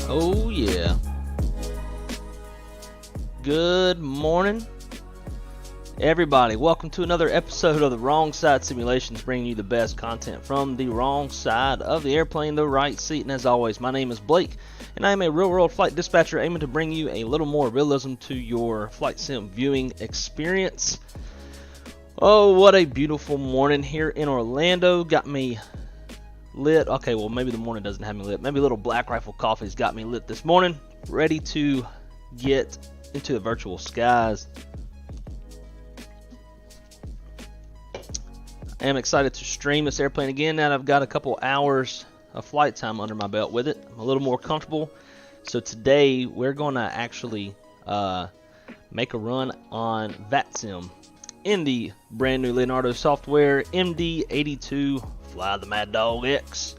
Oh yeah. Good morning, everybody. Welcome to another episode of the Wrong Side Simulations, bringing you the best content from the wrong side of the airplane, the right seat. And as always, my name is Blake, and I am a real-world flight dispatcher aiming to bring you a little more realism to your flight sim viewing experience. Oh, what a beautiful morning here in Orlando. Got me lit. Okay, well, maybe the morning doesn't have me lit. Maybe a little Black Rifle coffee's got me lit this morning. Ready to get into the virtual skies. I am excited to stream this airplane again now that I've got a couple hours of flight time under my belt with it. I'm a little more comfortable. So today we're going to actually make a run on VATSIM in the brand new Leonardo software MD-85 Fly the Maddog X.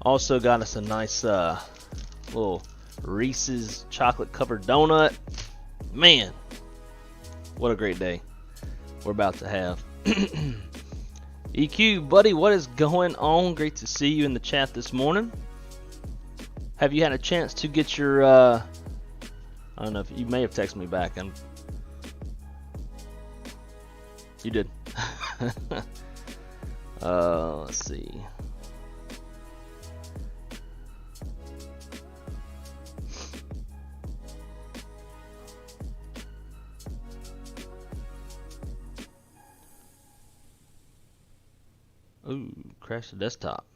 Also got us a nice little Reese's chocolate covered donut. Man, what a great day we're about to have. EQ, buddy, what is going on? Great to see you in the chat this morning. Have you had a chance to get your I don't know if you may have texted me back. You did. Let's see. Ooh, crashed the desktop.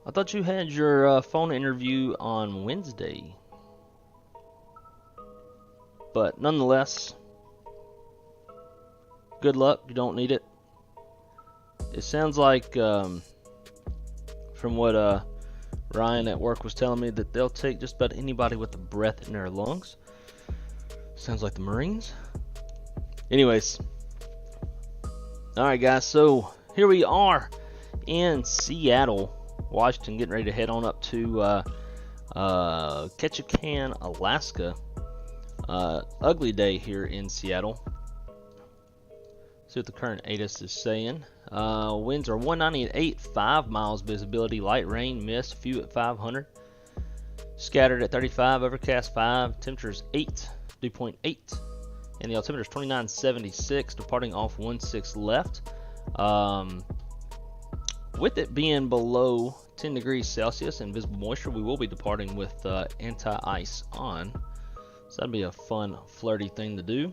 I thought you had your phone interview on Wednesday. But nonetheless, good luck. You don't need it. It sounds like, from what Ryan at work was telling me, that they'll take just about anybody with a breath in their lungs. Sounds like the Marines. Anyways, all right, guys. So here we are in Seattle, Washington, getting ready to head on up to Ketchikan, Alaska. Ugly day here in Seattle. See what the current ATIS is saying. Winds are 190 at 8, 5 miles visibility, light rain, mist, few at 500. Scattered at 35, overcast 5, temperatures 8 dew point 8, and the altimeter is 2976, departing off 16 left. With it being below 10 degrees Celsius and visible moisture, we will be departing with anti-ice on. So that'd be a fun, flirty thing to do.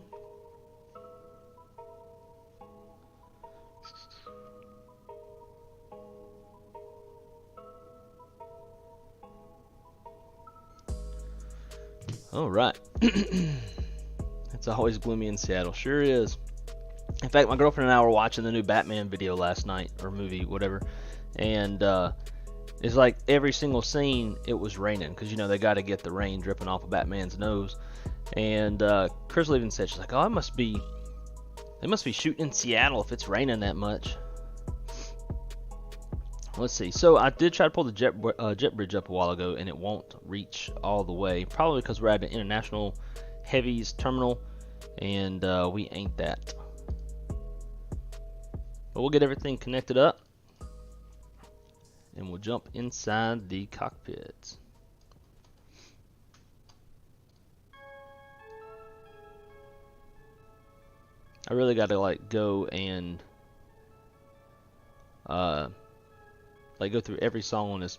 All right. It's always gloomy in Seattle. Sure is. In fact, my girlfriend and I were watching the new Batman video last night, or movie, whatever. And it's like every single scene, it was raining. Because, you know, they got to get the rain dripping off of Batman's nose. And Crystal even said, she's like, oh, they must be shooting in Seattle if it's raining that much. Let's see. So I did try to pull the jet bridge up a while ago, and it won't reach all the way. Probably because we're at an international heavies terminal, and we ain't that. But we'll get everything connected up, and we'll jump inside the cockpit. I really got to like go and like go through every song on this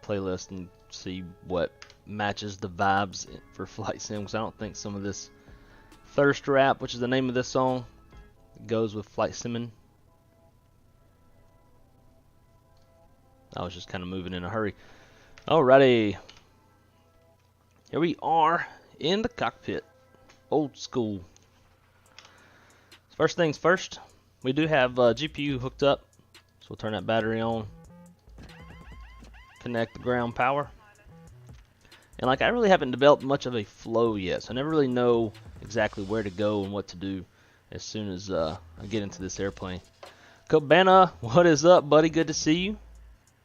playlist and see what matches the vibes for Flight Sim, because I don't think some of this Thirst Rap, which is the name of this song, goes with Flight Simming. I was just kind of moving in a hurry. Alrighty, here we are in the cockpit, old school. First things first, we do have GPU hooked up, so we'll turn that battery on. Connect the ground power, and like I really haven't developed much of a flow yet, so I never really know exactly where to go and what to do as soon as I get into this airplane. Cabana, what is up, buddy? Good to see you.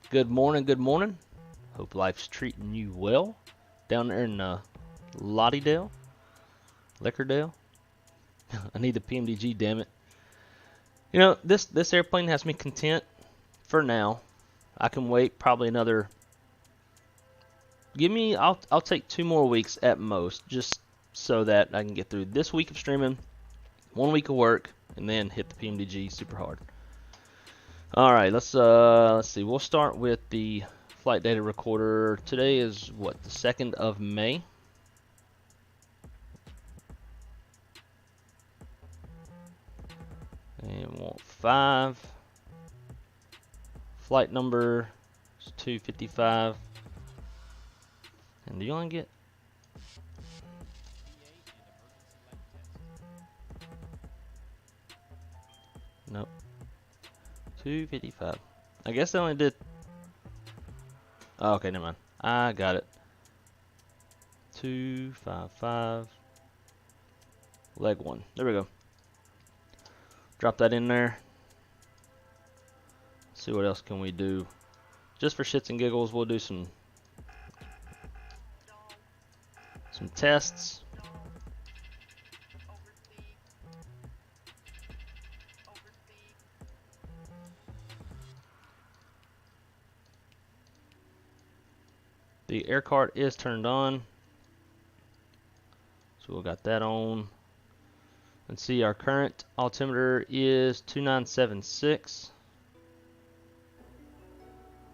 Good morning, good morning. Hope life's treating you well down there in Lottydale, Lickerdale. I need the PMDG, damn it. You know, this airplane has me content for now. I can wait probably another. I'll take 2 more weeks at most, just so that I can get through this week of streaming, 1 week of work, and then hit the PMDG super hard. All right, let's see. We'll start with the flight data recorder. Today is what, the 2nd of May. And we want 5. Flight number is 255. And do you only get? Nope. 255. I guess they only did. Oh, okay, never mind. I got it. 255. Leg 1. There we go. Drop that in there. See what else can we do. Just for shits and giggles, we'll do some tests. The air cart is turned on, so we got that on. Let's see, our current altimeter is 2976.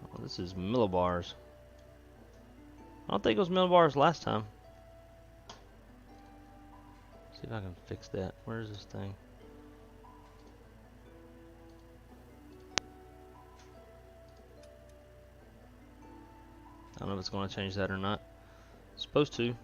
Oh, this is millibars. I don't think it was millibars last time. See if I can fix that. Where is this thing? I don't know if it's going to change that or not. It's supposed to.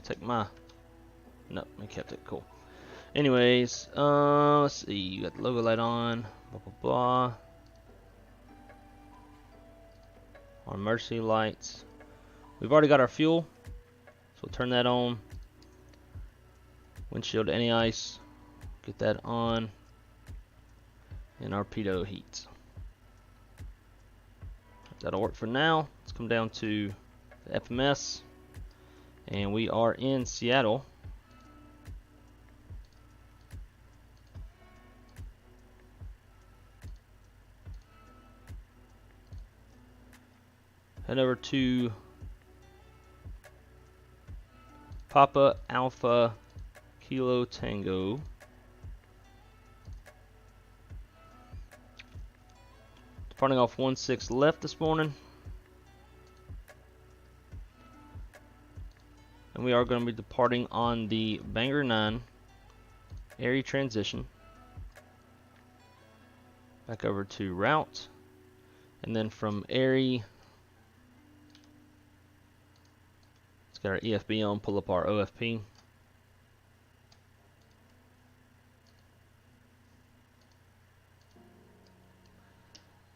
Take my. No, I kept it. Cool. Anyways, let's see. You got the logo light on. Blah blah blah. Our emergency lights. We've already got our fuel, so we'll turn that on. Windshield any ice. Get that on. And our pitot heat. That'll work for now. Let's come down to the FMS. and we are in Seattle. Head over to Papa Alpha Kilo Tango. Departing off 16 left this morning. And we are going to be departing on the Banger 9 Airy transition. Back over to route. And then from Airy, let's get our EFB on, pull up our OFP.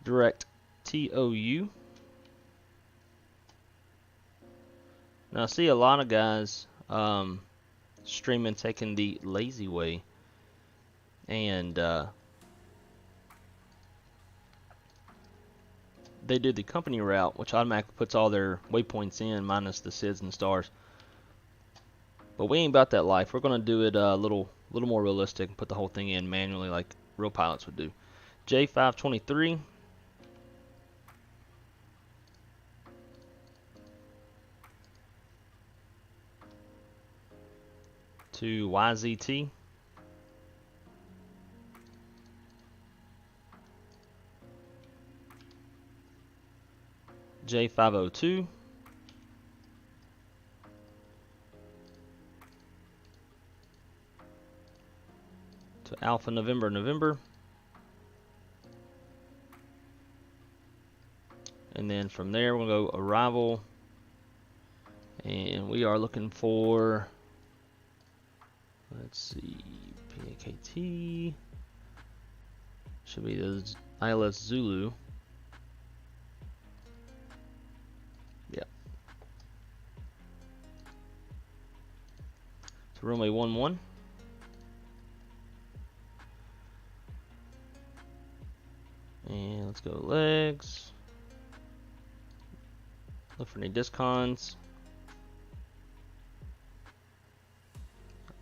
Direct TOU. Now I see a lot of guys streaming taking the lazy way, and they do the company route, which automatically puts all their waypoints in minus the SIDs and stars. But we ain't about that life. We're gonna do it a little more realistic and put the whole thing in manually like real pilots would do. J523. To YZT. J502. To Alpha November November. And then from there we'll go arrival. And we are looking for, let's see, PAKT. Should be the ILS Zulu. Yep. To runway 11. And let's go legs. Look for any discons.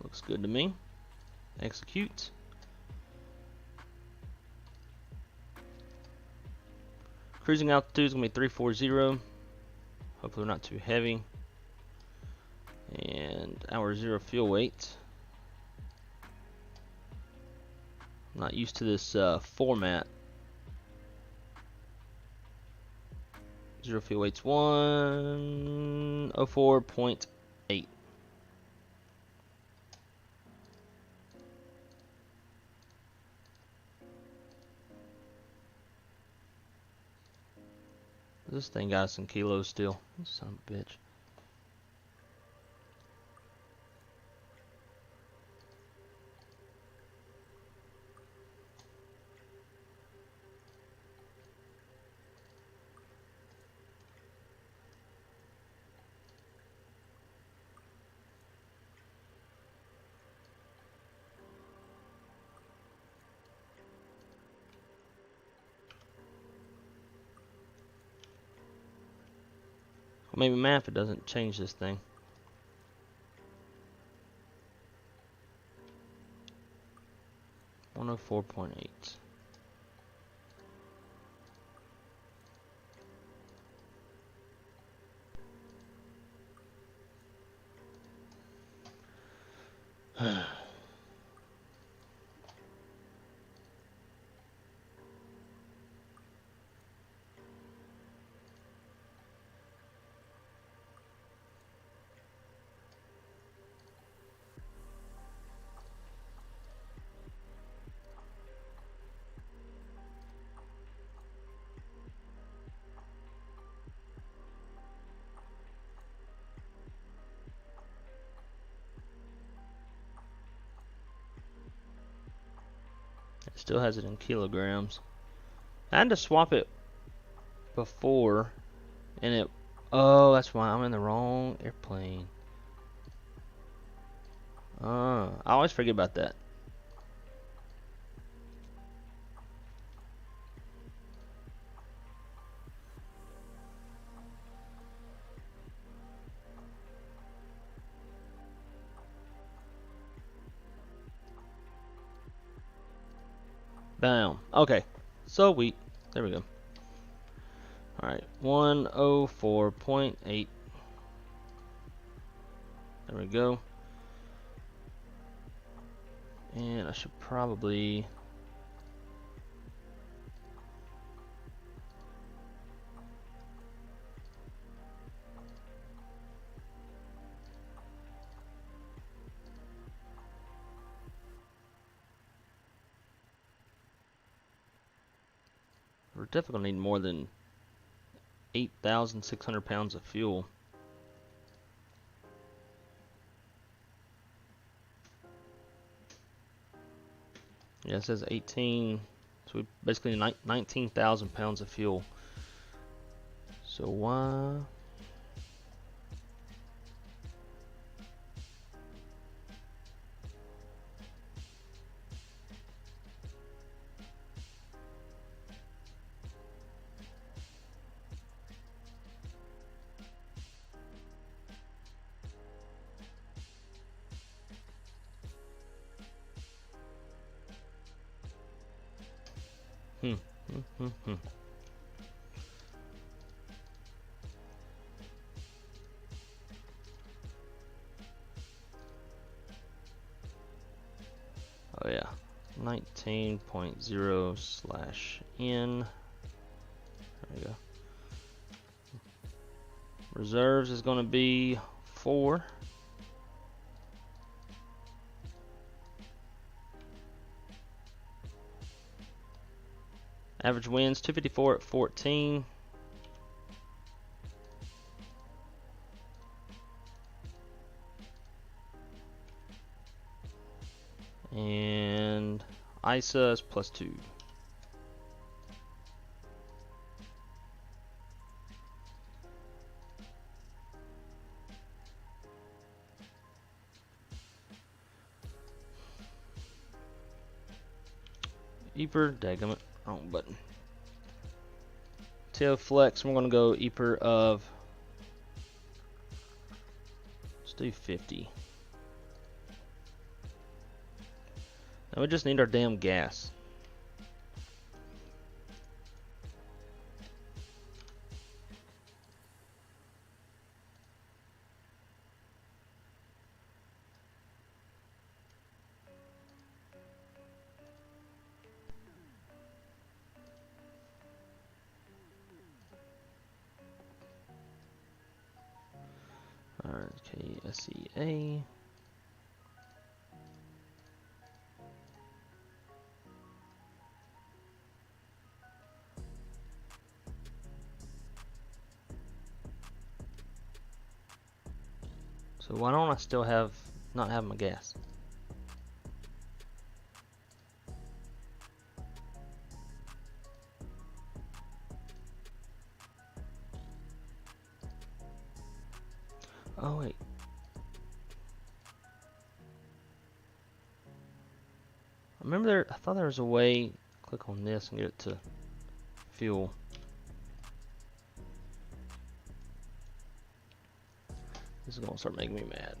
Looks good to me. Execute. Cruising altitude is going to be 340. Hopefully we're not too heavy. And our 0 fuel weight. I'm not used to this format. 0 fuel weight's 104.8. This thing got some kilos still. Son of a bitch. Maybe map it doesn't change this thing. $104.8. It still has it in kilograms. I had to swap it before, and it. Oh, that's why I'm in the wrong airplane. I always forget about that. Bam. Okay. Sweet. There we go. Alright. 104.8. There we go. And I should probably... We're definitely going to need more than 8,600 pounds of fuel. Yeah, it says 18, so we basically 19,000 pounds of fuel. So why? Oh yeah, 19.0/N. There we go. Reserves is going to be 4. Average winds 254 at 14. And ISA is +2. APPR, dagummit, wrong button. Tail flex, we're gonna go APPR of, let's do 50. Now we just need our damn gas. Alright, Ksea. So why don't I still not have my gas? Oh wait. I thought there was a way, click on this and get it to fuel. This is gonna start making me mad.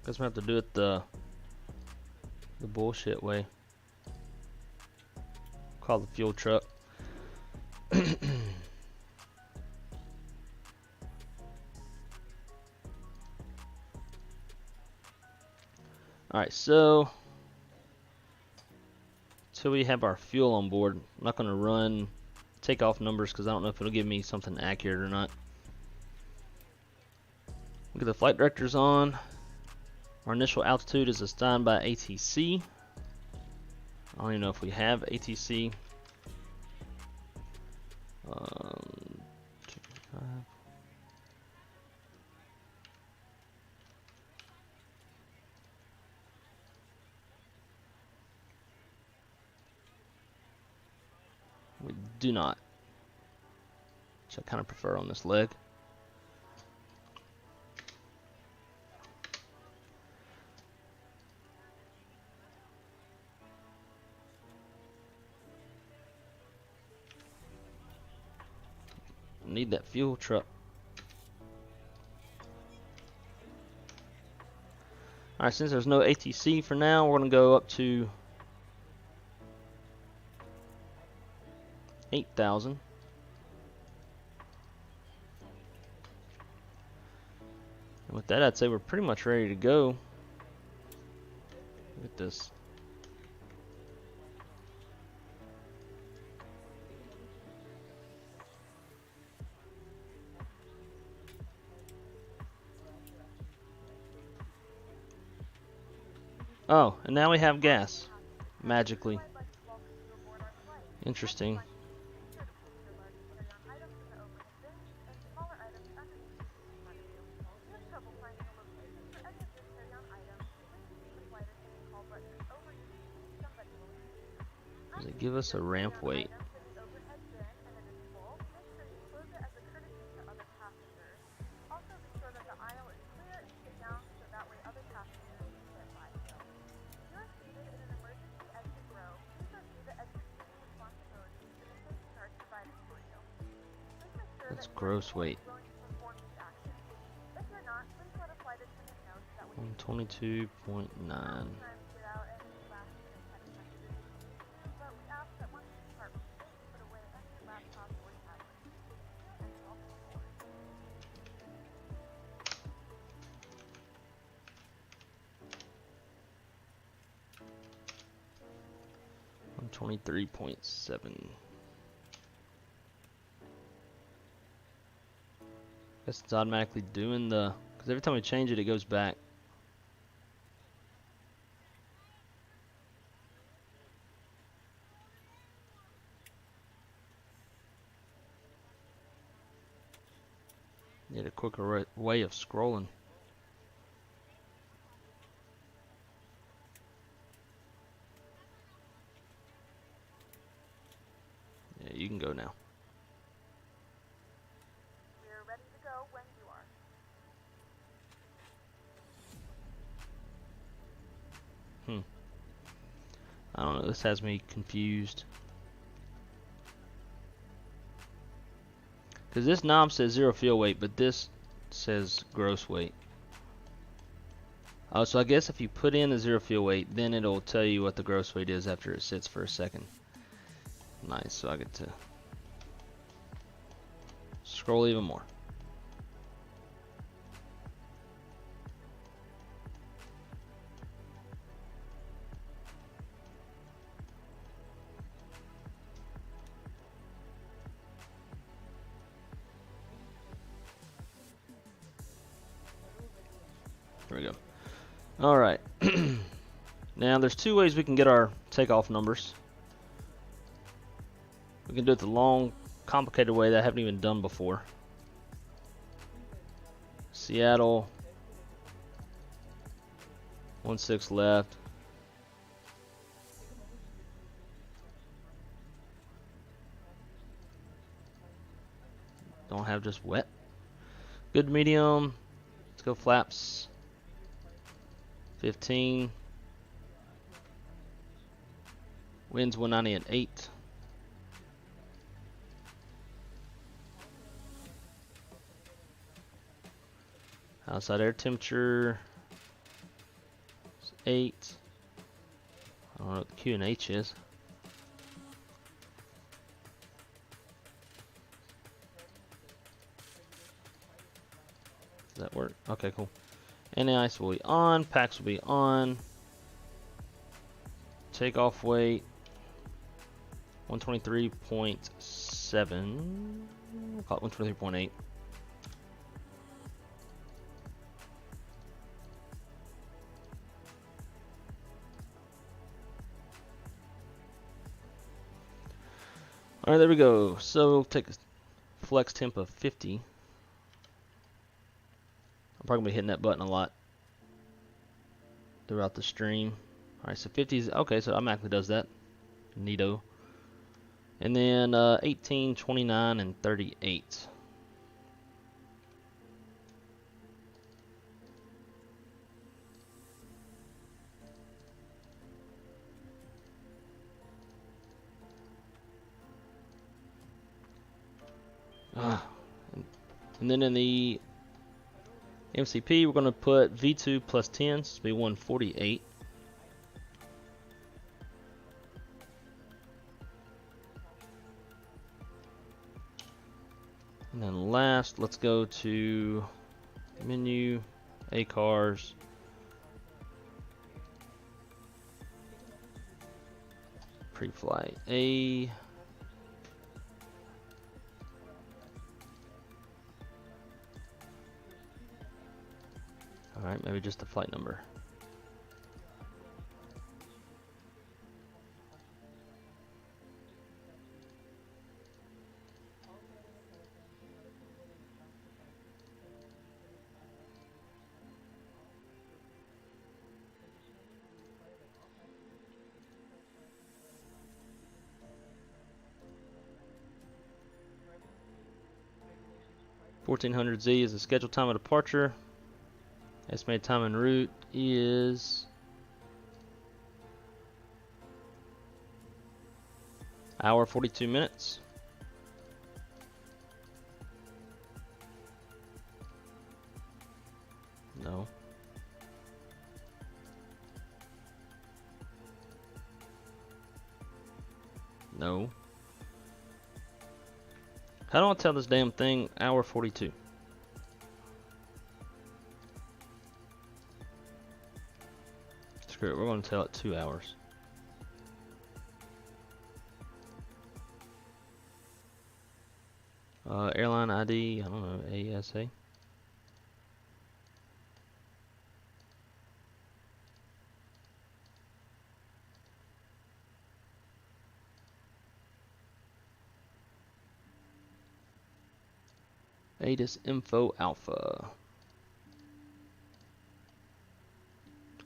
Guess we have to do it the bullshit way. Call the fuel truck. Alright, so till we have our fuel on board, I'm not gonna run takeoff numbers because I don't know if it'll give me something accurate or not. Look at the flight directors on. Our initial altitude is assigned by ATC. I don't even know if we have ATC. 255. do not, which I kind of prefer on this leg. Need that fuel truck. Alright, since there's no ATC for now, we're going to go up to 8,000. And with that, I'd say we're pretty much ready to go. Look at this. Oh, and now we have gas. Magically. Interesting. Does it give us a ramp weight? That's gross weight. 122.9. $23.7. Guess it's automatically doing the, because every time we change it, it goes back. Need a quicker way of scrolling. Yeah, you can go now. We're ready to go when you are. I don't know, this has me confused. Because this knob says 0 fuel weight, but this says gross weight. Oh, so I guess if you put in the 0 fuel weight, then it'll tell you what the gross weight is after it sits for a second. Nice, so I get to scroll even more. There we go. Alright. Now there's two ways we can get our takeoff numbers. We can do it the long, complicated way that I haven't even done before. Seattle. 16 left. Don't have just wet. Good medium. Let's go flaps. 15. Winds 190 at 8. Outside air temperature is 8. I don't know what the Q and H is. Does that work? Okay, cool. Any ice will be on. Packs will be on. Takeoff weight 123.7. We'll call it 123.8. Alright, there we go. So we'll take a flex temp of 50. I'm probably going to be hitting that button a lot throughout the stream. Alright, so 50 is okay, so it automatically does that. Neato. And then 18, 29, and 38. And then in the MCP, we're going to put V2 plus 10, so it'll be 148. And then last, let's go to menu, ACARS, PREFLIGHT A. Alright, maybe just the flight number. (1400Z) is the scheduled time of departure. Estimated time en route is hour 42 minutes. No. No. How do I tell this damn thing hour 42? Screw it, we're going to tell it 2 hours. Airline ID, I don't know, ASA. Addons Info Alpha.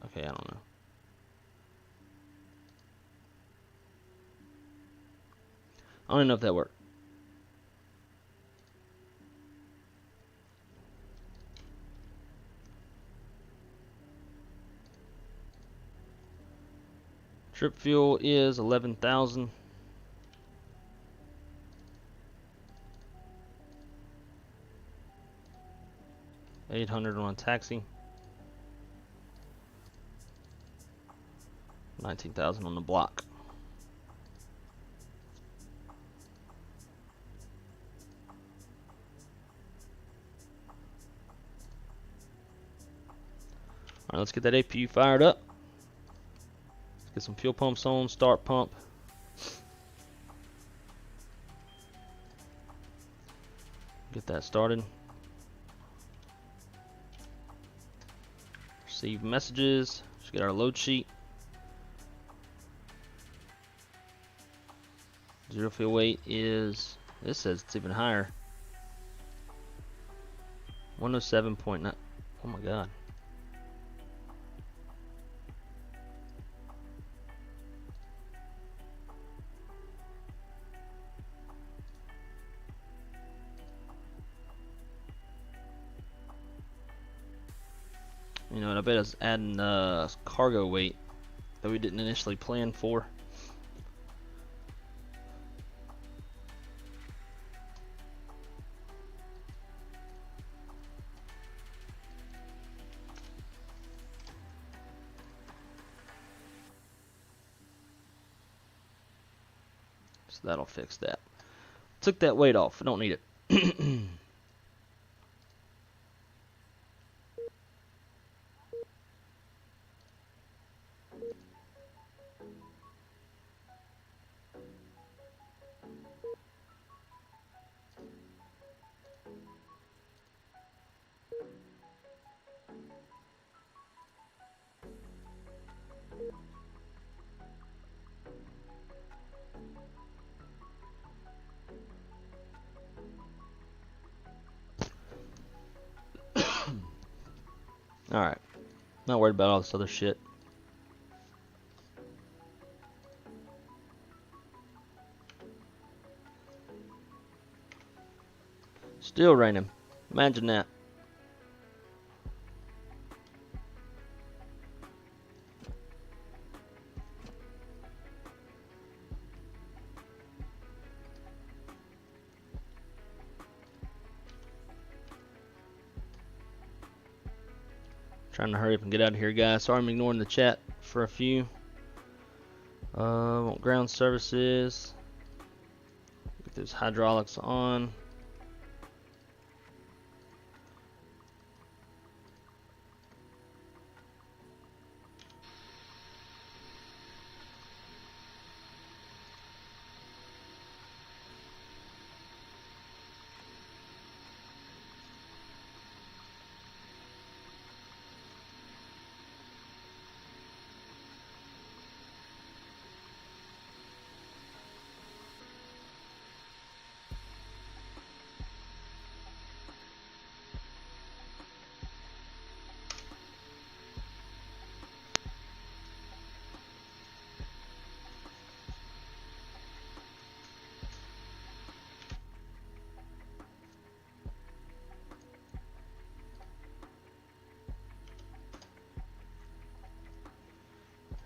Okay, I don't know. I don't even know if that worked. Trip fuel is 11,000. $800 on a taxi. 19,000 on the block. Alright, let's get that APU fired up. Let's get some fuel pumps on, start pump. Get that started. Receive messages. Let's get our load sheet. Zero fuel weight is, this says it's even higher. 107.9. Oh my god. You know what, I bet it's adding cargo weight that we didn't initially plan for. So that'll fix that. Took that weight off, I don't need it. Alright, not worried about all this other shit. Still raining. Imagine that. Trying to hurry up and get out of here, guys. Sorry I'm ignoring the chat for a few. Want ground services. Get those hydraulics on.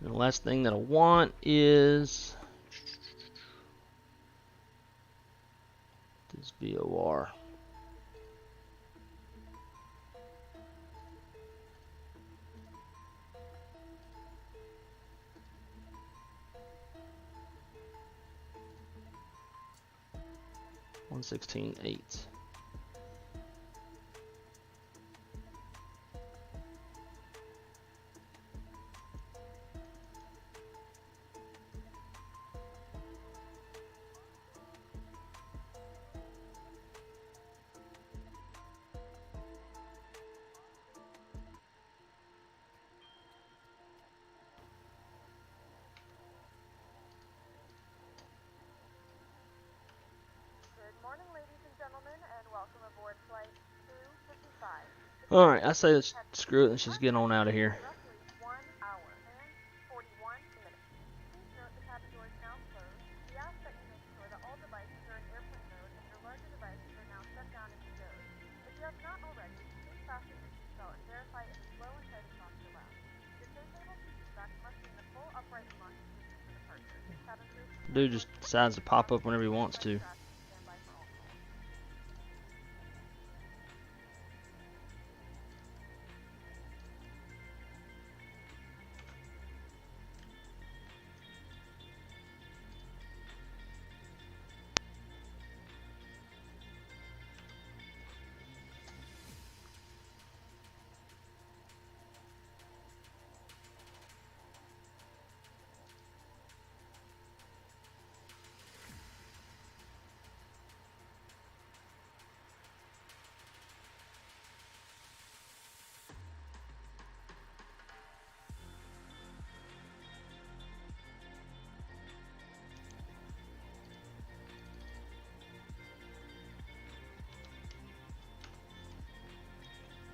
And the last thing that I want is this VOR. $116.8. Good morning, ladies and gentlemen, and welcome aboard flight 255. Alright, I say let's screw it. Let's just get on out of here. Roughly 1 hour and 41 minutes. Please note the cabin door is now closed. We ask that you make sure that all devices are in airplane mode and your larger devices are now shut down and stowed. If you have not already, please fasten your seatbelt and verify it is low and tight across your lap. Your safe able pushback must be in the full upright and launch position for departure. Cabin crew, Dude just decides to pop up whenever he wants to. stand by for all calls.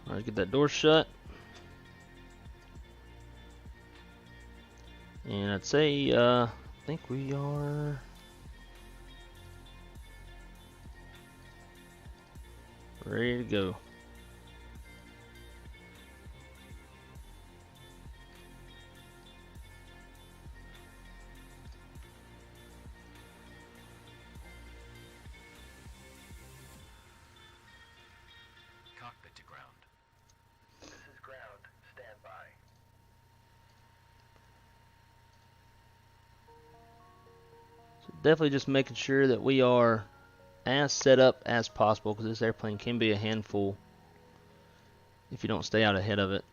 Alright, get that door shut. And I'd say, I think we are ready to go. Cockpit to ground. This is ground. Stand by. So definitely just making sure that we are as set up as possible, because this airplane can be a handful if you don't stay out ahead of it.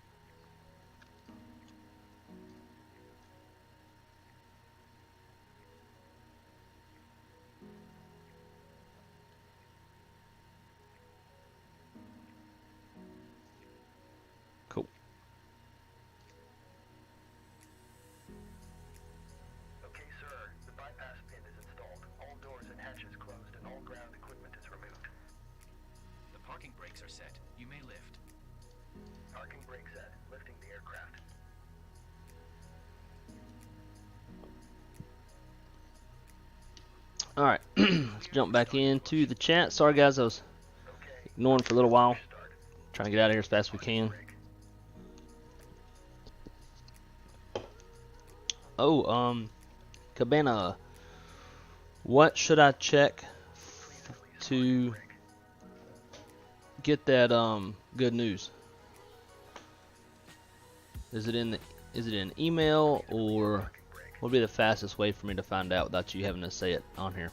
Cool. Okay, sir. The bypass pin is installed. All doors and hatches closed and all ground equipment is removed. The parking brakes are set. You may lift. Parking brake set. Lifting the aircraft. Alright, let's jump back into the chat. Sorry guys, I was Okay. ignoring for a little while. Trying to get out of here as fast as we can. Oh, Cabana, what should I check to get that good news? Is it in email, or what would be the fastest way for me to find out without you having to say it on here?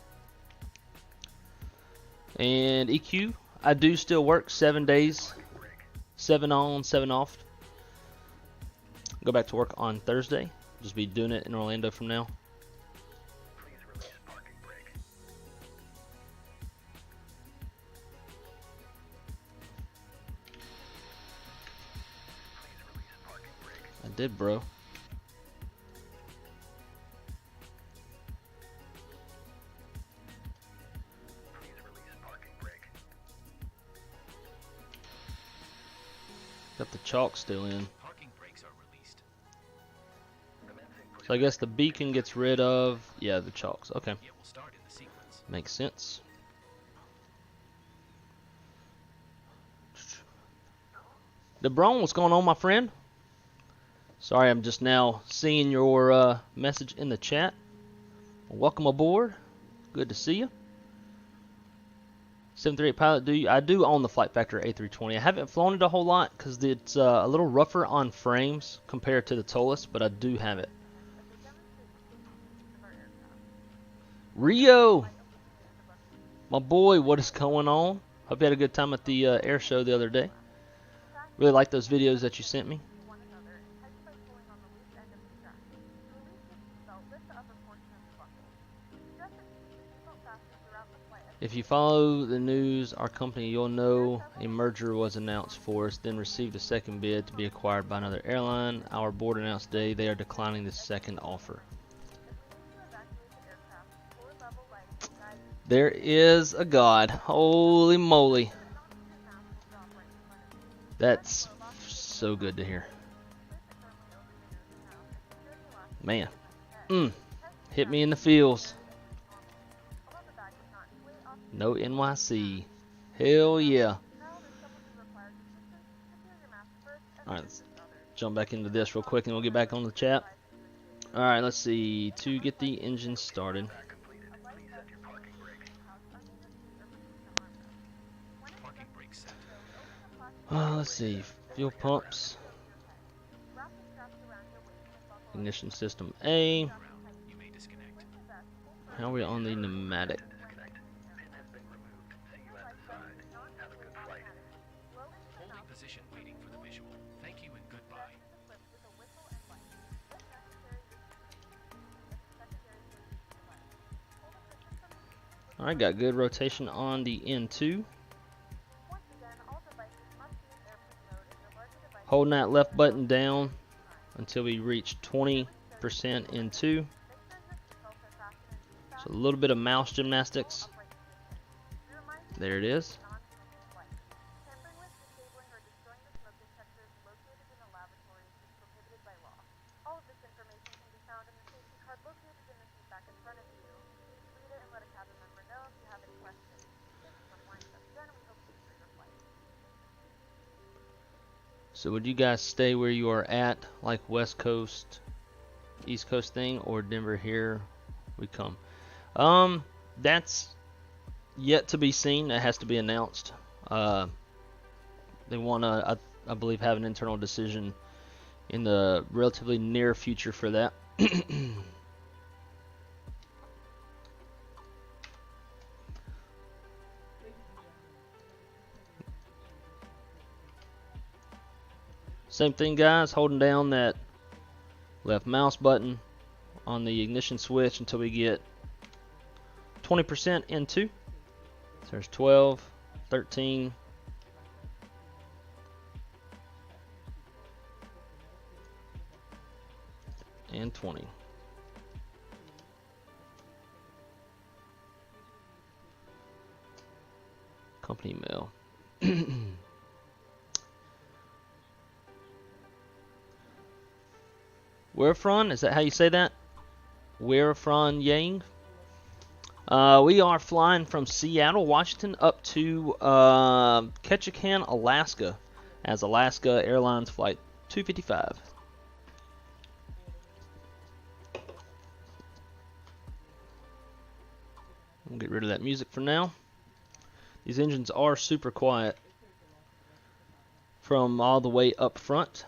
And EQ, I do still work 7 days, 7 on, 7 off. Go back to work on Thursday. Just be doing it in Orlando from now. I did, bro. Got the chalk still in. So I guess the beacon gets rid of, yeah, the chalks. Okay. Makes sense. DeBron, what's going on, my friend? Sorry, I'm just now seeing your message in the chat. Welcome aboard. Good to see you. 738 pilot, I do own the Flight Factor A320. I haven't flown it a whole lot because it's a little rougher on frames compared to the Tolus, but I do have it. Rio, my boy, what is going on? Hope you had a good time at the air show the other day. Really like those videos that you sent me. If you follow the news, our company, you'll know a merger was announced for us, then received a second bid to be acquired by another airline. Our board announced today they are declining the second offer. There is a God. Holy moly. That's so good to hear. Man. Hit me in the feels. No NYC. Hell yeah. Alright, let's jump back into this real quick and we'll get back on the chat. Alright, let's see. To get the engine started. Let's see. Fuel pumps. Ignition system A. How are we on the pneumatic? Alright, got good rotation on the N2. Holding that left button down until we reach 20% N2. So a little bit of mouse gymnastics. There it is. So would you guys stay where you are at, like West Coast, East Coast thing, or Denver here we come? That's yet to be seen. That has to be announced. They want to, I believe, have an internal decision in the relatively near future for that. Same thing, guys, holding down that left mouse button on the ignition switch until we get 20% into. So there's 12, 13, and 20. Company mail. Where from? Is that how you say that? Where from Yang? We are flying from Seattle, Washington, up to Ketchikan, Alaska, as Alaska Airlines Flight 255. We'll get rid of that music for now. These engines are super quiet from all the way up front.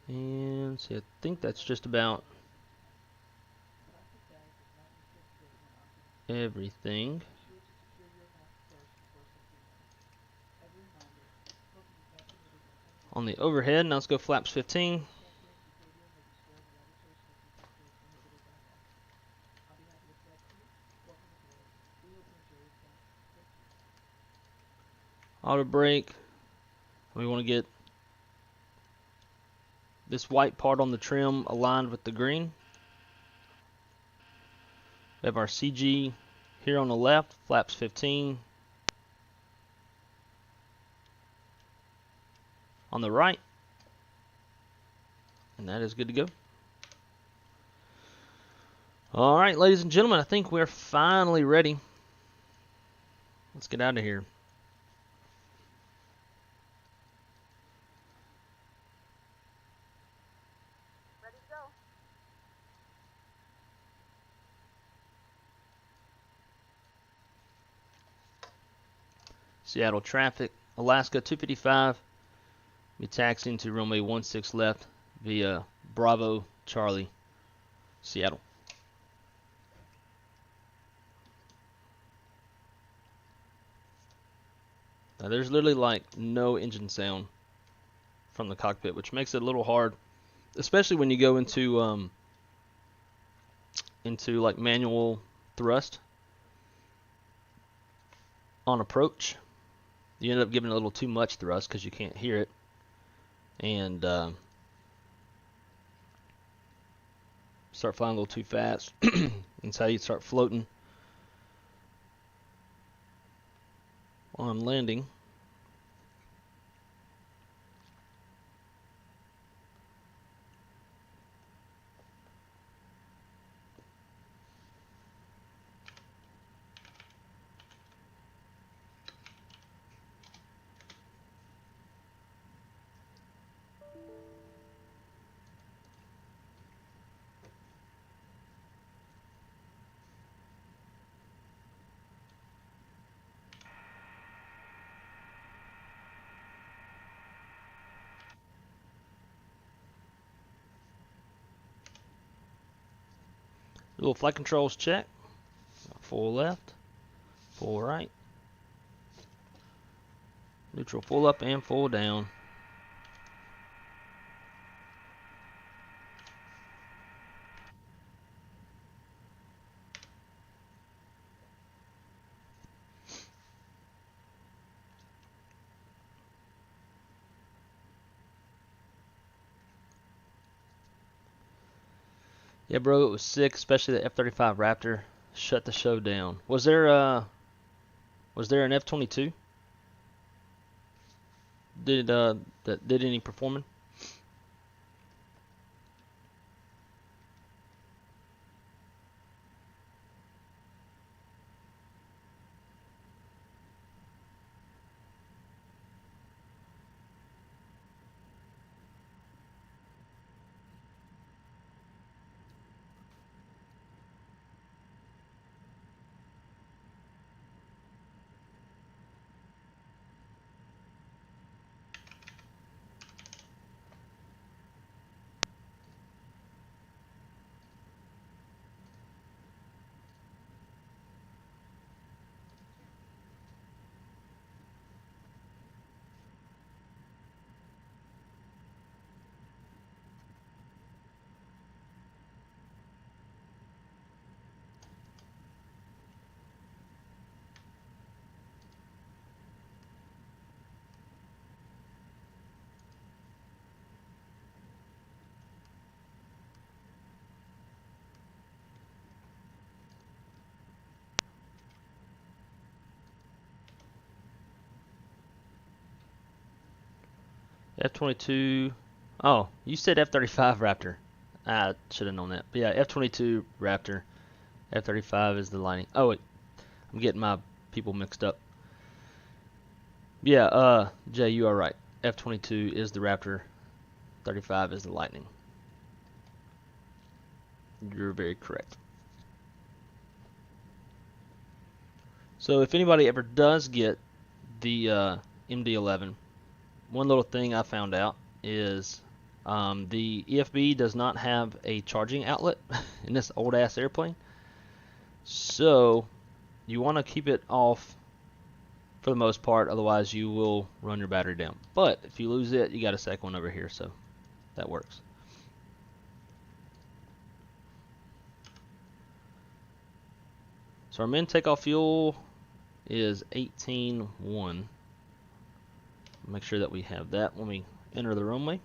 And see, I think that's just about everything. On the overhead, now let's go flaps 15. Auto brake. We want to get this white part on the trim aligned with the green. We have our CG here on the left, flaps 15. On the right. And that is good to go. Alright, ladies and gentlemen, I think we're finally ready. Let's get out of here. Ready to go. Seattle traffic, Alaska 255. We taxi into runway 16 left via Bravo Charlie, Seattle. Now there's literally like no engine sound from the cockpit, which makes it a little hard, especially when you go into like manual thrust on approach. You end up giving a little too much thrust because you can't hear it, and start flying a little too fast. That's how you start floating on landing. Little flight controls check. Full left, full right, neutral full up and full down. Yeah, bro, it was sick, especially the F-35 Raptor shut the show down. Was there an F-22? That did any performing? F-22. Oh, you said F-35 Raptor. I should have known that. But yeah, F-22 Raptor. F-35 is the Lightning. Oh wait, I'm getting my people mixed up. Yeah, Jay, you are right. F-22 is the Raptor. 35 is the Lightning. You're very correct. So if anybody ever does get the MD-11, one little thing I found out is the EFB does not have a charging outlet in this old ass airplane. So you want to keep it off for the most part, otherwise you will run your battery down. But if you lose it, you got a second one over here, so that works. So our min takeoff fuel is 18.1. Make sure that we have that when we enter the runway.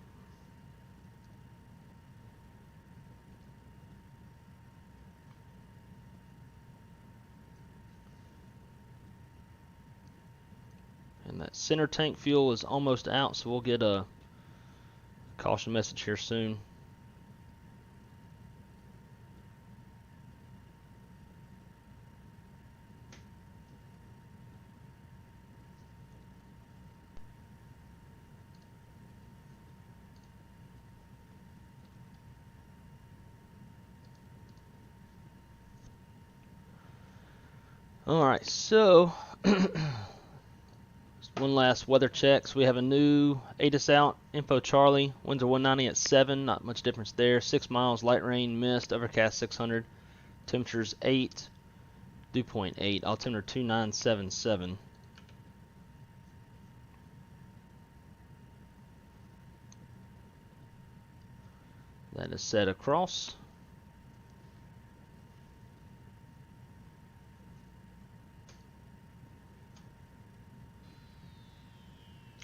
And that center tank fuel is almost out, so we'll get a caution message here soon. Alright, so one last weather check. So we have a new ATIS out, info Charlie, winds are 190 at 7, not much difference there. 6 miles, light rain, mist, overcast 600, temperatures 8, dew point 8, altimeter 2977. That is set across.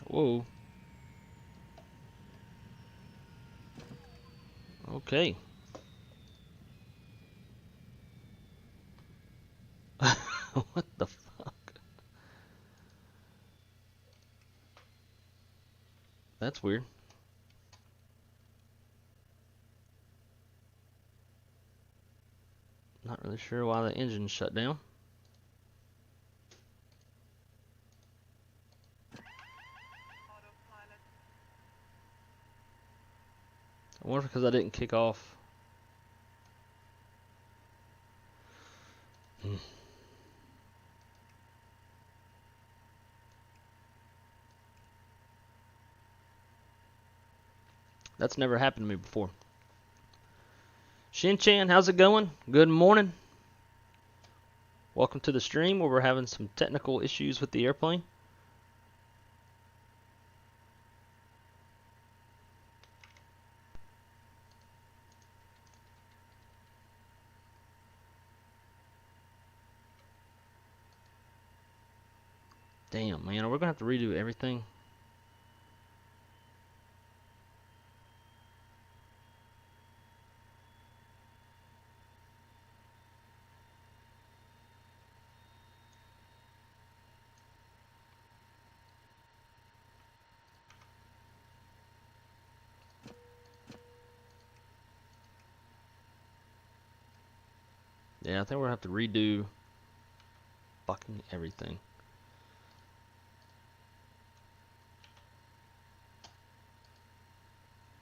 Whoa. Okay. What the fuck? That's weird. Not really sure why the engine shut down. I wonder because I didn't kick off. That's never happened to me before. Shin-chan, how's it going? Good morning. Welcome to the stream where we're having some technical issues with the airplane. Damn, man, we're gonna have to redo everything. Yeah, I think we're gonna have to redo fucking everything.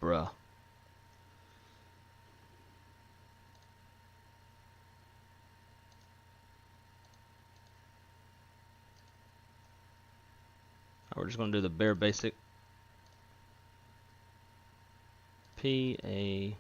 Bruh. We're just gonna do the bare basic PAKT.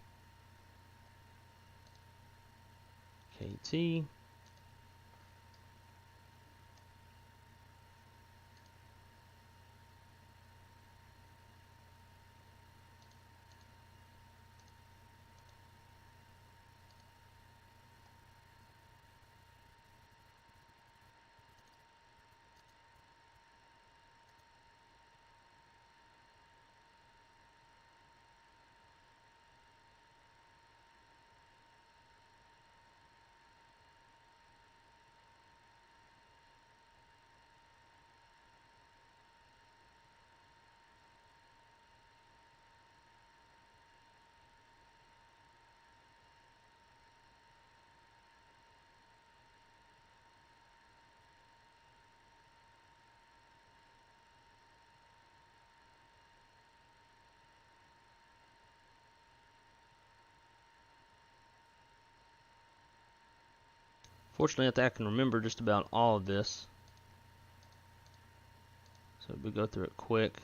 Fortunately, I think I can remember just about all of this. So we go through it quick.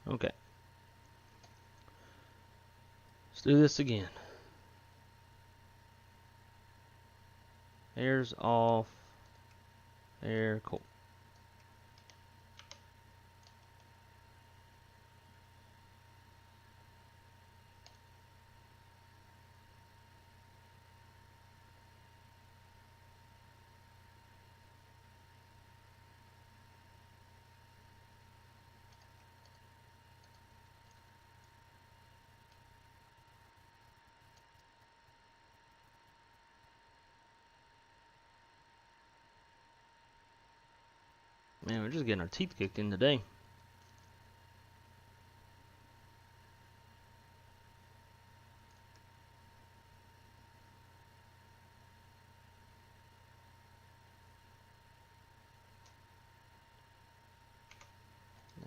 Okay. Let's do this again. Air's off. Air, cool. Man, we're just getting our teeth kicked in today.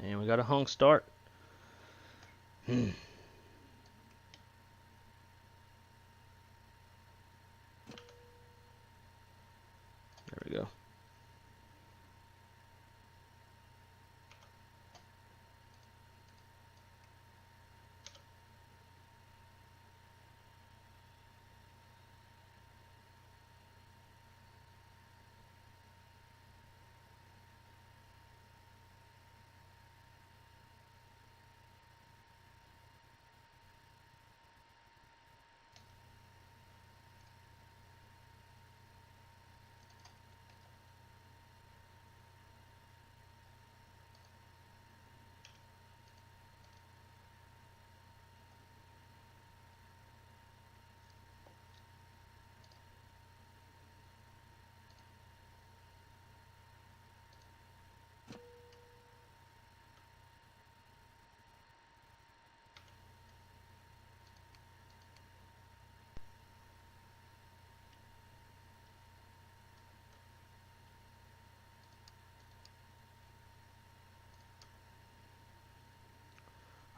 And we got a hung start. There we go.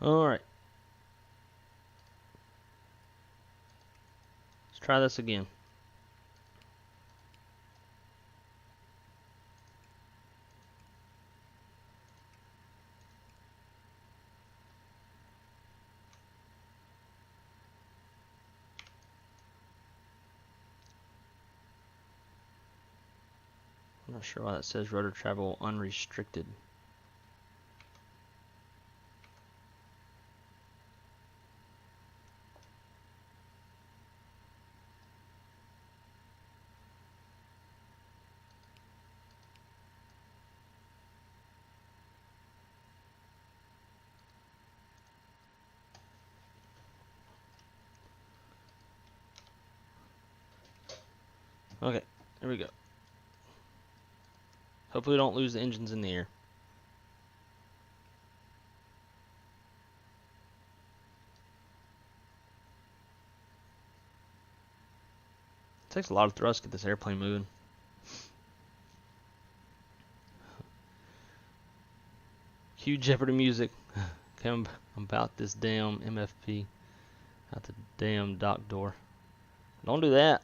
Alright. Let's try this again. I'm not sure why that says rotor travel unrestricted. Okay, there we go. Hopefully we don't lose the engines in the air. It takes a lot of thrust to get this airplane moving. Huge Jeopardy music. Come about this damn MFP out the damn dock door. Don't do that.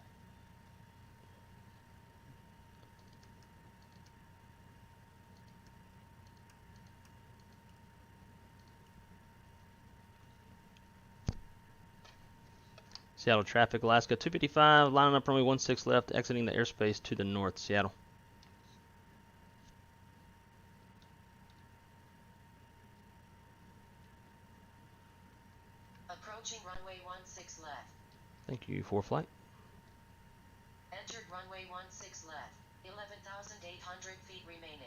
Seattle traffic, Alaska 255, lining up runway 16 left, exiting the airspace to the north, Seattle. Approaching runway 16 left. Thank you for flight. Entered runway 16 left. 11,800 feet remaining.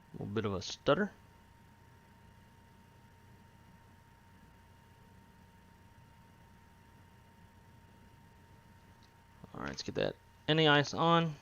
A little bit of a stutter. Alright, let's get that any ice on.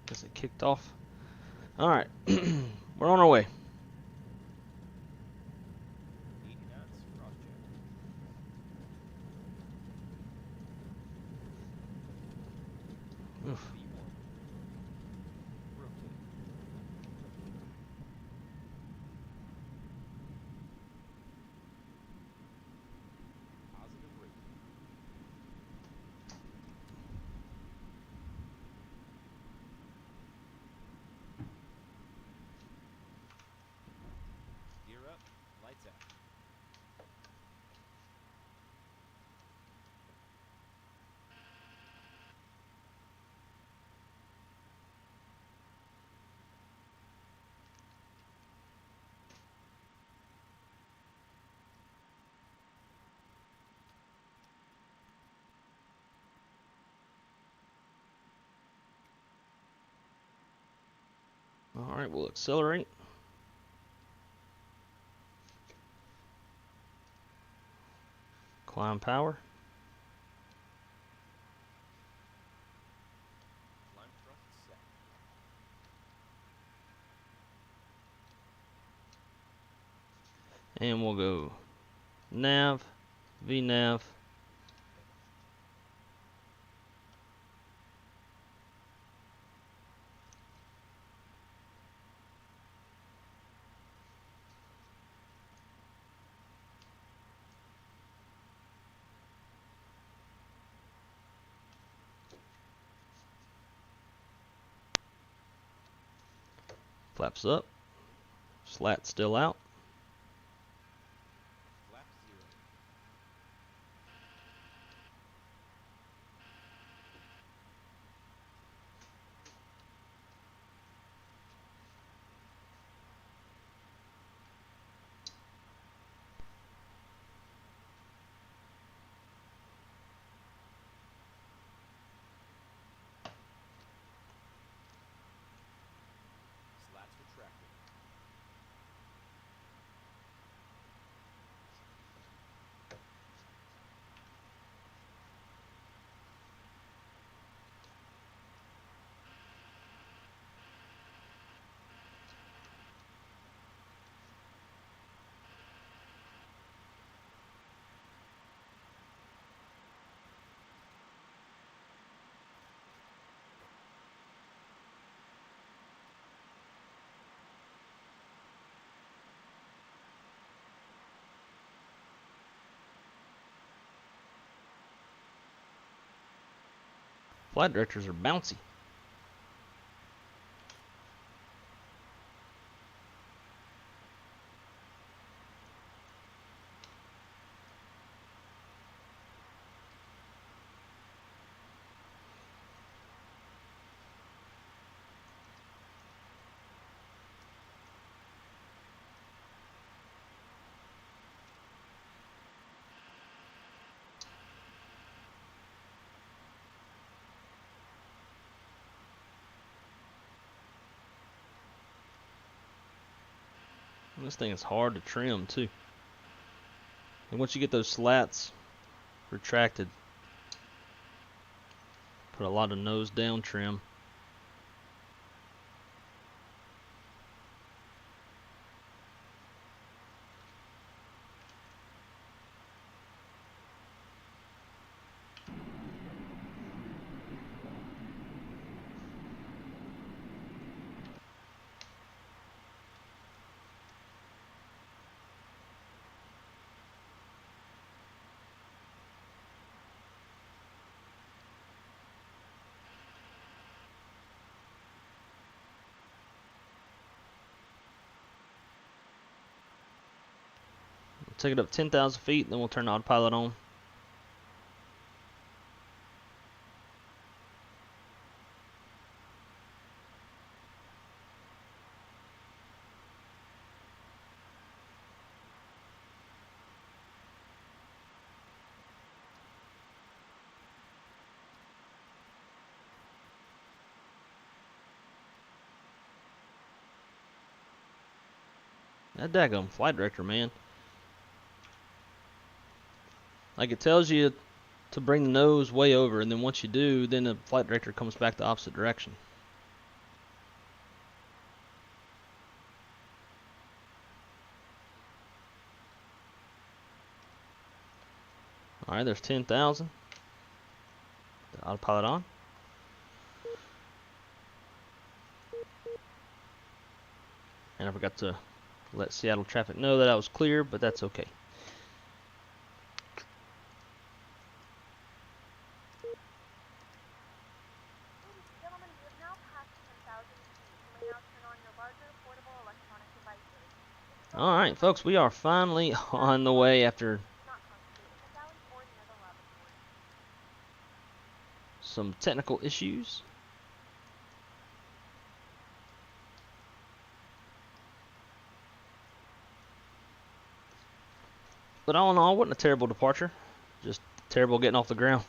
Guess it kicked off. Alright, we're on our way. 80 knots, cross check. Oof. V1. Rotate. Positive rate. Gear up, lights out. Alright, we'll accelerate. Climb power. Climb thrust set. And we'll go nav, VNAV. Flaps up. Slat still out. Flap 0. Slats retracted. Flight directors are bouncy. This thing is hard to trim too. And once you get those slats retracted, put a lot of nose down trim. Take it up 10,000 feet, then we'll turn the autopilot on. That daggone flight director, man. Like, it tells you to bring the nose way over, and then once you do, then the flight director comes back the opposite direction. Alright, there's 10,000. The autopilot on. And I forgot to let Seattle traffic know that I was clear, but that's okay. Ladies and gentlemen, we have now passed 10,000 feet. You may now turn on your larger portable electronic devices. Alright, folks, we are finally on the way after Not congregate in the galley or near the lavatory. some technical issues. But all in all, it wasn't a terrible departure. Just terrible getting off the ground.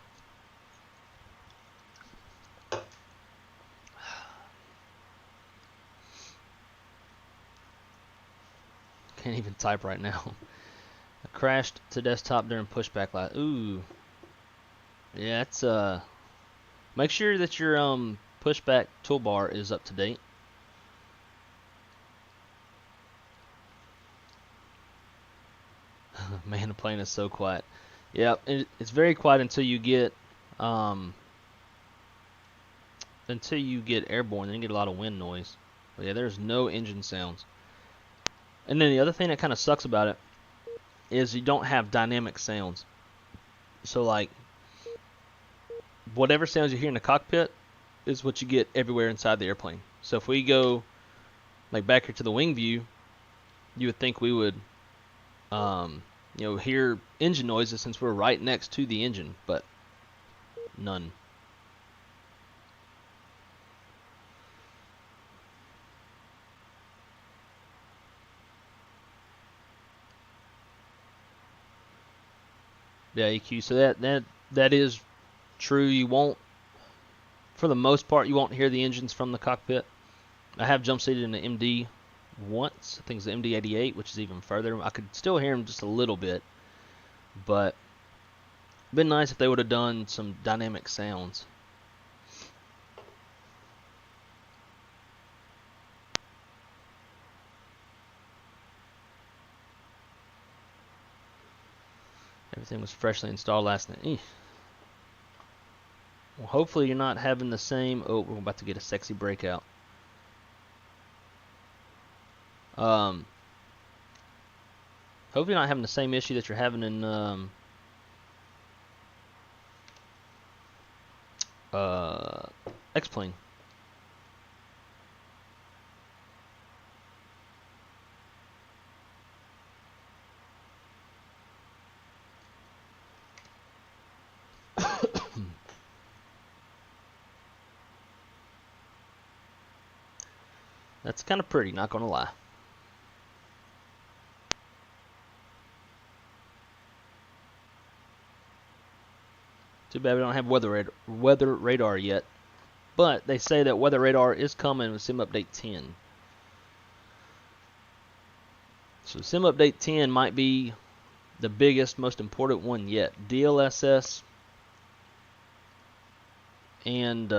Can't even type right now. I crashed to desktop during pushback last. Ooh. Yeah, it's make sure that your pushback toolbar is up to date. Man, the plane is so quiet. Yep, it's very quiet until you get airborne. Then you get a lot of wind noise. But yeah, there's no engine sounds. And then the other thing that kind of sucks about it is you don't have dynamic sounds. So like, whatever sounds you hear in the cockpit is what you get everywhere inside the airplane. So if we go like back here to the wing view, you would think we would hear engine noises since we're right next to the engine, but none. Yeah, EQ. So that is true. You won't, for the most part, you won't hear the engines from the cockpit. I have jump seated in the MD once. I think it's the MD-85, which is even further. I could still hear them just a little bit, but it'd been nice if they would have done some dynamic sounds. Everything was freshly installed last night. Well, hopefully you're not having the same. Oh, we're about to get a sexy breakout. Hopefully you're not having the same issue that you're having in X-Plane. That's kind of pretty, not gonna lie. Too bad we don't have weather radar yet, but they say that weather radar is coming with Sim Update 10. So Sim Update 10 might be the biggest, most important one yet. DLSS and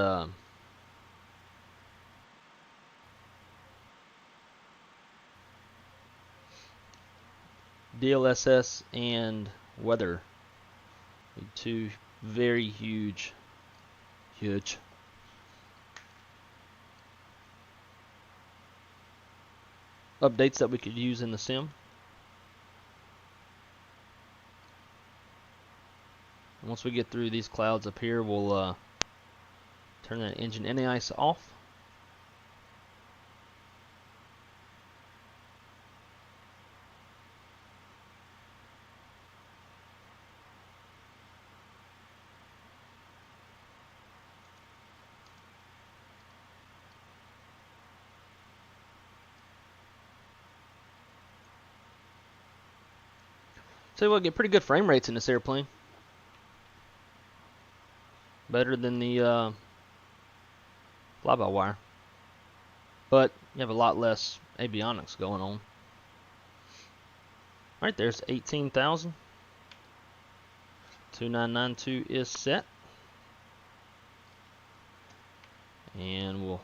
weather. Two very huge updates that we could use in the sim. And once we get through these clouds up here, we'll turn that engine anti-ice off. So we'll get pretty good frame rates in this airplane. Better than the fly-by-wire. But you have a lot less avionics going on. Alright, there's 18,000. 2992 is set. And we'll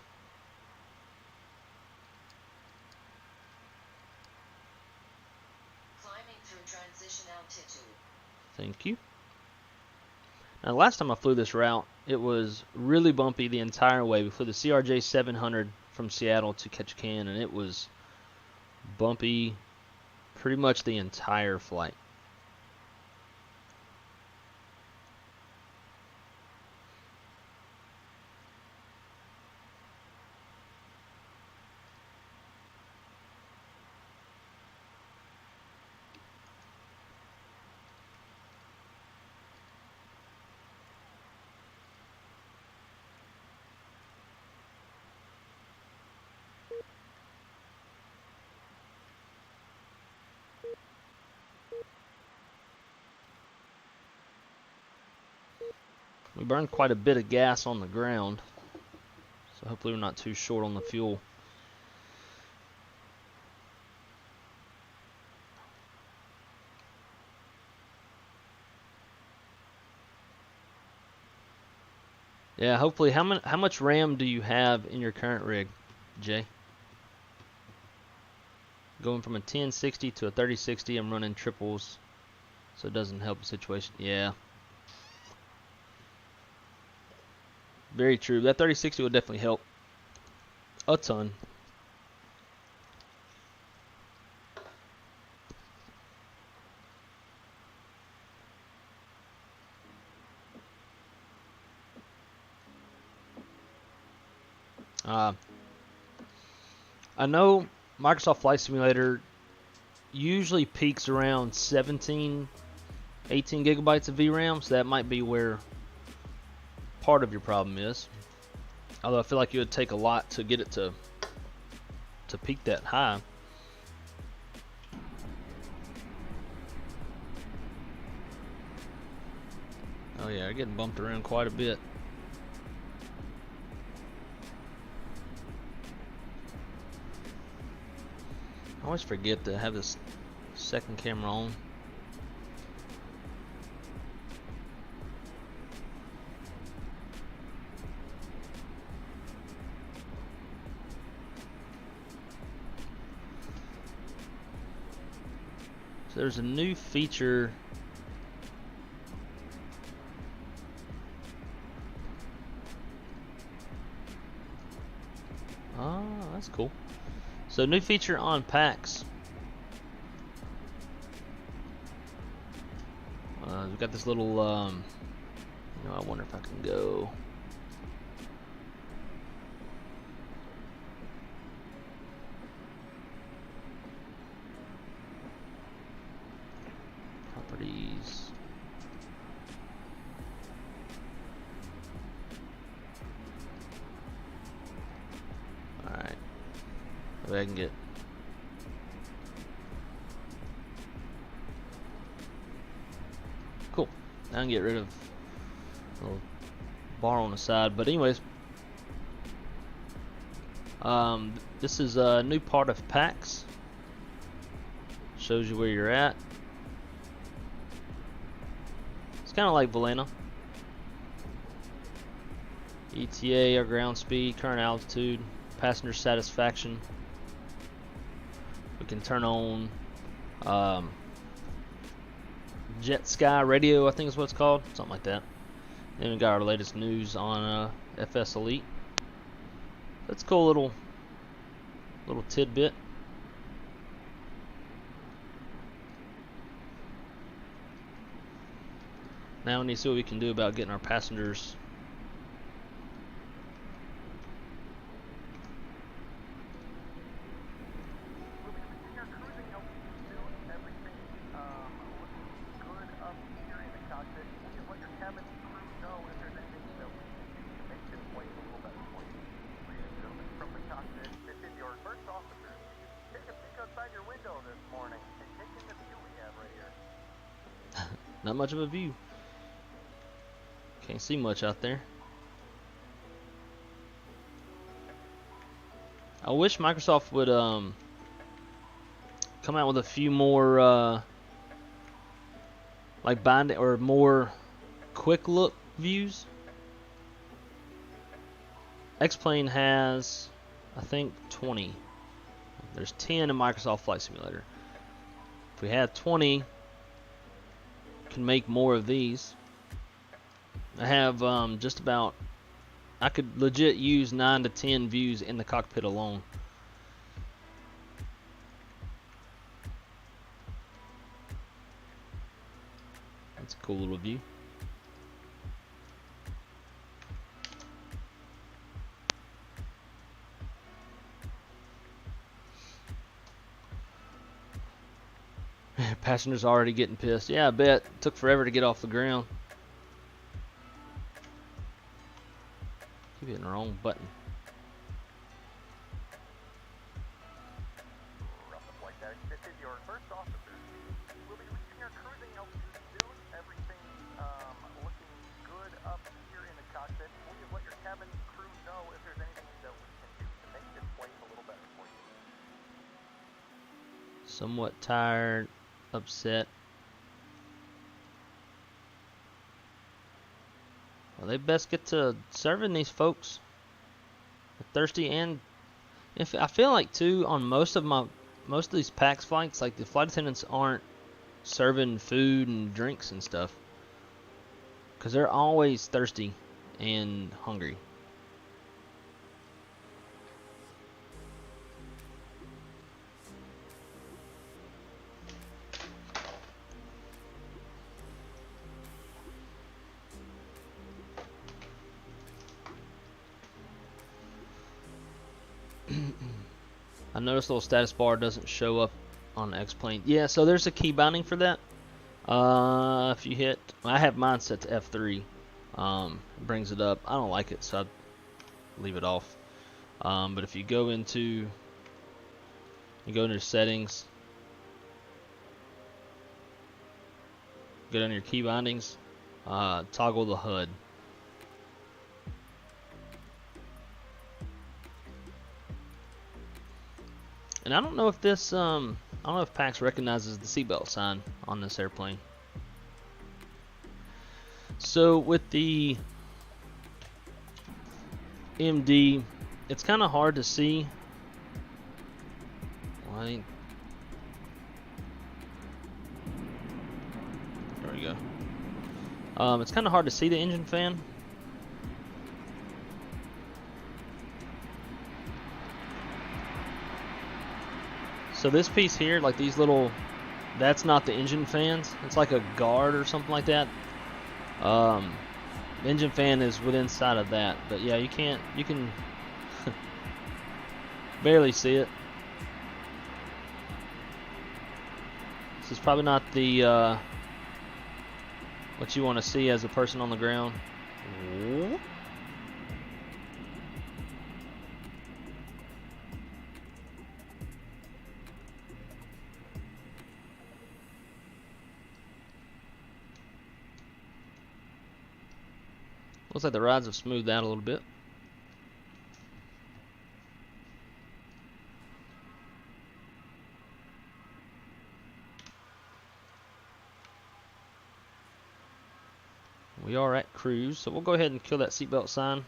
Transition altitude. thank you. Now, last time I flew this route, it was really bumpy the entire way. We flew the CRJ 700 from Seattle to Ketchikan, and it was bumpy pretty much the entire flight. We burned quite a bit of gas on the ground, so hopefully we're not too short on the fuel. Yeah, hopefully. How much RAM do you have in your current rig, Jay? Going from a 1060 to a 3060, I'm running triples, so it doesn't help the situation. Yeah. Very true. That 3060 will definitely help a ton. I know Microsoft Flight Simulator usually peaks around 17, 18 gigabytes of VRAM, so that might be where part of your problem is. Although I feel like it would take a lot to get it to peak that high. Oh yeah, I'm getting bumped around quite a bit. I always forget to have this second camera on. So there's a new feature. Oh, that's cool. So new feature on Pakts. We've got this little, you know, I wonder if I can go. Properties. Alright. Maybe I can get. Cool. Now I can get rid of a little bar on the side. But anyways, this is a new part of Pakts. Shows you where you're at. It's kind of like Valena. ETA, our ground speed, current altitude, passenger satisfaction. We can turn on Jet Sky Radio, I think is what it's called, something like that. And we got our latest news on FS Elite. That's a cool little tidbit. Now we need to see what we can do about getting our passengers. Not much of a view. Can't see much out there. I wish Microsoft would come out with a few more like binding or more quick look views. X-Plane has, I think, 20. There's 10 in Microsoft Flight Simulator. If we had 20, can make more of these. I have just about, I could legit use 9 to 10 views in the cockpit alone. That's a cool little view. Passengers already getting pissed. Yeah, I bet. It took forever to get off the ground. Keep hitting the wrong button. This is your first officer. We'll be reaching our cruising altitude soon. Everything's looking good up here in the cockpit. Will you let your cabin crew know if there's anything that we can do to make this flight a little better for you? Somewhat tired, upset. Well, they best get to serving these folks. They're thirsty, and if I feel like too on most of these PAX flights, like the flight attendants aren't serving food and drinks and stuff, because they're always thirsty and hungry. I noticed the little status bar doesn't show up on the X-Plane. Yeah, so there's a key binding for that. If you hit, I have mine set to F3. It brings it up. I don't like it, so I'd leave it off. But if you go into settings, go down to your key bindings, toggle the HUD. And I don't know if this, I don't know if PAX recognizes the seatbelt sign on this airplane. So with the MD, it's kind of hard to see. Well, there we go. It's kind of hard to see the engine fan. So this piece here, like these little, that's not the engine fans. It's like a guard or something like that. The engine fan is within inside of that. But yeah, you can barely see it. This is probably not the what you want to see as a person on the ground. Looks like the rides have smoothed out a little bit. We are at cruise, so we'll go ahead and kill that seatbelt sign.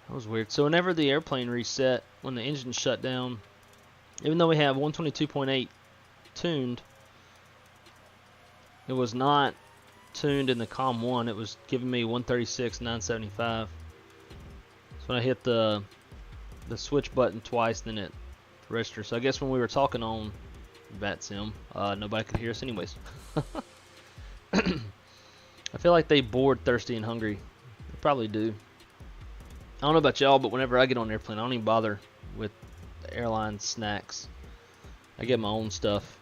That was weird. So whenever the airplane reset, when the engine shut down, even though we have 122.8 tuned, it was not tuned in the COM 1. It was giving me 136.975. So when I hit the switch button twice, then it registered. So I guess when we were talking on VATSIM, nobody could hear us anyways. I feel like they bored Thirsty and Hungry. They probably do. I don't know about y'all, but whenever I get on an airplane, I don't even bother with the airline snacks. I get my own stuff.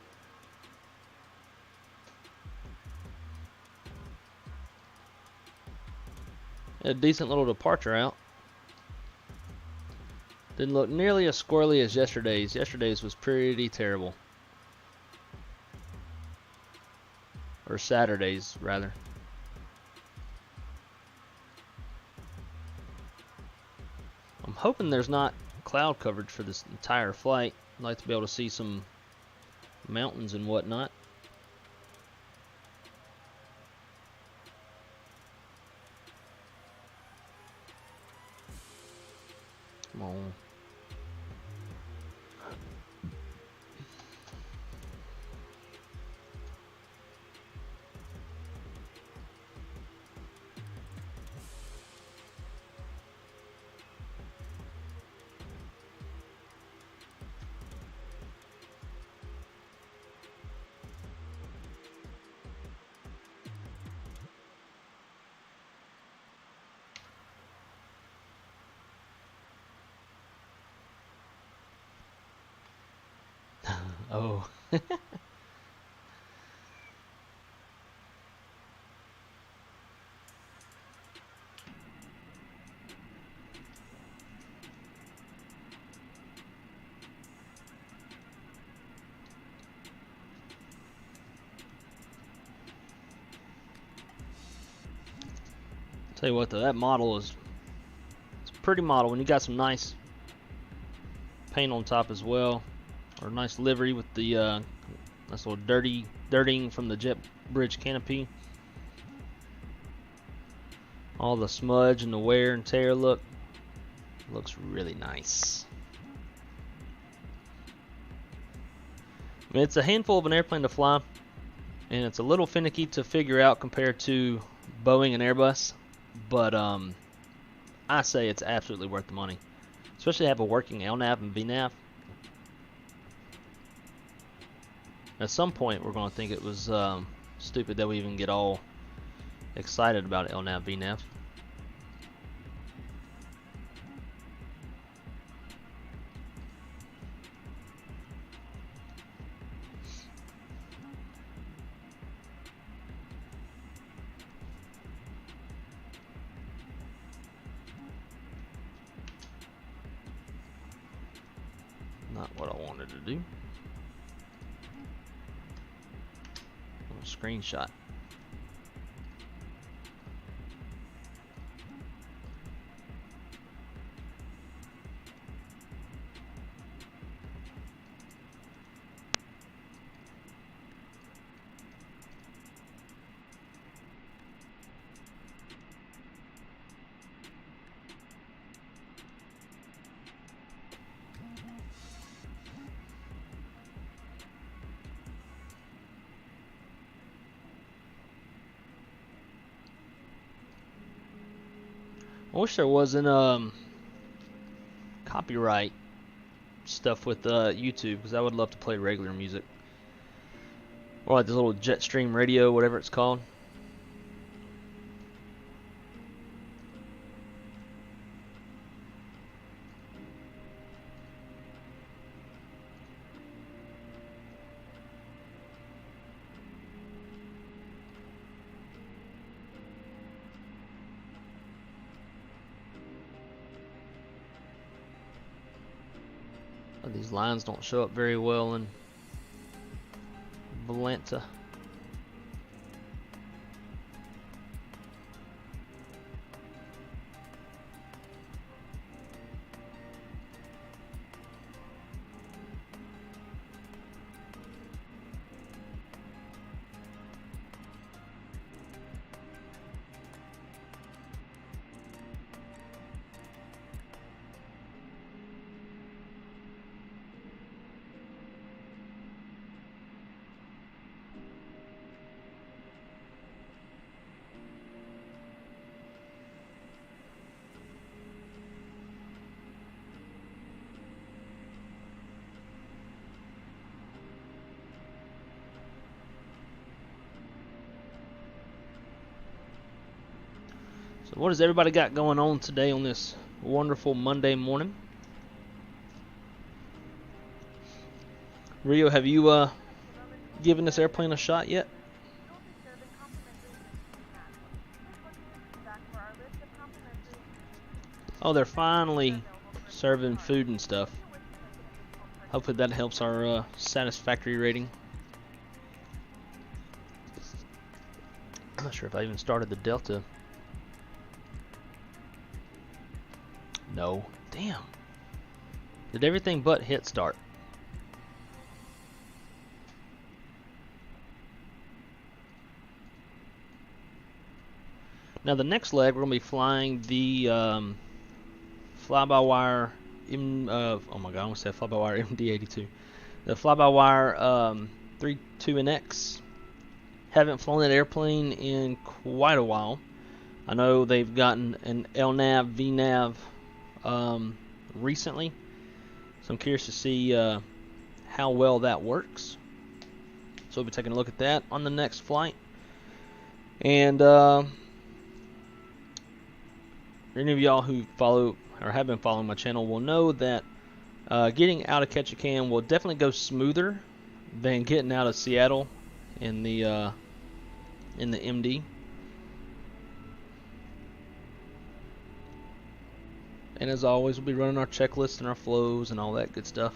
A decent little departure out. Didn't look nearly as squirrely as yesterday's. Yesterday's was pretty terrible. Or Saturday's, rather. I'm hoping there's not cloud coverage for this entire flight. I'd like to be able to see some mountains and whatnot. Come on. Oh. Tell you what though, that model is, it's a pretty model when you got some nice paint on top as well, or nice livery with the nice little dirtying from the jet bridge canopy. All the smudge and the wear and tear looks really nice. I mean, it's a handful of an airplane to fly, and it's a little finicky to figure out compared to Boeing and Airbus, but I say it's absolutely worth the money, especially to have a working LNAV and VNAV. At some point, we're going to think it was stupid that we even get all excited about LNAV, VNAV. Not what I wanted to do. Screenshot. I wish there wasn't copyright stuff with YouTube, because I would love to play regular music, or like this little Jetstream radio, whatever it's called. These lines don't show up very well in Volanta. So what has everybody got going on today on this wonderful Monday morning? Rio, have you given this airplane a shot yet? Oh, they're finally serving food and stuff. Hopefully that helps our satisfactory rating. I'm not sure if I even started the Delta. No. Damn. Did everything but hit start. Now the next leg we're going to be flying the Flybywire oh my god, I almost said Flybywire MD-85. The Flybywire A32Nx. Haven't flown that airplane in quite a while. I know they've gotten an LNAV, VNAV recently, so I'm curious to see how well that works. So we'll be taking a look at that on the next flight. And any of y'all who follow or have been following my channel will know that getting out of Ketchikan will definitely go smoother than getting out of Seattle in the MD. And as always, we'll be running our checklists and our flows and all that good stuff.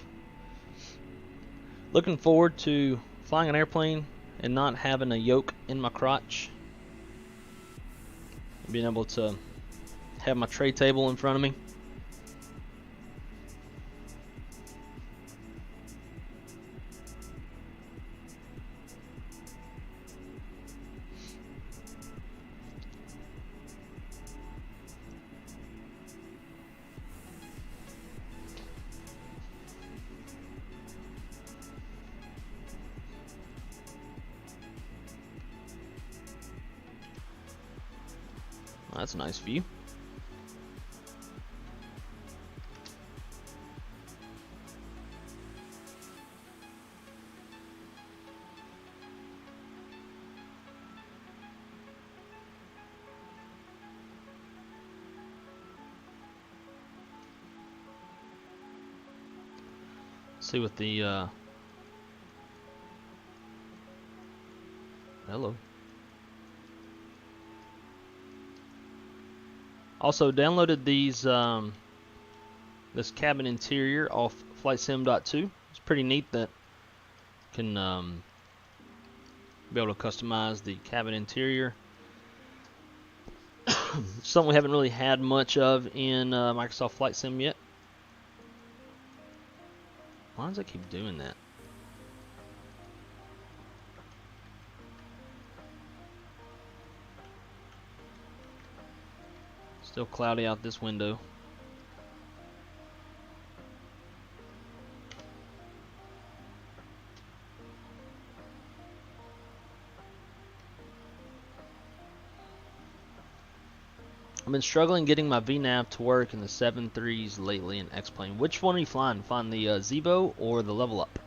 Looking forward to flying an airplane and not having a yoke in my crotch. Being able to have my tray table in front of me. That's a nice view. See what the hello. Also downloaded these this cabin interior off FlightSim.2. It's pretty neat that you can be able to customize the cabin interior. Something we haven't really had much of in Microsoft Flight Sim yet. Why does it keep doing that? Still cloudy out this window. I've been struggling getting my VNAV to work in the 7.3s lately in X-Plane. Which one are you flying? Find the Zevo or the Level Up?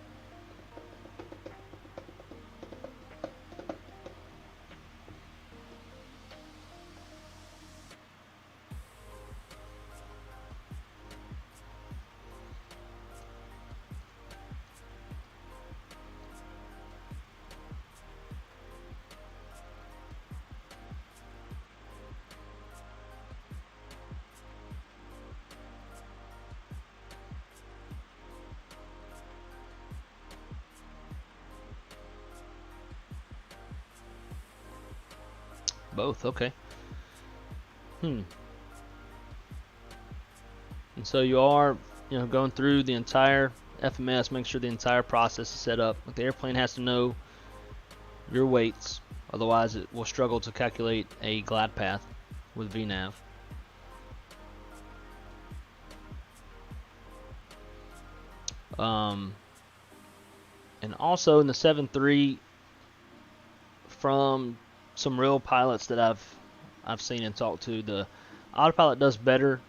Both, okay. And so you are, going through the entire FMS, make sure the entire process is set up. The airplane has to know your weights, otherwise it will struggle to calculate a glide path with VNAV. And also in the 7.3, from some real pilots that I've seen and talked to, the autopilot does better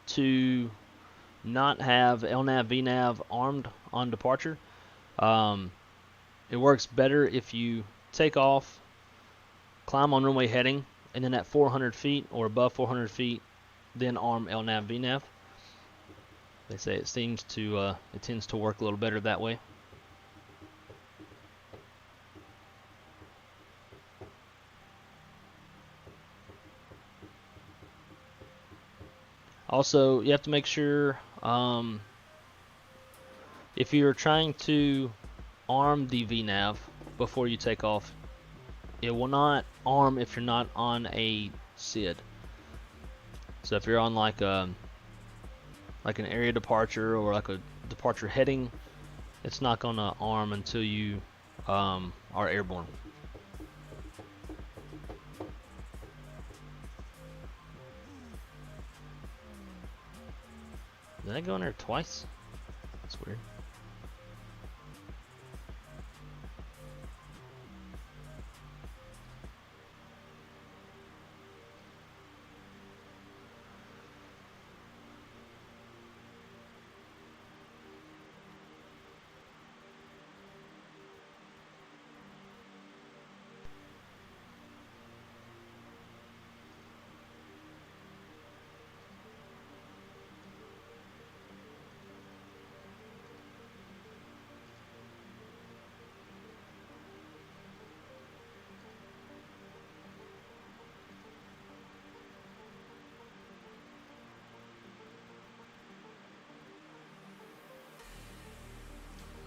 to not have LNAV, VNAV armed on departure. It works better if you take off, climb on runway heading, and then at 400 feet or above 400 feet, then arm LNAV, VNAV. They say it tends to work a little better that way. Also, you have to make sure if you're trying to arm the VNAV before you take off, it will not arm if you're not on a SID. So if you're on like an area departure or like a departure heading, it's not gonna arm until you are airborne. Did I go in there twice? That's weird.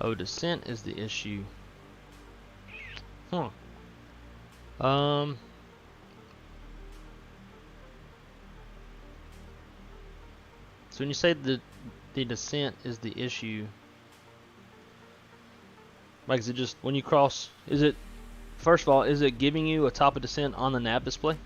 Oh, descent is the issue. So when you say the descent is the issue, like, is it just when you cross, is it, first of all, is it giving you a top of descent on the nav display?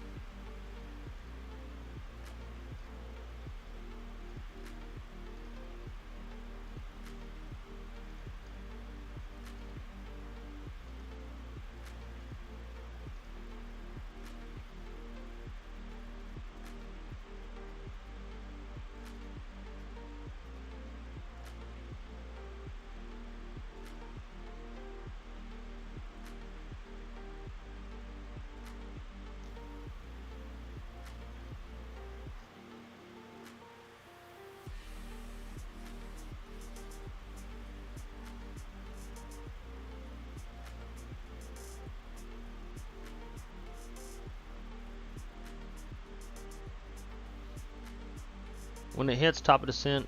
When it hits top of descent,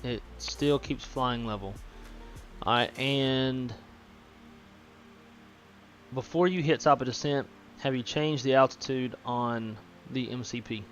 it still keeps flying level. Alright, and before you hit top of descent, have you changed the altitude on the MCP?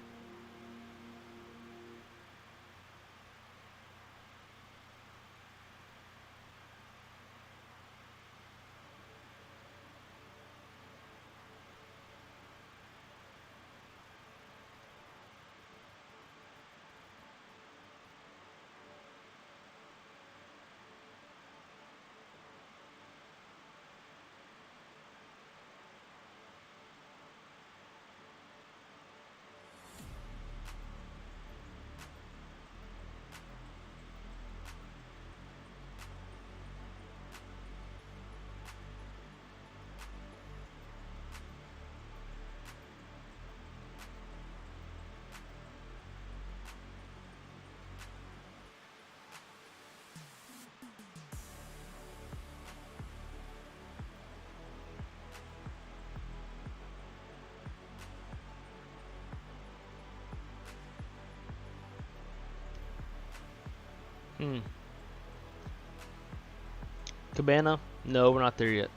Cabana? No, we're not there yet.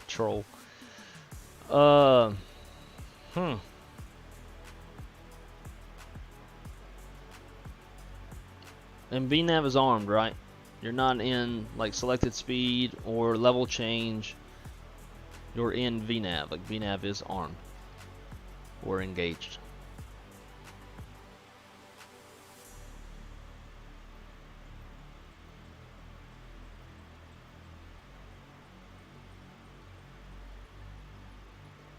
Troll. Uh, hmm. And VNAV is armed, right? You're not in like selected speed or level change. You're in VNAV. Like VNAV is armed or engaged.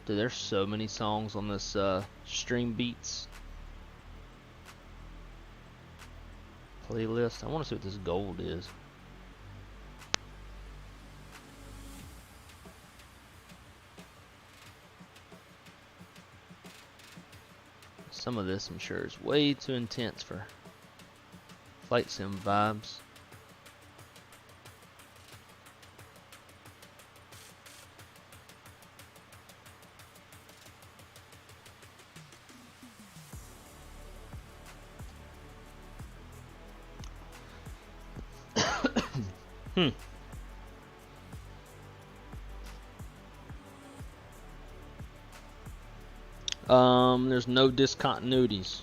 Dude, there's so many songs on this Stream Beats playlist. I want to see what this gold is. Some of this, I'm sure, is way too intense for flight sim vibes. There's no discontinuities.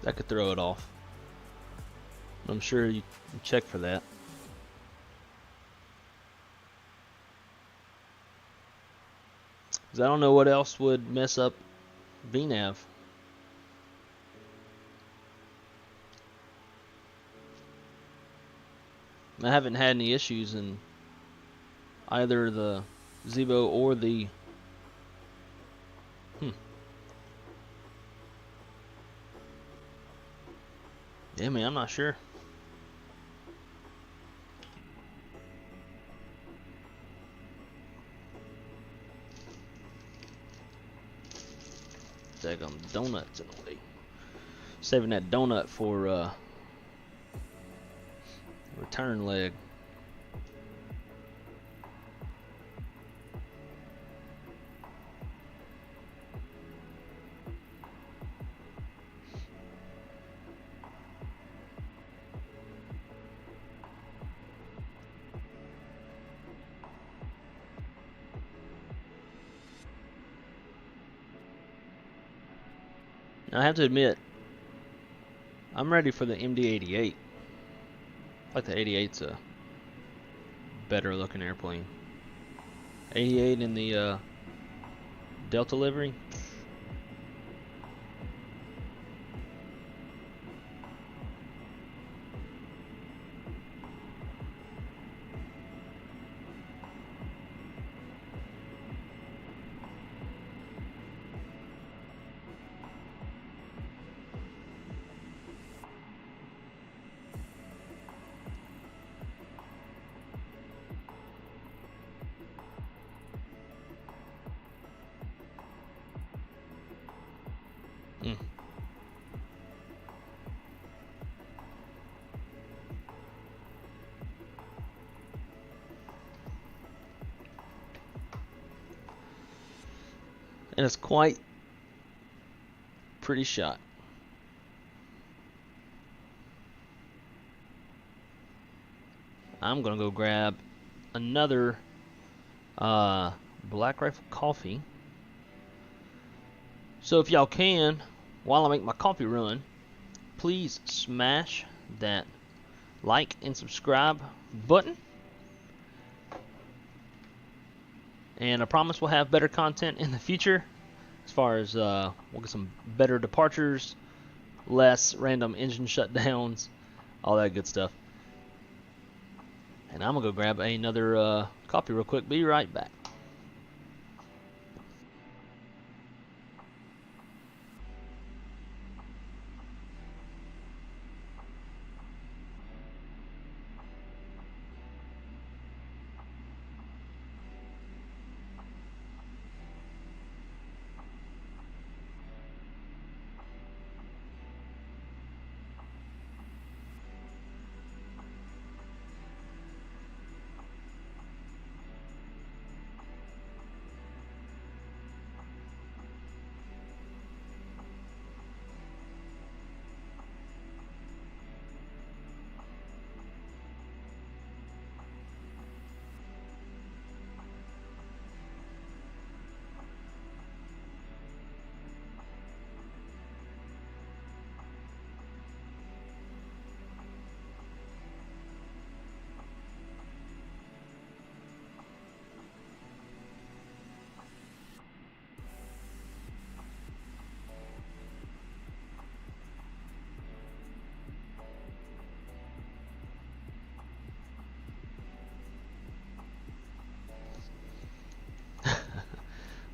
That could throw it off. I'm sure you can check for that. 'Cause I don't know what else would mess up VNAV. I haven't had any issues in either the Zevo or the yeah, man, I'm not sure. Daggum donuts in the way. Saving that donut for return leg. I have to admit, I'm ready for the MD-85. I like the 88's a better looking airplane. 88 in the Delta livery. And it's quite pretty shot. I'm gonna go grab another Black Rifle coffee. So if y'all can, while I make my coffee run, please smash that like and subscribe button. And I promise we'll have better content in the future. As far as we'll get some better departures, less random engine shutdowns, all that good stuff. And I'm gonna go grab another coffee real quick. Be right back.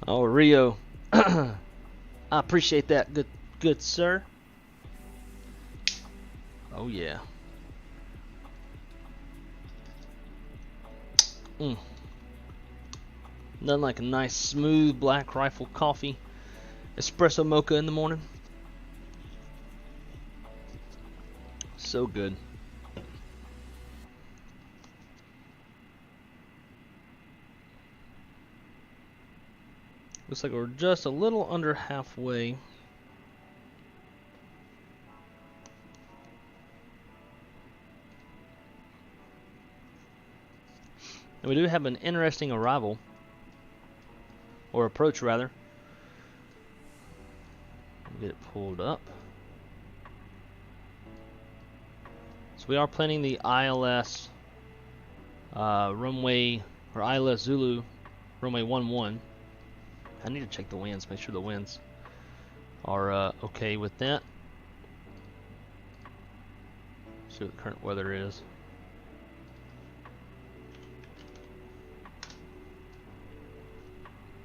Oh, Rio. I appreciate that, good sir. Oh yeah. Nothing like a nice smooth Black Rifle coffee, espresso mocha in the morning. So good. Looks like we're just a little under halfway. And we do have an interesting arrival, or approach rather. Get it pulled up. So we are planning the ILS runway, or ILS Zulu runway 11. I need to check the winds, make sure the winds are okay with that. See what the current weather is.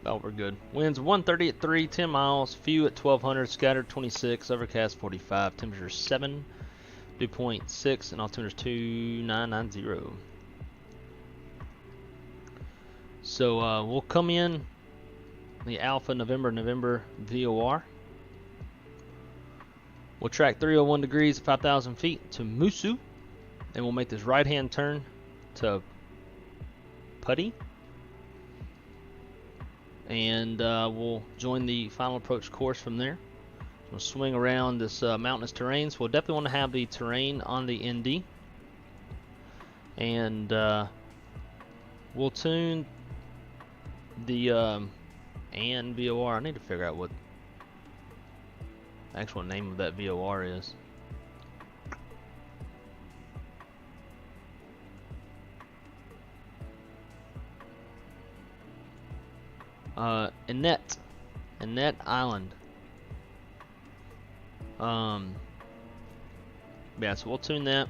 Oh, we're good. Winds 130 at 3, 10 miles, few at 1200, scattered 26, overcast 45, temperature 7, dew point 6, and altimeter 2990. So we'll come in the Alpha November VOR. We'll track 301 degrees at 5,000 feet to Musu, and we'll make this right-hand turn to Putty. And we'll join the final approach course from there. We'll swing around this mountainous terrain, so we'll definitely want to have the terrain on the ND. And we'll tune the and VOR. I need to figure out what the actual name of that VOR is. Annette Island. Yeah, so we'll tune that,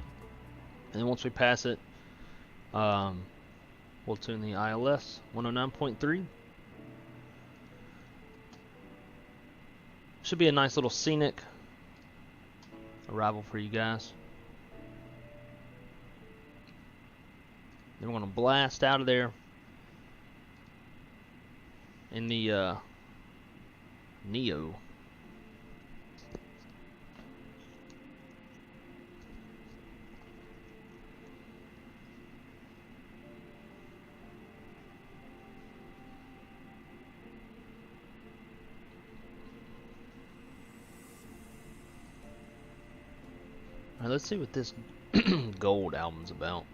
and then once we pass it, we'll tune the ILS 109.3. Should be a nice little scenic arrival for you guys. Then we're gonna blast out of there in the Neo. Alright, let's see what this gold album's about.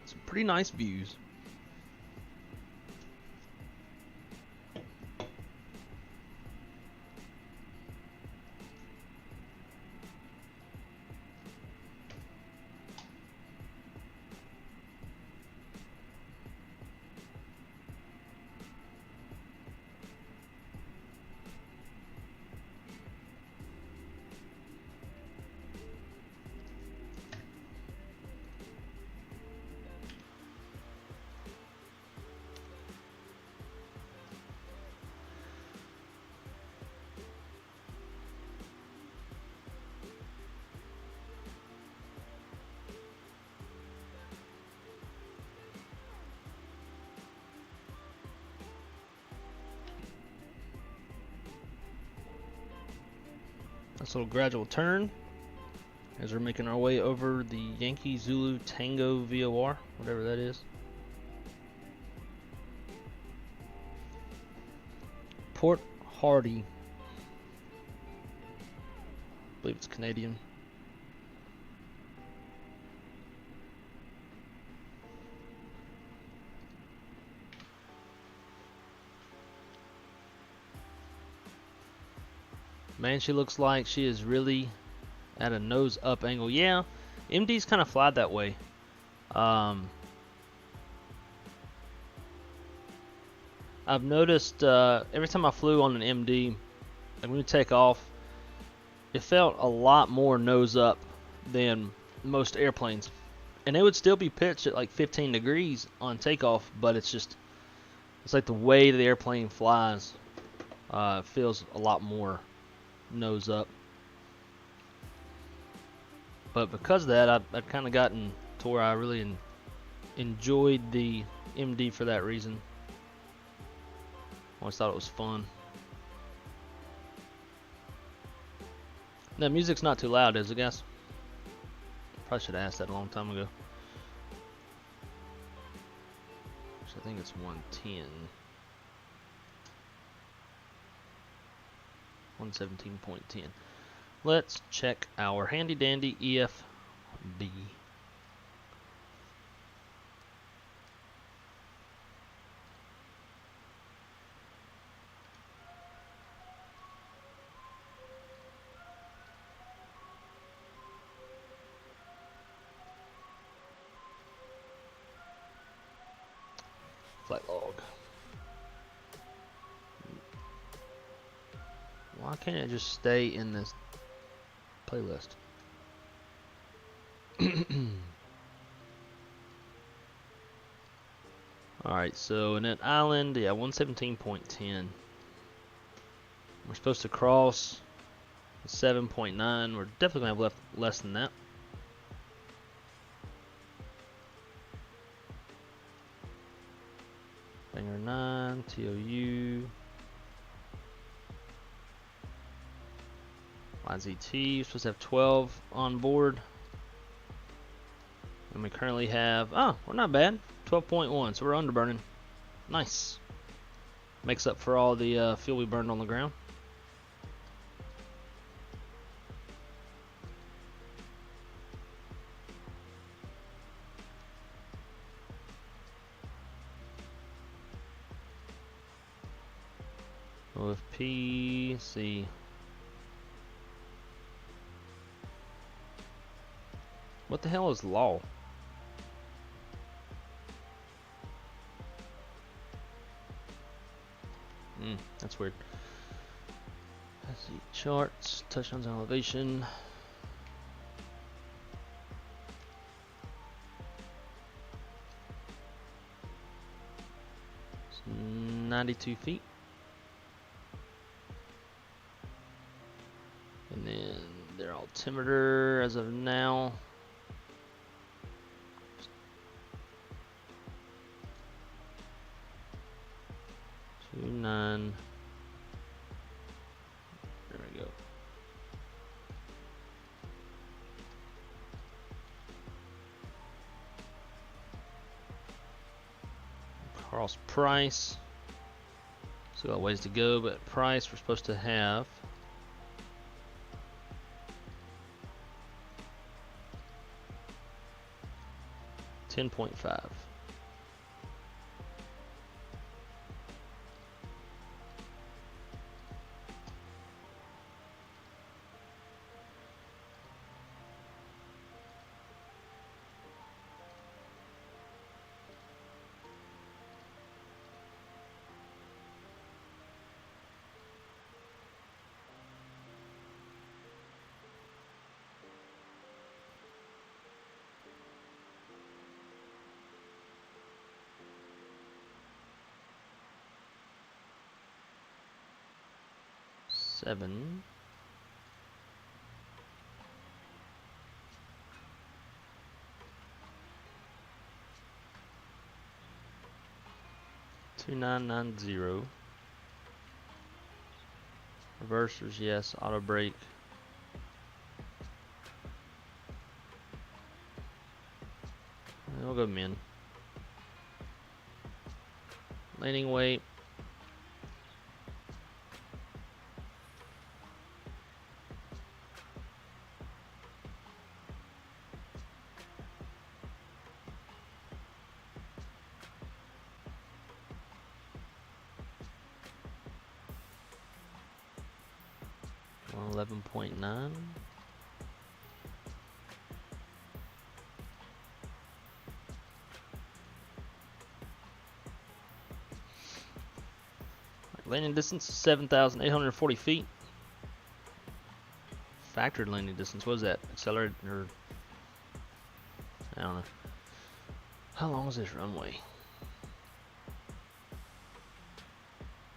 Some pretty nice views. Nice little gradual turn as we're making our way over the Yankee Zulu Tango VOR, whatever that is. Port Hardy. I believe it's Canadian. Man, she looks like she is really at a nose up angle. Yeah, MD's kind of fly that way. I've noticed every time I flew on an MD, like when you take off, it felt a lot more nose up than most airplanes. And it would still be pitched at like 15 degrees on takeoff, but it's like the way the airplane flies feels a lot more nose up. But because of that, I've kind of gotten to where I really enjoyed the MD for that reason. Always thought it was fun. The music's not too loud, is it, guys? Probably should have asked that a long time ago. I think it's 110. 117.10. Let's check our handy dandy EFB. Flight log. Why can't it just stay in this playlist? Alright, so in an island, yeah, 117.10. We're supposed to cross 7.9. We're definitely going to have less than that. Banger 9, TOU. YZT, we're supposed to have 12 on board. And we currently have, oh, we're not bad. 12.1, so we're underburning. Nice. Makes up for all the fuel we burned on the ground. OFP, see. What the hell is law? That's weird. Let's see, charts, touchdowns and elevation. 92 feet. And then their altimeter as of now. 29. There we go. Cross price. Still got ways to go, but price we're supposed to have 10.5. Seven. Two 990. Reversers, yes. Auto brake. We'll go min. Landing weight. .9. Landing distance is 7,840 feet. Factored landing distance, what is that? Accelerated or I don't know. How long is this runway?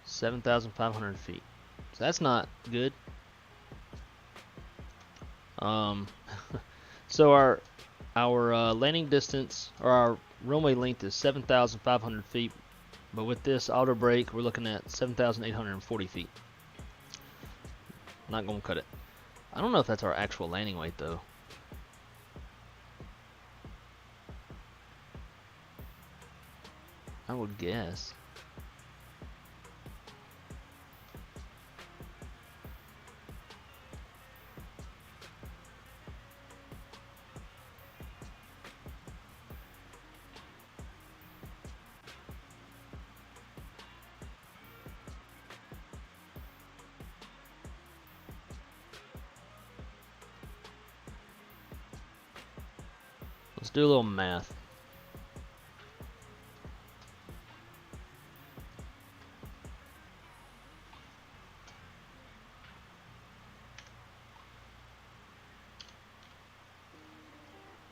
7,500 feet. So that's not good. So our landing distance or our runway length is 7,500 feet, but with this auto brake we're looking at 7,840 feet. Not gonna cut it. I don't know if that's our actual landing weight though. I would guess. Let's do a little math.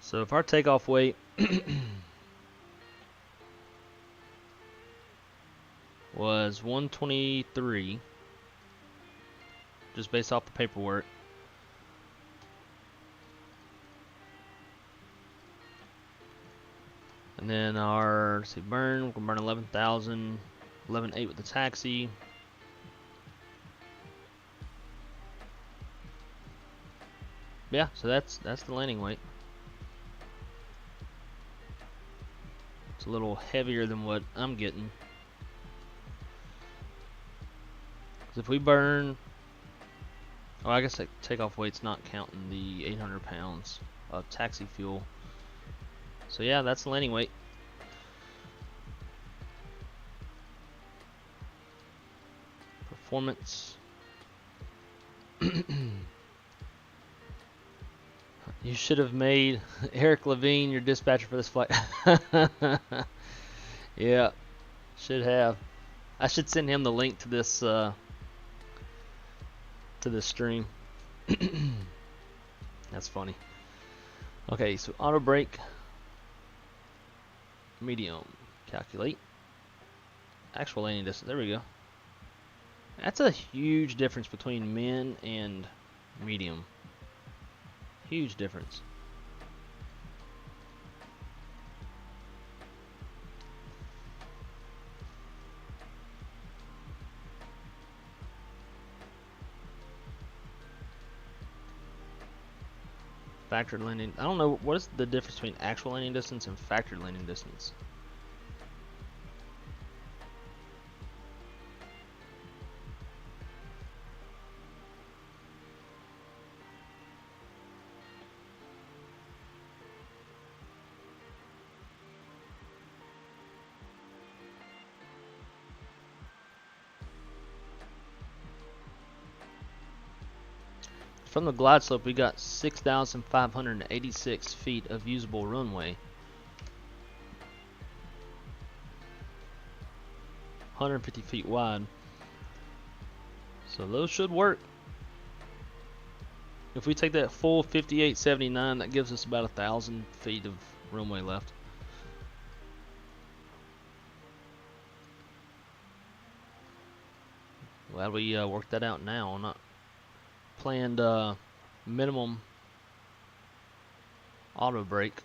So if our takeoff weight was 123, just based off the paperwork, and then our, let's see, burn, we're burning 11,000, 11,800 with the taxi. Yeah, so that's the landing weight. It's a little heavier than what I'm getting. Because if we burn, oh, I guess that takeoff weight's not counting the 800 pounds of taxi fuel. So yeah, that's the landing weight. Performance. You should have made Eric Levine your dispatcher for this flight. Yeah, should have. I should send him the link to this stream. That's funny. Okay, so auto brake, medium, calculate, actual landing distance. There we go. That's a huge difference between min and medium. Huge difference. Factored landing. I don't know what is the difference between actual landing distance and factored landing distance. From the glide slope, we got 6,586 feet of usable runway. 150 feet wide. So those should work. If we take that full 5879, that gives us about 1,000 feet of runway left. Glad we worked that out now. Not planned minimum auto brake.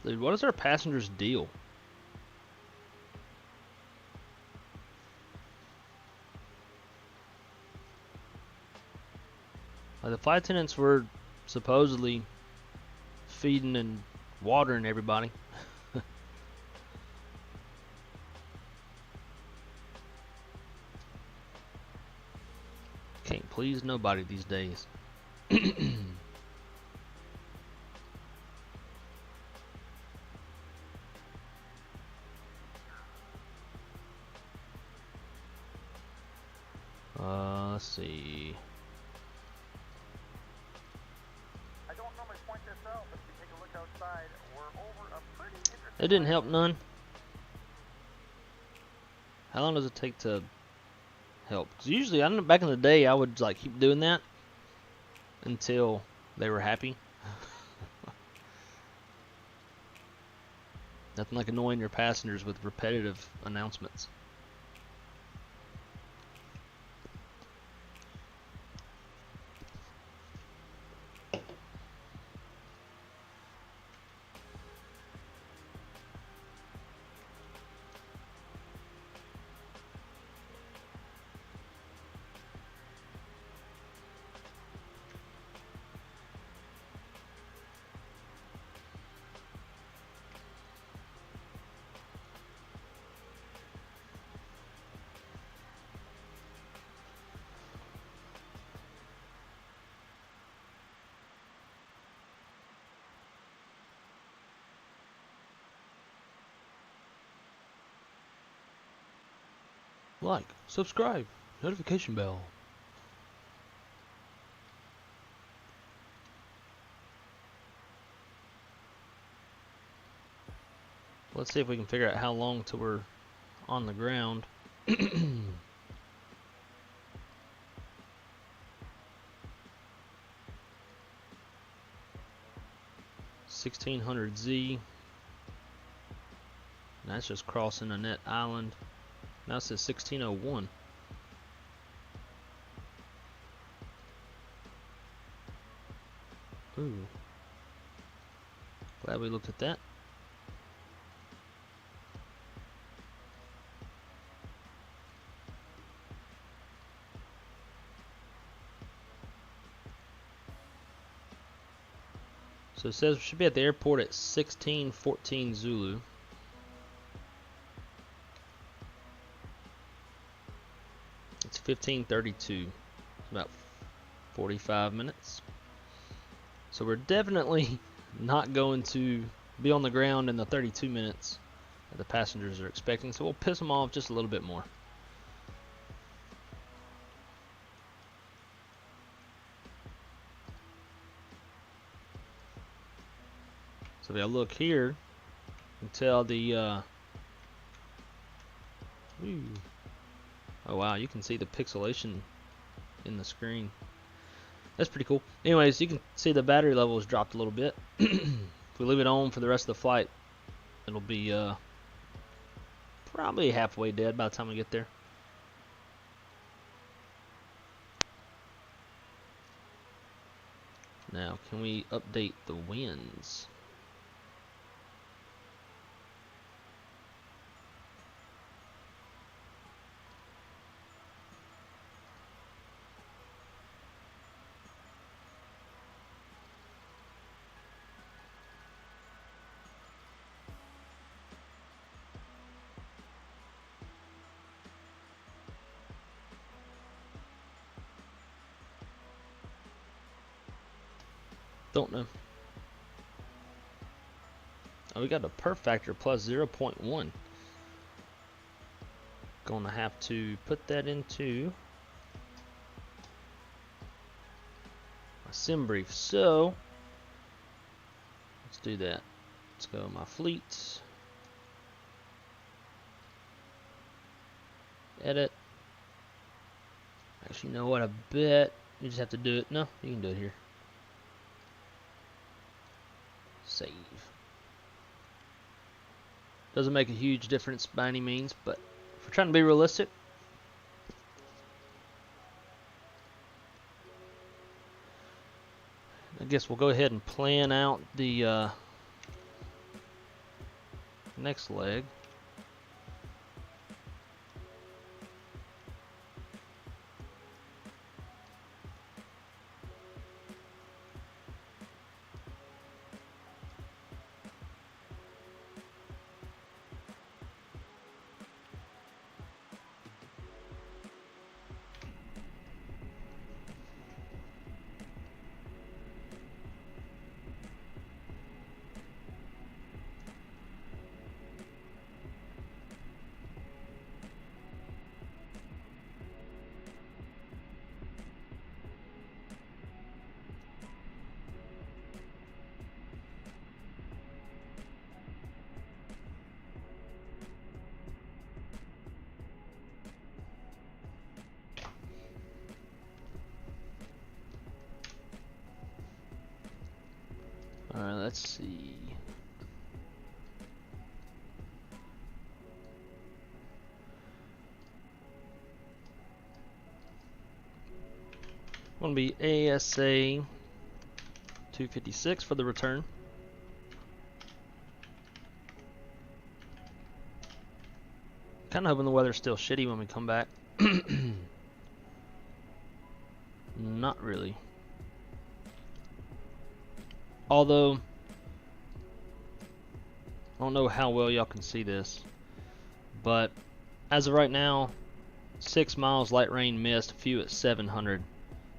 Dude, what is our passengers' deal? The flight attendants were supposedly feeding and watering everybody. please nobody these days. Let's see. I don't normally point this out, but if you take a look outside, we're over a pretty interesting... It didn't help none. How long does it take to help? Because usually, I don't know, back in the day, I would like keep doing that until they were happy. Nothing like annoying your passengers with repetitive announcements. Like, subscribe, notification bell. Let's see if we can figure out how long till we're on the ground. 1600Z. That's just crossing a net island. Now it says 1601. Ooh. Glad we looked at that. So it says we should be at the airport at 1614 Zulu. It's 15:32. It's about 45 minutes. So we're definitely not going to be on the ground in the 32 minutes that the passengers are expecting. So we'll piss them off just a little bit more. So if I look here, you can tell the oh wow, you can see the pixelation in the screen. That's pretty cool. Anyways, you can see the battery level has dropped a little bit. If we leave it on for the rest of the flight, it'll be probably halfway dead by the time we get there. Now, can we update the winds? Don't know. Oh, we got a perf factor plus 0.1. Gonna have to put that into my sim brief. So let's do that. Let's go to my fleets. Edit. Actually, you know what? I bet you just have to do it. No, you can do it here. Save. Doesn't make a huge difference by any means, but if we're trying to be realistic, I guess we'll go ahead and plan out the next leg. let's see. Going to be ASA 256 for the return. Kind of hoping the weather's still shitty when we come back. Not really. Although, I don't know how well y'all can see this, but as of right now, 6 miles light rain mist, few at 700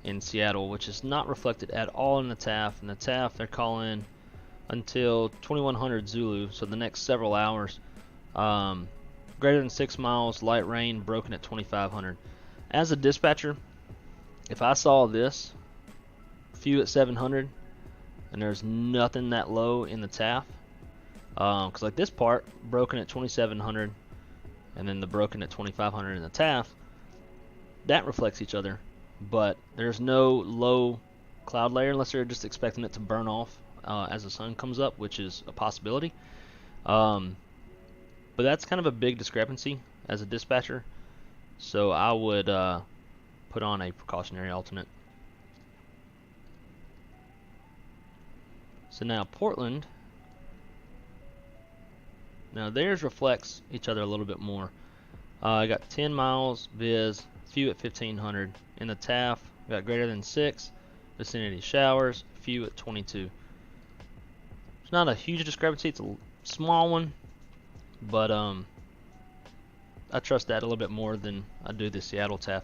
in Seattle, which is not reflected at all in the TAF. And the TAF they're calling until 2100 Zulu, so the next several hours. Greater than 6 miles light rain, broken at 2500. As a dispatcher, if I saw this, few at 700, and there's nothing that low in the TAF, because like this part, broken at 2700, and then the broken at 2500 in the TAF, that reflects each other, but there's no low cloud layer unless they're just expecting it to burn off as the sun comes up, which is a possibility. But that's kind of a big discrepancy as a dispatcher, so I would put on a precautionary alternate. So now Portland, now theirs reflects each other a little bit more. I got 10 miles viz, few at 1500. In the TAF, got greater than 6, vicinity showers, few at 22. It's not a huge discrepancy, it's a small one, but I trust that a little bit more than I do the Seattle TAF.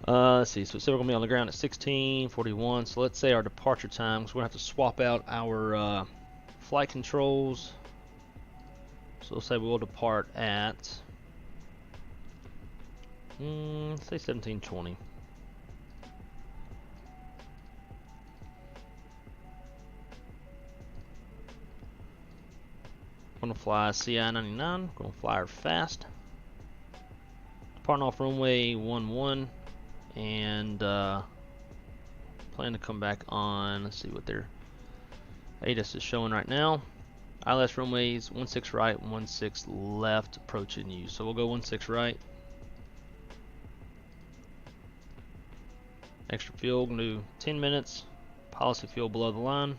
Let's see, so we're going to be on the ground at 16:41, so let's say our departure times, we're going to have to swap out our flight controls. So let's say we'll depart at, let's say 17:20. Going to fly CI-99, going to fly her fast. Departing off runway 11, and plan to come back on, let's see what their ADIS is showing right now. ILS runways 16 right, 16 left, approaching you. So we'll go 16 right. Extra fuel, gonna do 10 minutes. Policy fuel below the line.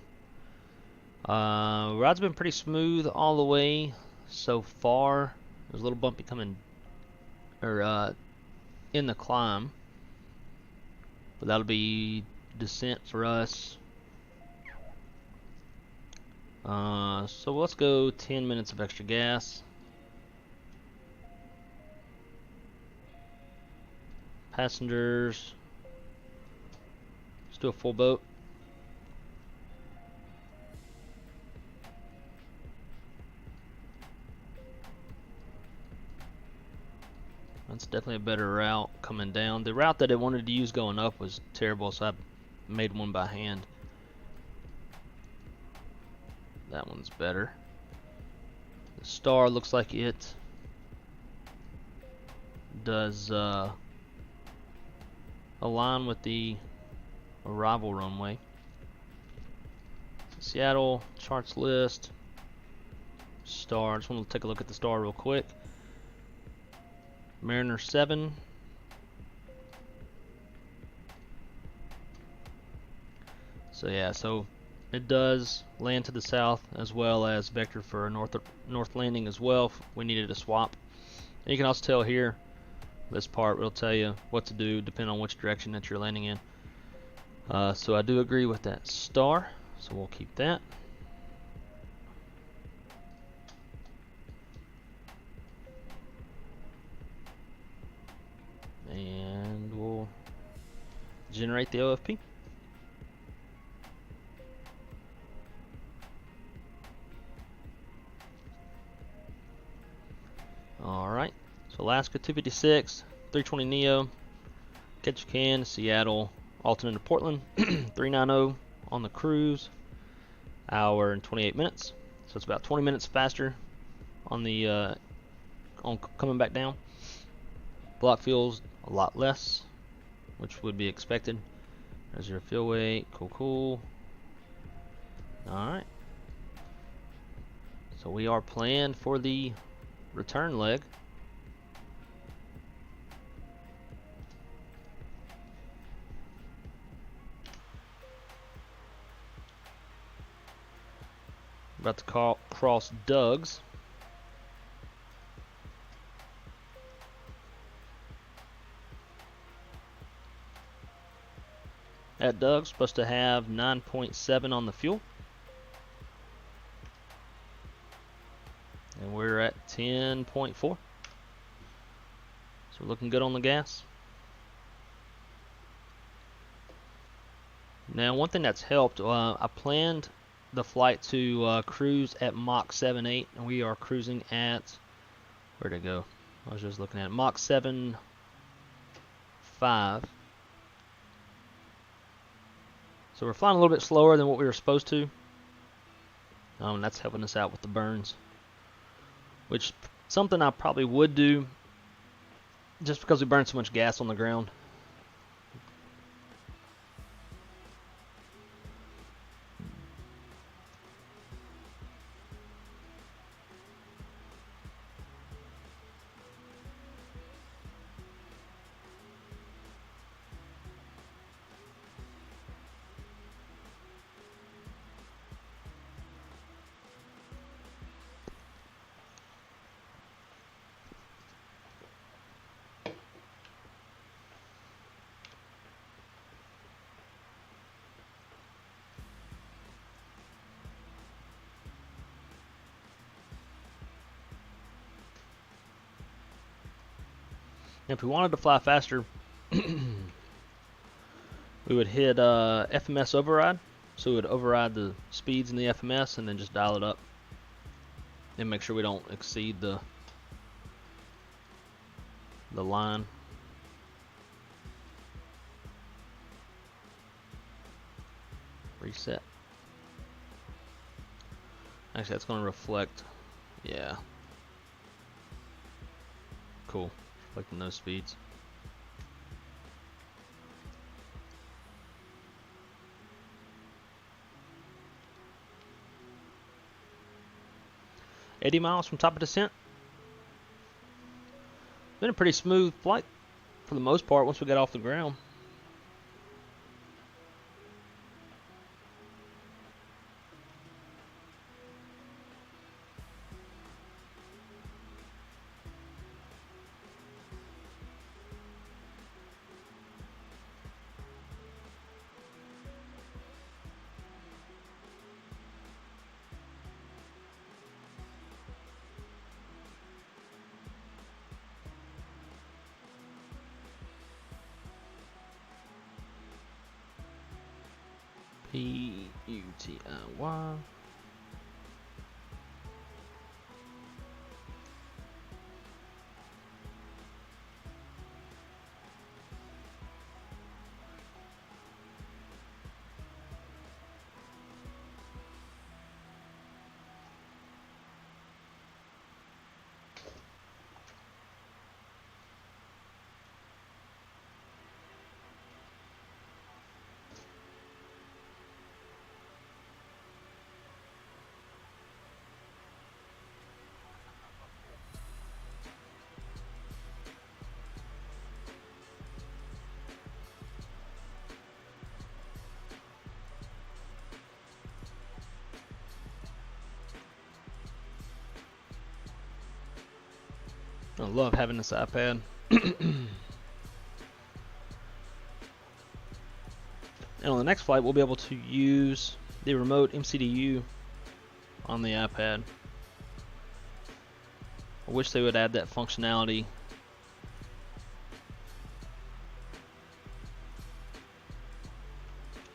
Ride's been pretty smooth all the way so far. There's a little bumpy coming, or in the climb, but that'll be descent for us. So let's go 10 minutes of extra gas. Passengers, let's do a full boat. That's definitely a better route coming down. The route that I wanted to use going up was terrible, so I made one by hand. That one's better. The star looks like it does align with the arrival runway. Seattle charts list. Star. I just want to take a look at the star real quick. Mariner 7. So yeah, so it does land to the south as well as vector for a north landing as well if we needed a swap. And you can also tell here, this part will tell you what to do depending on which direction that you're landing in. So I do agree with that star, so we'll keep that. And we'll generate the OFP. Alright, so Alaska 256, 320neo, Ketchikan, Seattle, alternate to Portland, 390 on the cruise, hour and 28 minutes. So it's about 20 minutes faster on the on coming back down. Block fuel's a lot less, which would be expected. There's your fuel weight, cool. Alright. So we are planned for the return leg. About to cross Doug's. At Doug's, supposed to have 9.7 on the fuel. And we're at 10.4. So we're looking good on the gas. Now, one thing that's helped, I planned the flight to cruise at Mach 7.8, and we are cruising at, where'd it go? I was just looking at it, Mach 7.5. So we're flying a little bit slower than what we were supposed to. And that's helping us out with the burns. Which, something I probably would do, just because we burn so much gas on the ground. If we wanted to fly faster, we would hit FMS override. So we would override the speeds in the FMS and then just dial it up. And make sure we don't exceed the line. Reset. Actually, that's going to reflect. Yeah. Cool. Reflecting those speeds. $80 miles from top of descent. Been a pretty smooth flight for the most part once we got off the ground. PUTIY. I love having this iPad. And on the next flight, we'll be able to use the remote MCDU on the iPad. I wish they would add that functionality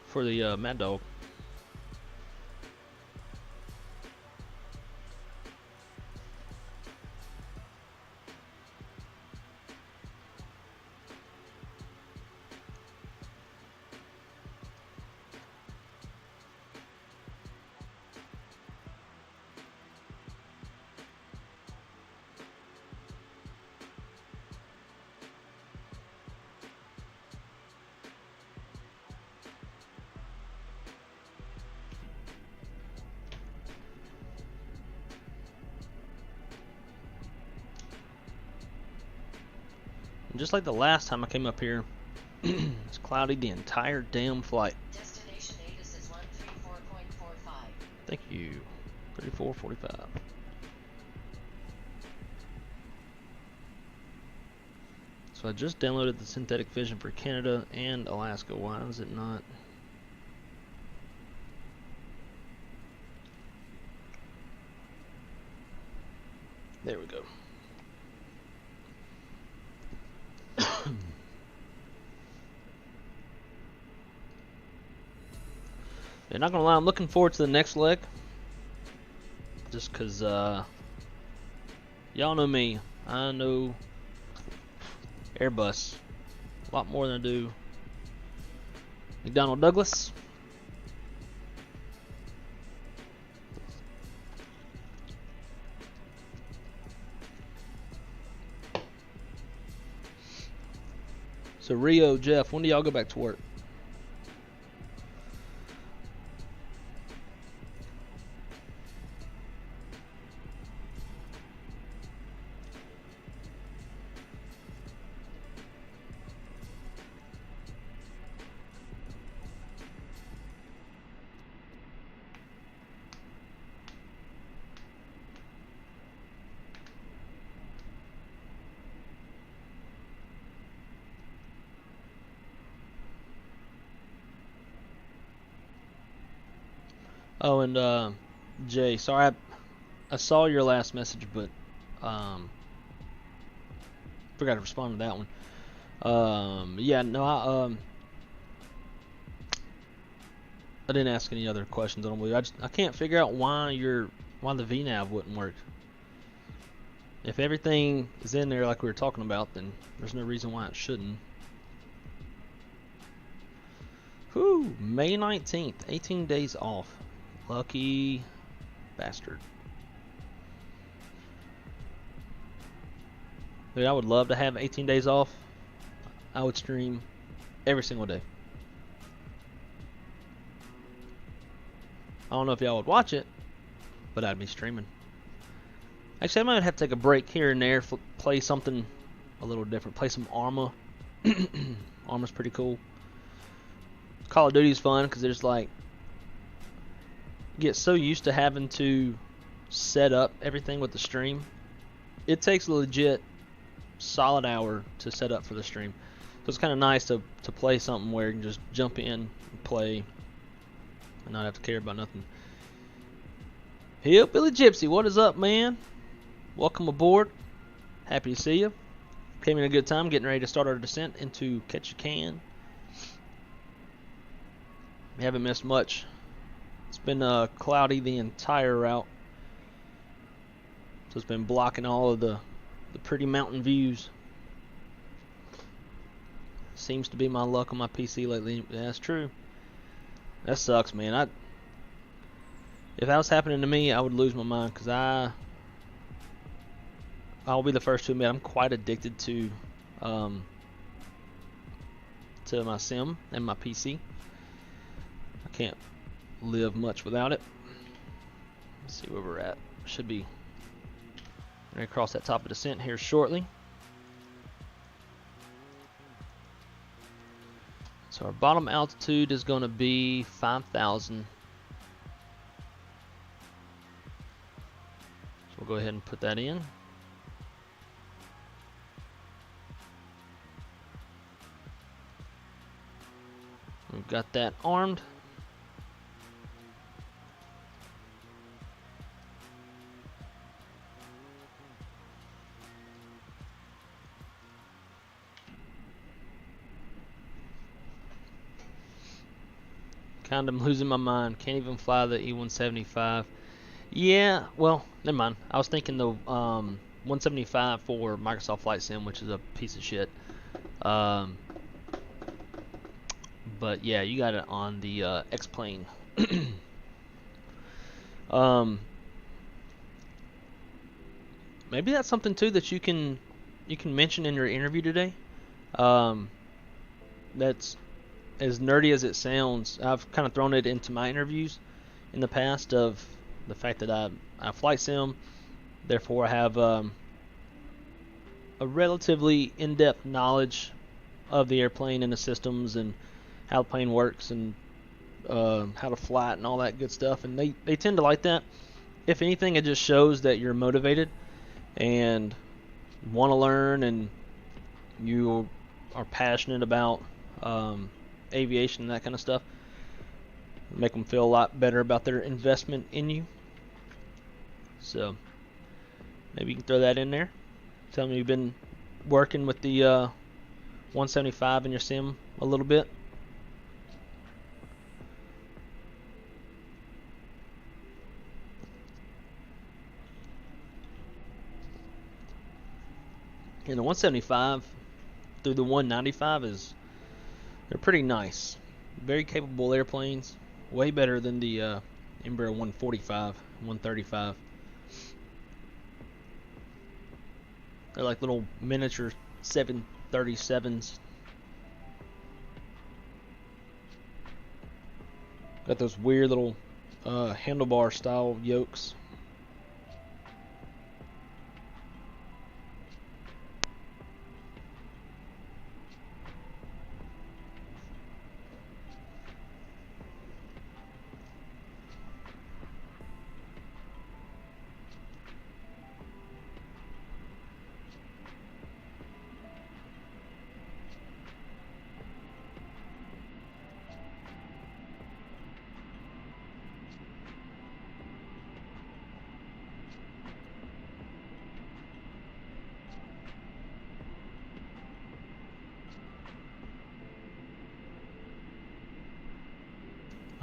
for the Maddog. And just like the last time I came up here, it's cloudy the entire damn flight. Destination ATIS is 134.45. Thank you. 3445. So I just downloaded the synthetic vision for Canada and Alaska. Why is it not? There we go. Yeah, not gonna lie, I'm looking forward to the next leg. Just cause y'all know me. I know Airbus a lot more than I do McDonnell Douglas. So Rio, Jeff, when do y'all go back to work? Oh, and Jay, sorry, I saw your last message, but forgot to respond to that one. Yeah, no, I didn't ask any other questions. I don't believe. I can't figure out why the VNAV wouldn't work. If everything is in there like we were talking about, then there's no reason why it shouldn't. Whew, May 19th, 18 days off. Lucky bastard. Dude, I would love to have 18 days off. I would stream every single day. I don't know if y'all would watch it, but I'd be streaming. Actually, I might have to take a break here and there, play something a little different. Play some Arma. Arma's pretty cool. Call of Duty's fun because there's like, you get so used to having to set up everything with the stream. It takes a legit solid hour to set up for the stream. So it's kind of nice to play something where you can just jump in and play and not have to care about nothing. Hillbilly Gypsy, what is up, man? Welcome aboard. Happy to see you. Came in a good time, getting ready to start our descent into Ketchikan. We haven't missed much. It's been cloudy the entire route, so it's been blocking all of the pretty mountain views. Seems to be my luck on my PC lately. Yeah, that's true. That sucks, man. If that was happening to me, I would lose my mind, because I'll be the first to admit I'm quite addicted to my sim and my PC. I can't live much without it. Let's see where we're at. Should be going to cross that top of descent here shortly. So our bottom altitude is going to be 5,000. So we'll go ahead and put that in. We've got that armed. Kind of losing my mind. Can't even fly the E175. Yeah, well, never mind. I was thinking the 175 for Microsoft Flight Sim, which is a piece of shit. But yeah, you got it on the X-Plane. Maybe that's something too that you can mention in your interview today. That's as nerdy as it sounds. I've kind of thrown it into my interviews in the past of the fact that I flight sim, therefore I have a relatively in-depth knowledge of the airplane and the systems and how the plane works and how to fly it and all that good stuff, and they tend to like that. If anything, it just shows that you're motivated and want to learn, and you are passionate about aviation and that kind of stuff. Make them feel a lot better about their investment in you. So maybe you can throw that in there. Tell me you've been working with the 175 in your sim a little bit. And the 175 through the 195 they're pretty nice. Very capable airplanes. Way better than the Embraer 145, 135. They're like little miniature 737s. Got those weird little handlebar style yokes.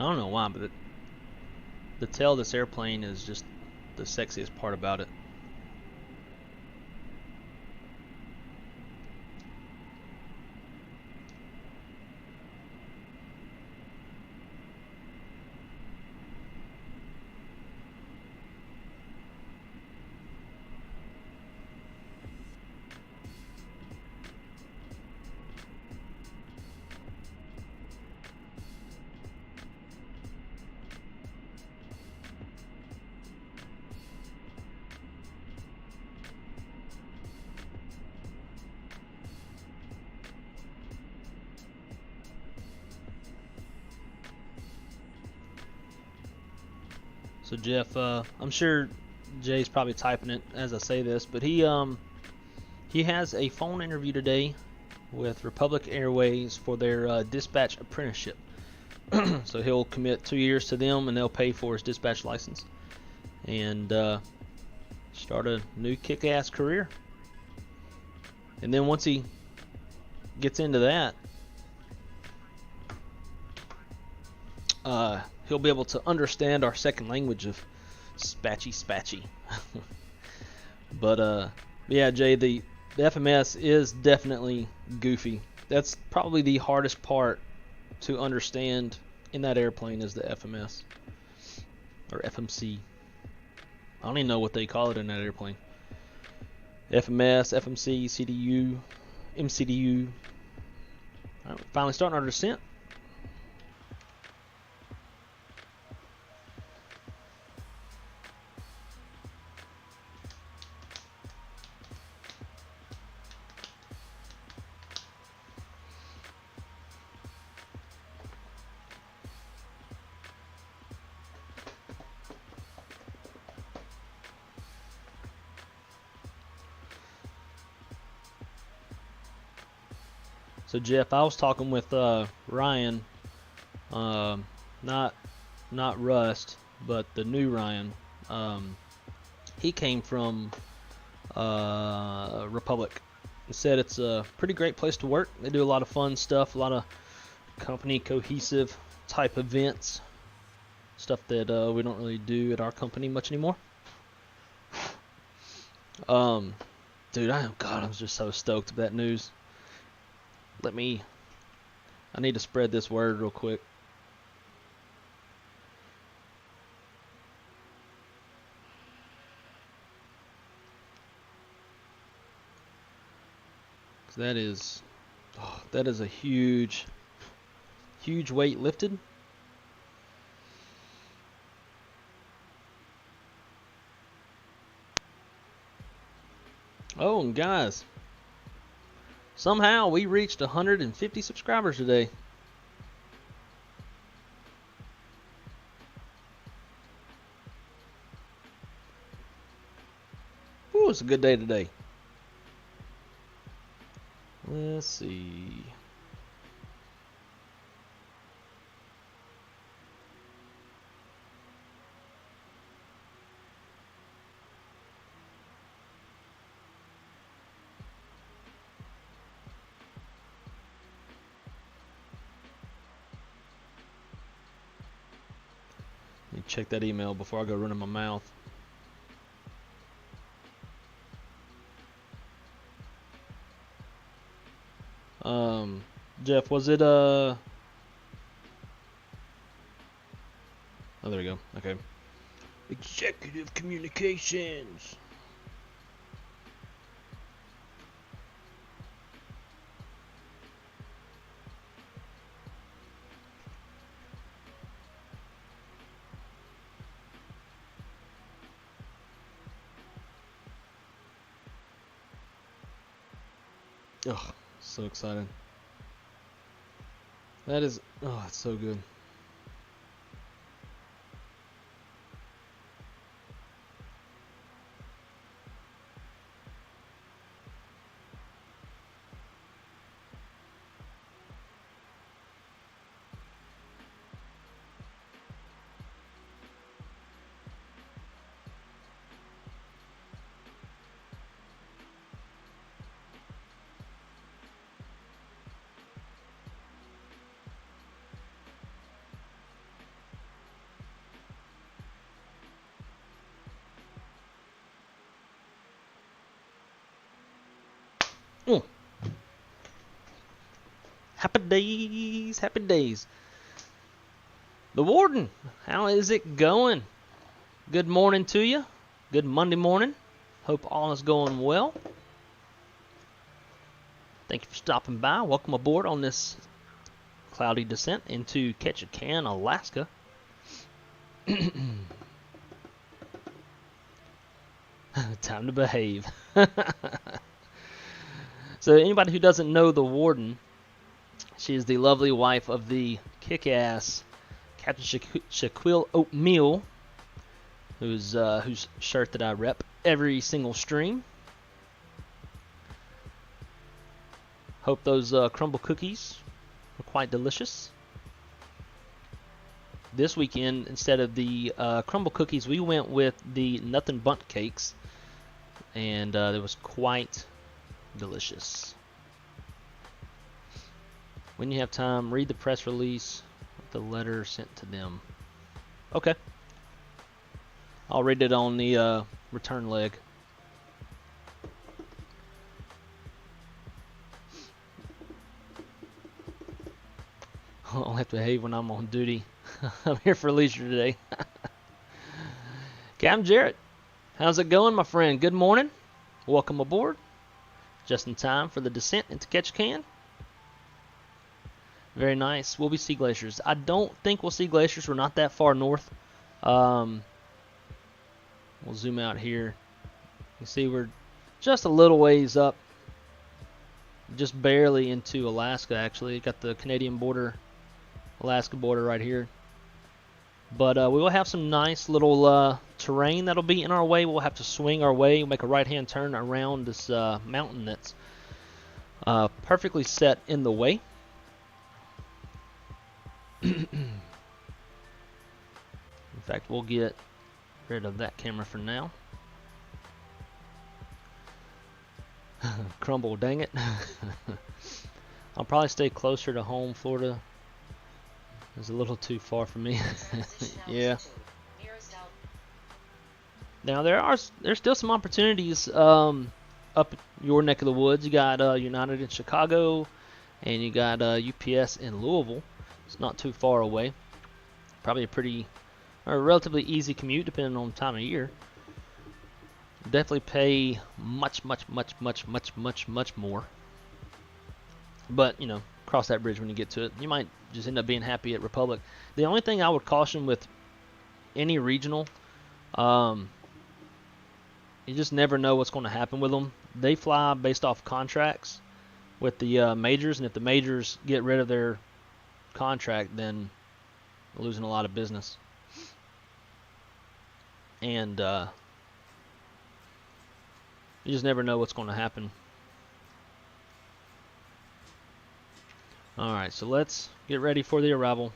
I don't know why, but the tail of this airplane is just the sexiest part about it. So Jeff, I'm sure Jay's probably typing it as I say this, but he has a phone interview today with Republic Airways for their dispatch apprenticeship. So he'll commit 2 years to them, and they'll pay for his dispatch license and start a new kick-ass career. And then once he gets into that, he'll be able to understand our second language of spatchy. But yeah, Jay, the FMS is definitely goofy. That's probably the hardest part to understand in that airplane is the FMS or FMC. I don't even know what they call it in that airplane. FMS, FMC, CDU, MCDU. All right, finally starting our descent. So Jeff, I was talking with Ryan, not Rust, but the new Ryan. He came from Republic. He said it's a pretty great place to work. They do a lot of fun stuff, a lot of company cohesive type events, stuff that we don't really do at our company much anymore. Dude, I was just so stoked with that news. I need to spread this word real quick. That is a huge weight lifted. Oh, and guys, Somehow we reached 150 subscribers today. Ooh, it's a good day today. Let's see. Let me check that email before I go running my mouth. Jeff, was it oh, there we go. Okay. Executive Communications. Oh, so excited. That is, oh, it's so good. Mm. Happy days, happy days. The Warden, how is it going? Good morning to you. Good Monday morning. Hope all is going well. Thank you for stopping by. Welcome aboard on this cloudy descent into Ketchikan, Alaska. Time to behave. So anybody who doesn't know the Warden, she is the lovely wife of the kick-ass Captain Shaquille Oatmeal, whose shirt that I rep every single stream. Hope those crumble cookies were quite delicious. This weekend, instead of the crumble cookies, we went with the Nothing Bundt cakes, and it was quite delicious. When you have time, read the press release with the letter sent to them. Okay. I'll read it on the return leg. I'll have to behave when I'm on duty. I'm here for leisure today. Cam Jarrett, how's it going, my friend? Good morning. Welcome aboard. Just in time for the descent into Ketchikan. Very nice. We'll be sea glaciers. I don't think we'll see glaciers. We're not that far north. We'll zoom out here. You see we're just a little ways up. Just barely into Alaska, actually. Got the Canadian border, Alaska border right here. But we will have some nice little terrain that'll be in our way. We'll have to swing our way, make a right-hand turn around this mountain that's perfectly set in the way. In fact, we'll get rid of that camera for now. Crumble, dang it. I'll probably stay closer to home. Florida is a little too far for me. Yeah. Now there's still some opportunities up your neck of the woods. You got United in Chicago, and you got UPS in Louisville. It's not too far away. Probably a relatively easy commute depending on the time of year. Definitely pay much more. But, you know, cross that bridge when you get to it. You might just end up being happy at Republic. The only thing I would caution with any regional, you just never know what's going to happen with them. They fly based off contracts. with the majors, and if the majors get rid of their contract, then we're losing a lot of business. And you just never know what's going to happen. Alright, so let's get ready for the arrival.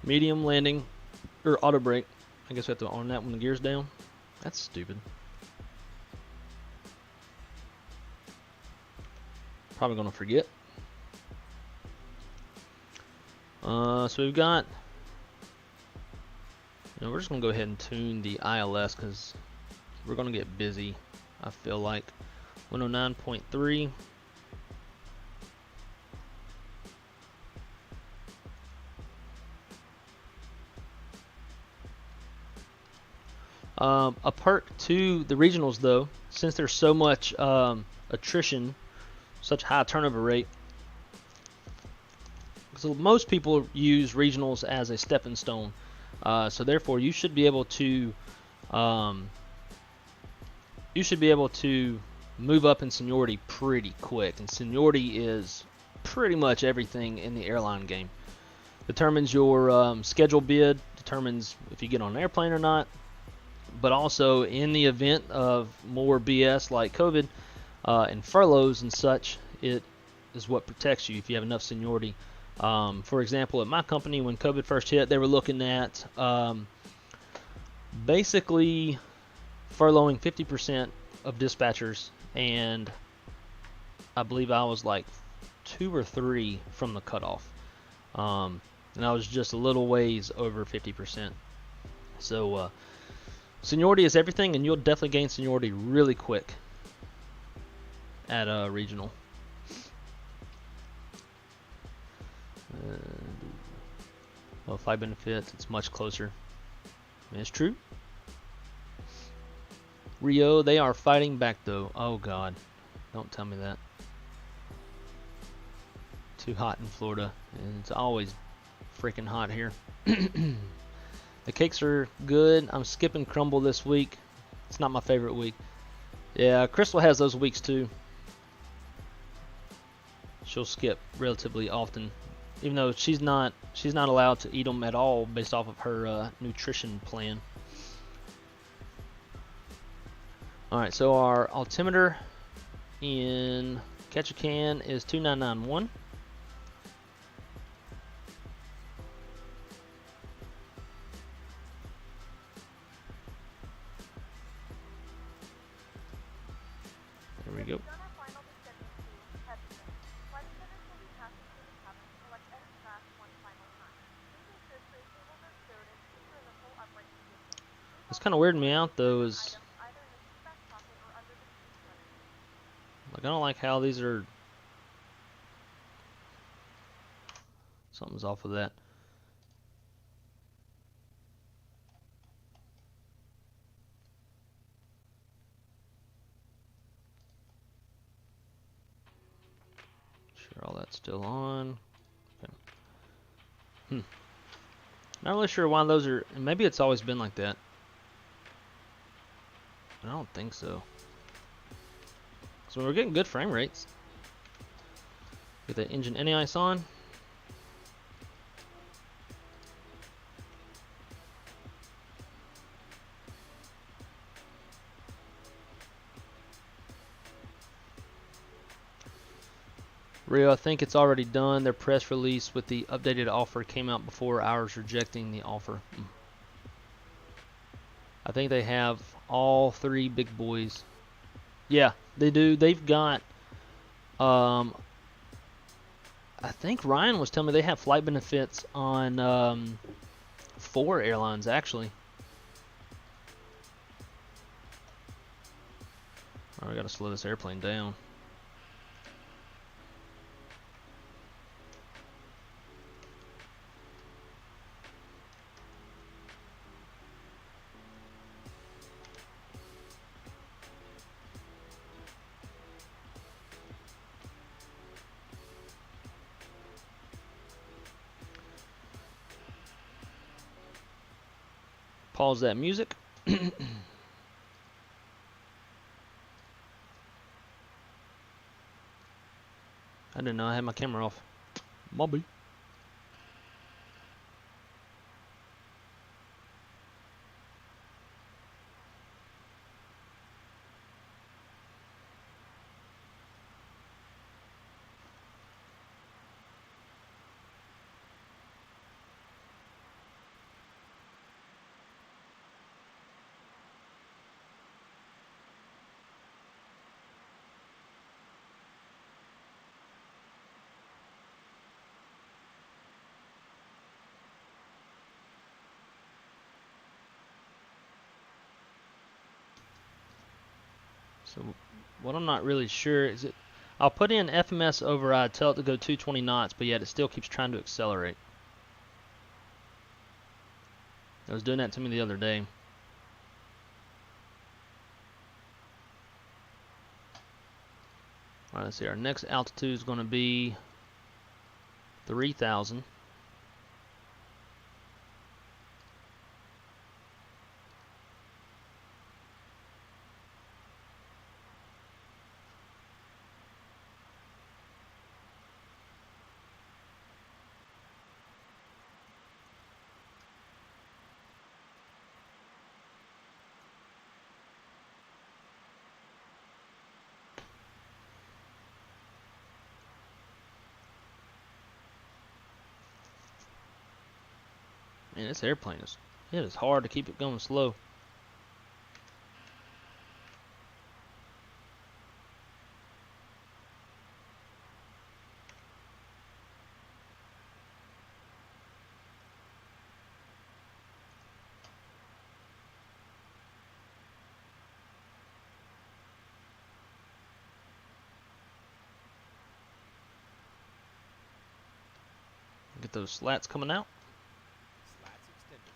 Medium landing, or auto brake. I guess we have to on that when the gear's down. That's stupid. Probably going to forget. So we've got, we're just going to go ahead and tune the ILS because we're going to get busy, I feel like. 109.3. A perk to the regionals, though, since there's so much attrition, such high turnover rate, so most people use regionals as a stepping stone. So therefore, you should be able to move up in seniority pretty quick. And seniority is pretty much everything in the airline game. Determines your schedule bid, determines if you get on an airplane or not. But also, in the event of more BS like COVID and furloughs and such, it is what protects you if you have enough seniority. For example, at my company, when COVID first hit, they were looking at basically furloughing 50% of dispatchers, and I believe I was like 2 or 3 from the cutoff, and I was just a little ways over 50%. So seniority is everything, and you'll definitely gain seniority really quick at a regional. Well, flight benefits, it's much closer. I mean, it's true. Rio, they are fighting back though. Oh God, don't tell me that. Too hot in Florida, and it's always freaking hot here. The cakes are good. I'm skipping crumble this week. It's not my favorite week. Yeah, Crystal has those weeks too. She'll skip relatively often, even though she's not allowed to eat them at all based off of her nutrition plan. All right, so our altimeter in Ketchikan is 2991. There we go. What's kind of weirding me out though is, like, I don't like how these are. Something's off with that. Sure, all that's still on. Okay. Not really sure why those are. Maybe it's always been like that. I don't think so. So we're getting good frame rates. Get the engine anti-ice on. Rio, I think it's already done. Their press release with the updated offer came out before ours rejecting the offer. I think they have all 3 big boys. Yeah, they do. They've got, I think Ryan was telling me they have flight benefits on 4 airlines, actually. All right, I gotta slow this airplane down. Pause that music. I didn't know I had my camera off. Mobby. So what I'm not really sure is I'll put in FMS override, tell it to go 220 knots, but yet it still keeps trying to accelerate. It was doing that to me the other day. Alright, let's see. Our next altitude is going to be 3,000. Man, this airplane it is hard to keep it going slow. Get those slats coming out. Slats extended.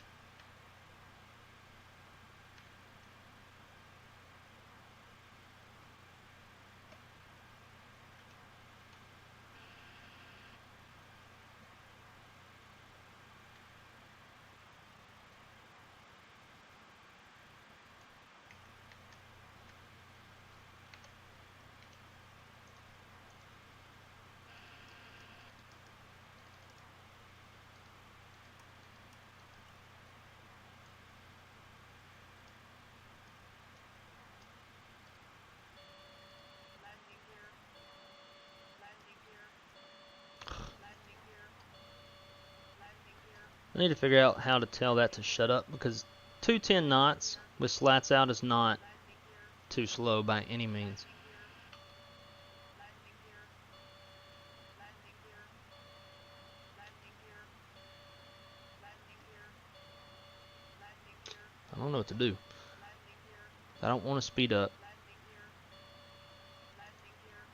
Landing gear. Landing gear. Landing gear. Landing gear. I need to figure out how to tell that to shut up, because 210 knots with slats out is not Landing gear. too slow by any means. Landing gear. Landing gear. Landing gear. Landing gear. Landing gear. I don't know what to do. Landing gear. I don't want to speed up. Landing gear. Landing gear.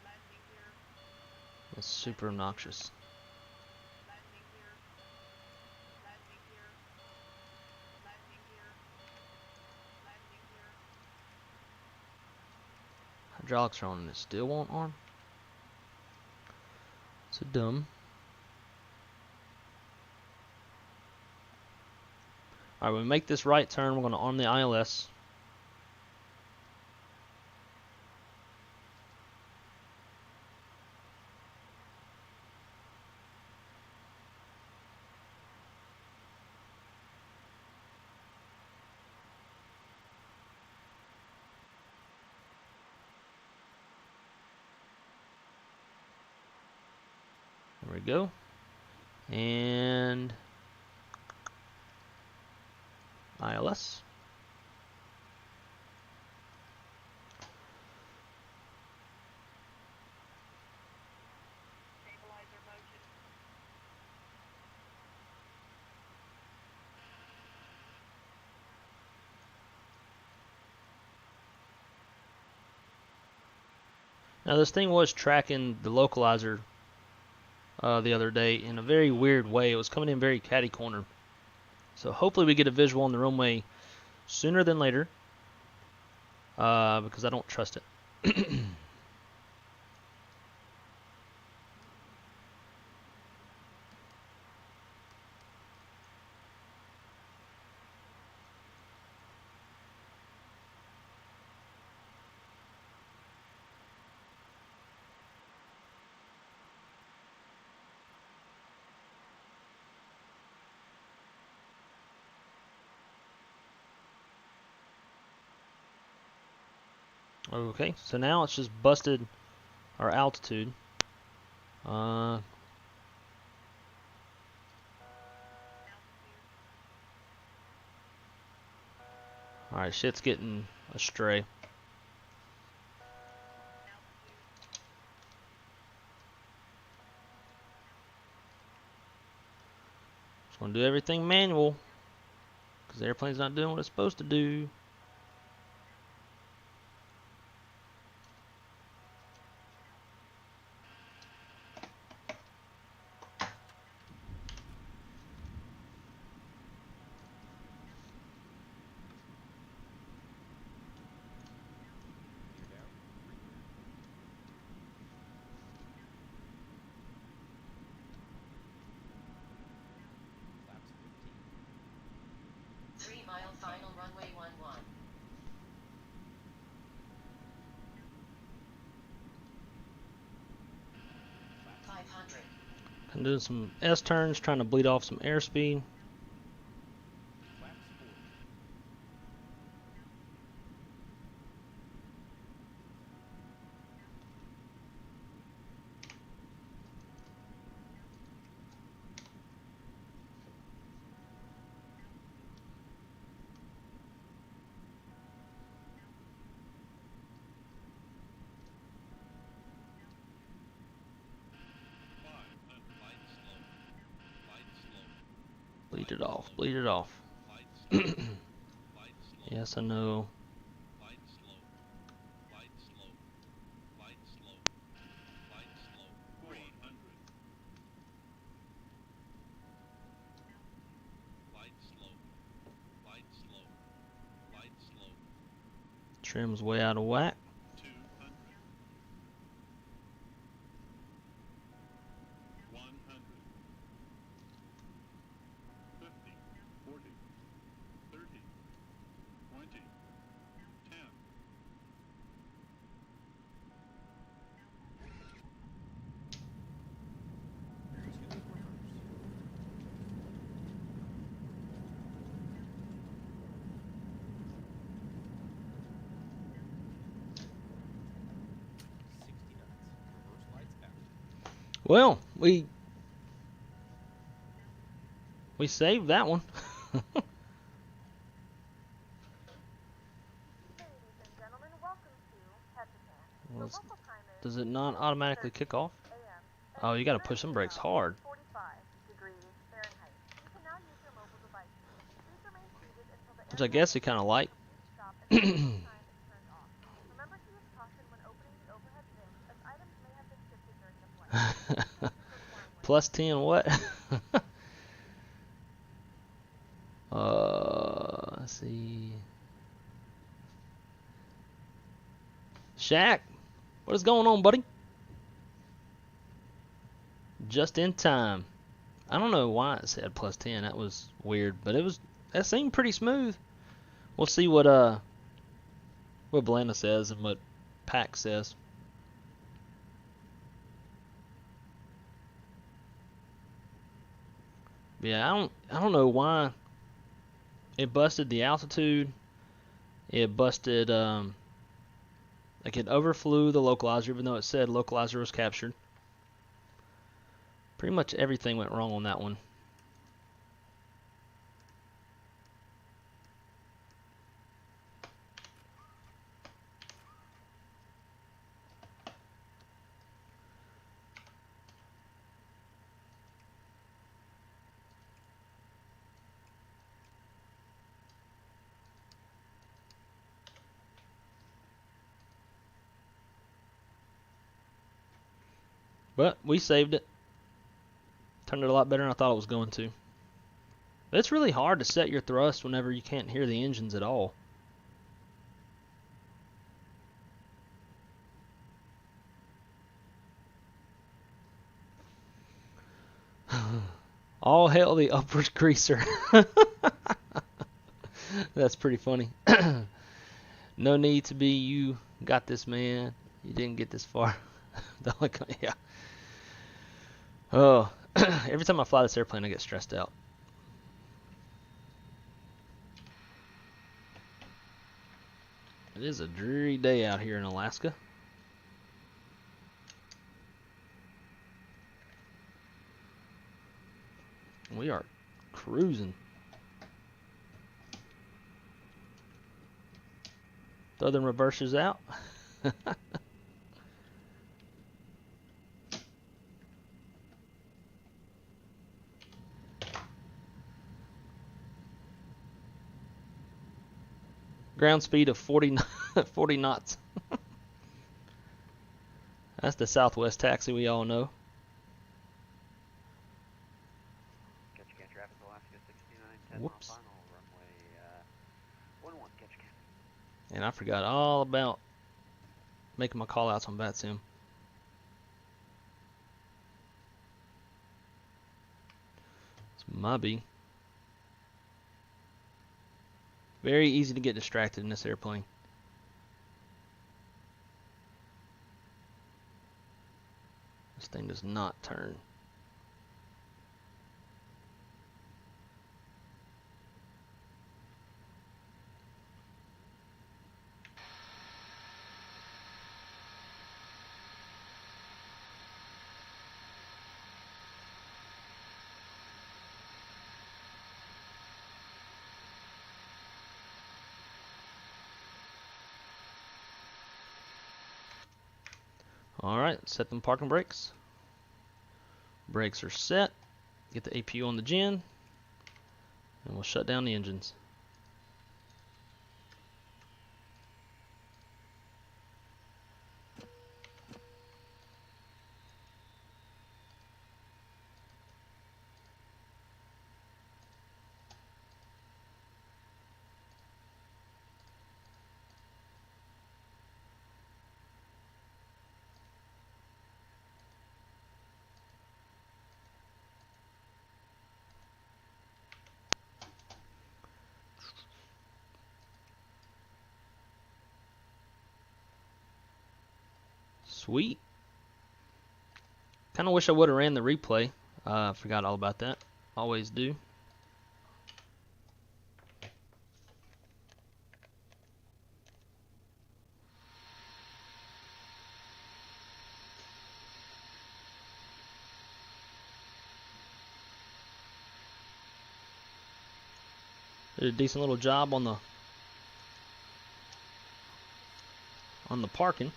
Landing gear. It's super obnoxious. Landing gear. Landing gear. Landing gear. Landing gear. Hydraulics are on and it still won't arm. So dumb. Alright, when we make this right turn, we're going to arm the ILS. There we go. And ILS. Stabilizer motion. Now this thing was tracking the localizer the other day in a very weird way. It was coming in very catty corner. So hopefully we get a visual on the runway sooner than later, because I don't trust it. Okay, so now it's just busted our altitude. Alright, shit's getting astray. Just gonna do everything manual, because the airplane's not doing what it's supposed to do. Gear down. Flaps 15. 3 mile final runway 11. Flaps 500. I'm doing some S turns, trying to bleed off some airspeed. Flaps 40. Bleed it off, bleed it off. Yes, I know. Trim's way out of whack. 60 knots. Reverse lights out. Well, we saved that one. Ladies and gentlemen, welcome to Ketchikan. Well, The local time is does it not automatically kick off? a.m. Oh, you gotta push them brakes hard. 45 degrees Fahrenheit. You can now use your mobile device. Please remain seated until the Which I guess you kind of like. stop and the time is turned off. Remember to use caution when opening the overhead bins, as items may have been shifted during the flight. Plus 10 what? Let's see. Shaq, what is going on, buddy? Just in time. I don't know why it said plus 10. That was weird, but that seemed pretty smooth. We'll see what Blanda says and what Pakt says. Yeah, I don't know why it busted the altitude. It busted like it overflew the localizer, even though it said localizer was captured. Pretty much everything went wrong on that one. But we saved it. Turned it a lot better than I thought it was going to. But it's really hard to set your thrust whenever you can't hear the engines at all. All hail the upward greaser. That's pretty funny. No need to be, you got this, man. You didn't get this far. Yeah. Oh, every time I fly this airplane, I get stressed out. It is a dreary day out here in Alaska. We are cruising. Southern reverses out. Ground speed of 40 knots. That's the Southwest taxi we all know. Ketchikan traffic, Alaska 6910 Whoops. final runway 11 Ketchikan. And I forgot all about making my call outs on VATSIM. It's my B. Very easy to get distracted in this airplane. This thing does not turn. Alright, set them parking brakes. Brakes are set. Get the APU on the gen. And we'll shut down the engines. Sweet. Kind of wish I would have ran the replay. Forgot all about that. Always do. Did a decent little job on the parking.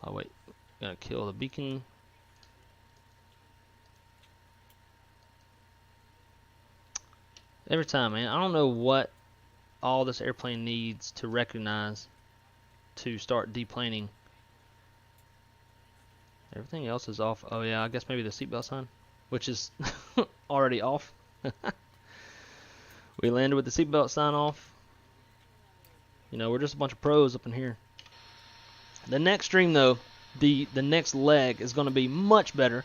Oh wait, gotta kill the beacon. Every time, man. I don't know what all this airplane needs to recognize to start deplaning. Everything else is off. Oh yeah, I guess maybe the seatbelt sign, which is already off. We landed with the seatbelt sign off. You know, we're just a bunch of pros up in here. The next stream, though, the next leg is going to be much better.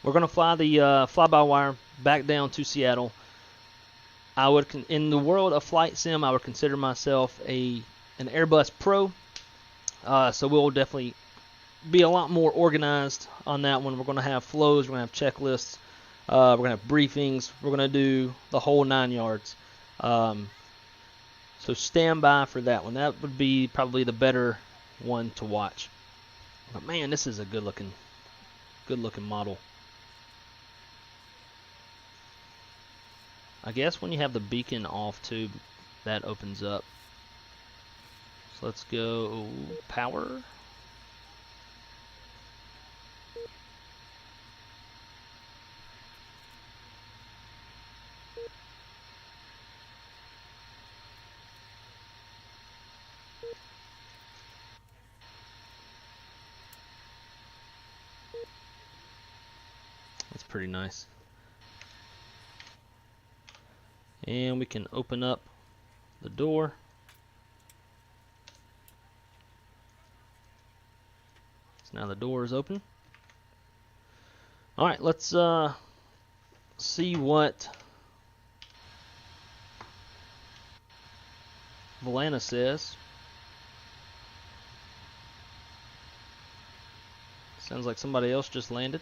We're going to fly the fly-by-wire back down to Seattle. I would, in the world of flight sim, I would consider myself an Airbus pro. So we'll definitely be a lot more organized on that one. We're going to have flows. We're going to have checklists. We're going to have briefings. We're going to do the whole 9 yards. So stand by for that one. That would be probably the better one to watch. But man, this is a good looking model. I guess when you have the beacon off too, that opens up. So let's go power. That's pretty nice. And we can open up the door. So now the door is open. Alright, let's see what Valana says. Sounds like somebody else just landed.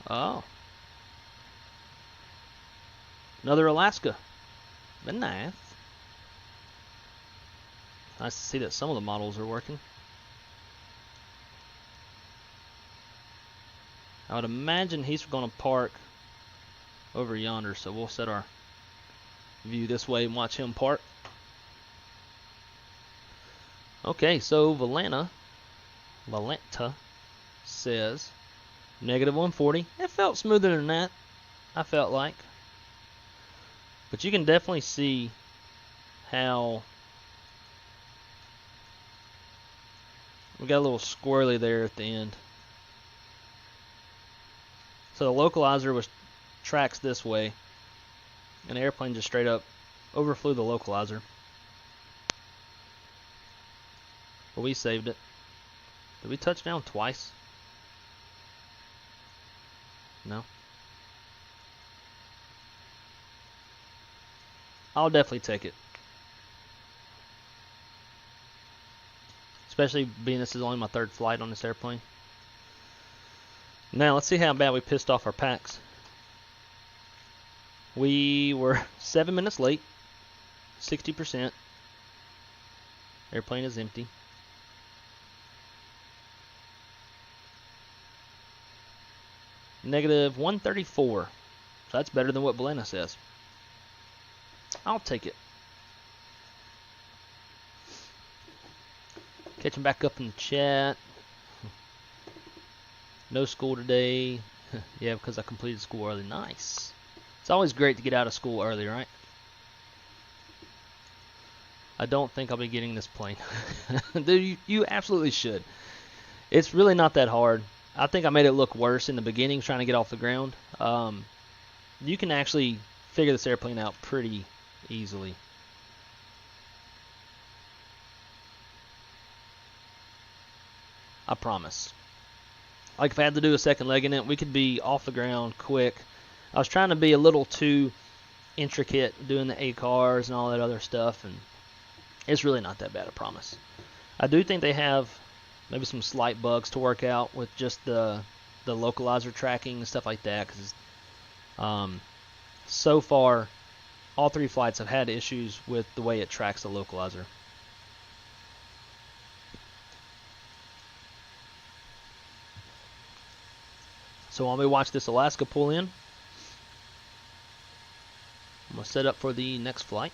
Oh. Another Alaska. Been nice. Nice to see that some of the models are working. I would imagine he's going to park over yonder, so we'll set our view this way and watch him park. Okay, so Valenta says -140. It felt smoother than that, I felt like. But you can definitely see how we got a little squirrely there at the end. So the localizer tracks this way, and the airplane just straight up overflew the localizer. But we saved it. Did we touch down twice? No. I'll definitely take it. Especially being this is only my third flight on this airplane. Now let's see how bad we pissed off our packs. We were 7 minutes late. 60%. Airplane is empty. -134. So that's better than what Valenta says. I'll take it. Catching back up in the chat. No school today. Yeah, because I completed school early. Nice. It's always great to get out of school early, right? I don't think I'll be getting this plane. Dude, you absolutely should. It's really not that hard. I think I made it look worse in the beginning trying to get off the ground. You can actually figure this airplane out pretty easily. I promise. Like if I had to do a second leg in it, we could be off the ground quick. I was trying to be a little too intricate doing the APPRs and all that other stuff, and it's really not that bad, I promise. I do think they have maybe some slight bugs to work out with just the localizer tracking and stuff like that, because so far all three flights have had issues with the way it tracks the localizer. So while we watch this Alaska pull in, I'm going to set up for the next flight.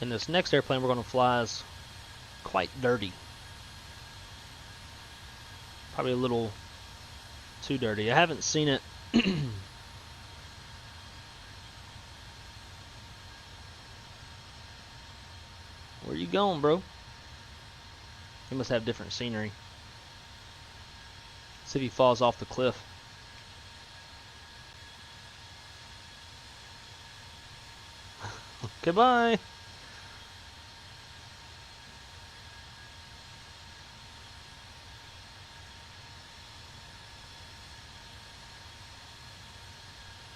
And this next airplane we're going to fly is quite dirty. Probably a little too dirty. I haven't seen it. Where you going, bro? He must have different scenery. See if he falls off the cliff. Goodbye.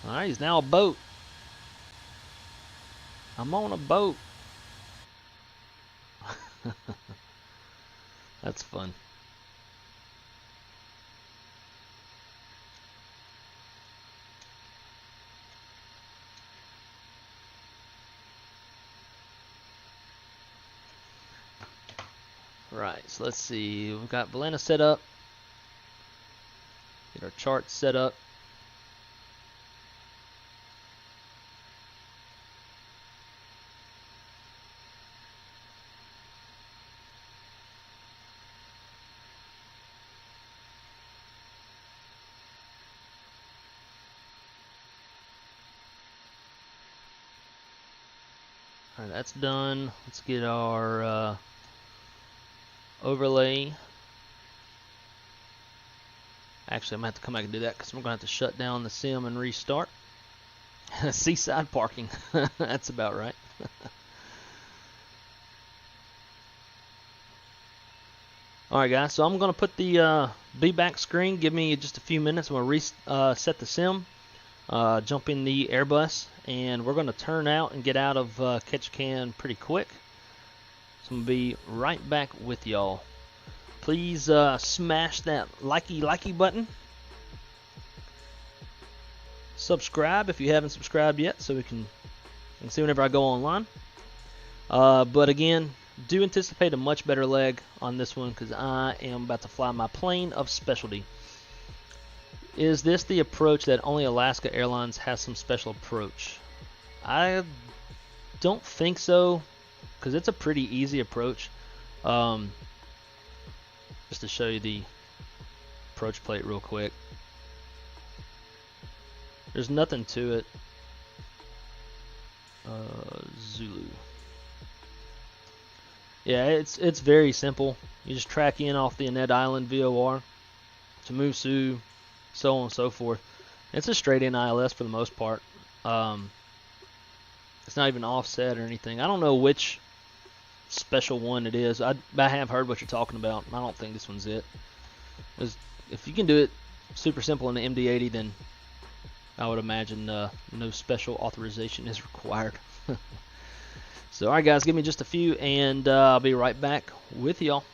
Alright, he's now a boat. I'm on a boat. That's fun. Right, so let's see. We've got Valenta set up. Get our charts set up. Alright, that's done. Let's get our overlay. Actually, I'm going to have to come back and do that because we're going to have to shut down the sim and restart. Seaside parking. That's about right. Alright guys, so I'm going to put the be-back screen. Give me just a few minutes. I'm going to reset the sim, jump in the Airbus, and we're going to turn out and get out of Ketchikan pretty quick. So I'm going to be right back with y'all. Please smash that likey button. Subscribe if you haven't subscribed yet, so we can see whenever I go online. But again, do anticipate a much better leg on this one because I am about to fly my plane of specialty. Is this the approach that only Alaska Airlines has some special approach? I don't think so, because it's a pretty easy approach. Just to show you the approach plate real quick. There's nothing to it. Zulu. Yeah, it's very simple. You just track in off the Annette Island VOR to Musu, so on and so forth. It's a straight in ILS for the most part. It's not even offset or anything. I don't know which special one it is. I have heard what you're talking about. I don't think this one's it. If you can do it super simple in the MD-80, then I would imagine no special authorization is required. So, alright guys, give me just a few, and I'll be right back with y'all.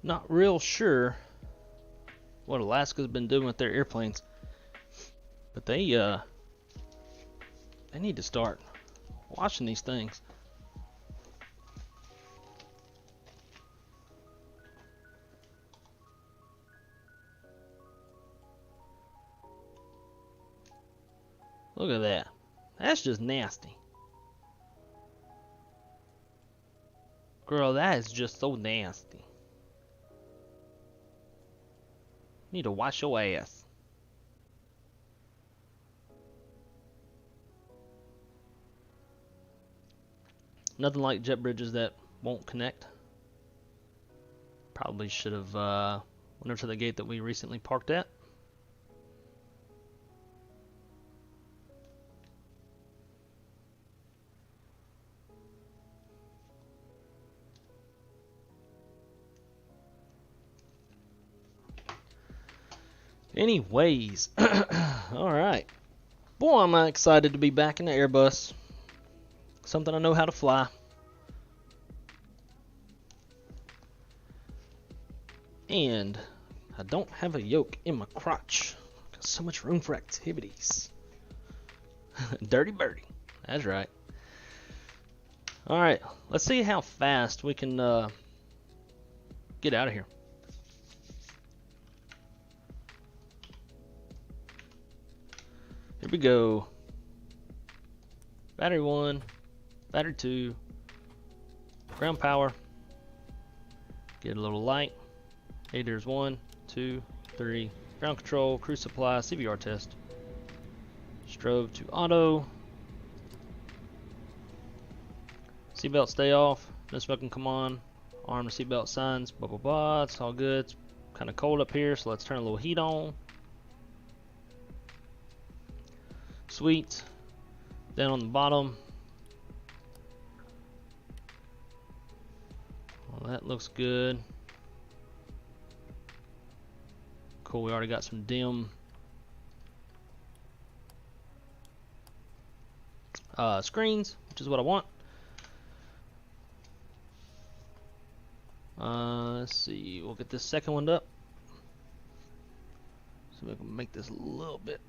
Not real sure what Alaska's been doing with their airplanes, but they need to start watching these things. Look at that. That's just nasty. Girl, that is just so nasty. Need to wash your ass. Nothing like jet bridges that won't connect. Probably should have went up to the gate that we recently parked at. Anyways, alright. Boy, am I excited to be back in the Airbus. Something I know how to fly. And I don't have a yoke in my crotch. Got so much room for activities. Dirty birdie. That's right. Alright, let's see how fast we can get out of here. Here we go. Battery 1, battery 2, ground power. Get a little light. Hey, there's 1, 2, 3. Ground control, cruise supply, CVR test. Strove to auto. Seatbelt stay off. No smoking, come on. Arm to seatbelt signs. Blah blah blah. It's all good. It's kind of cold up here, so let's turn a little heat on. Sweet. Down on the bottom. Well, that looks good. Cool, we already got some dim screens, which is what I want. Let's see, we'll get this second one up. So we can make this a little bit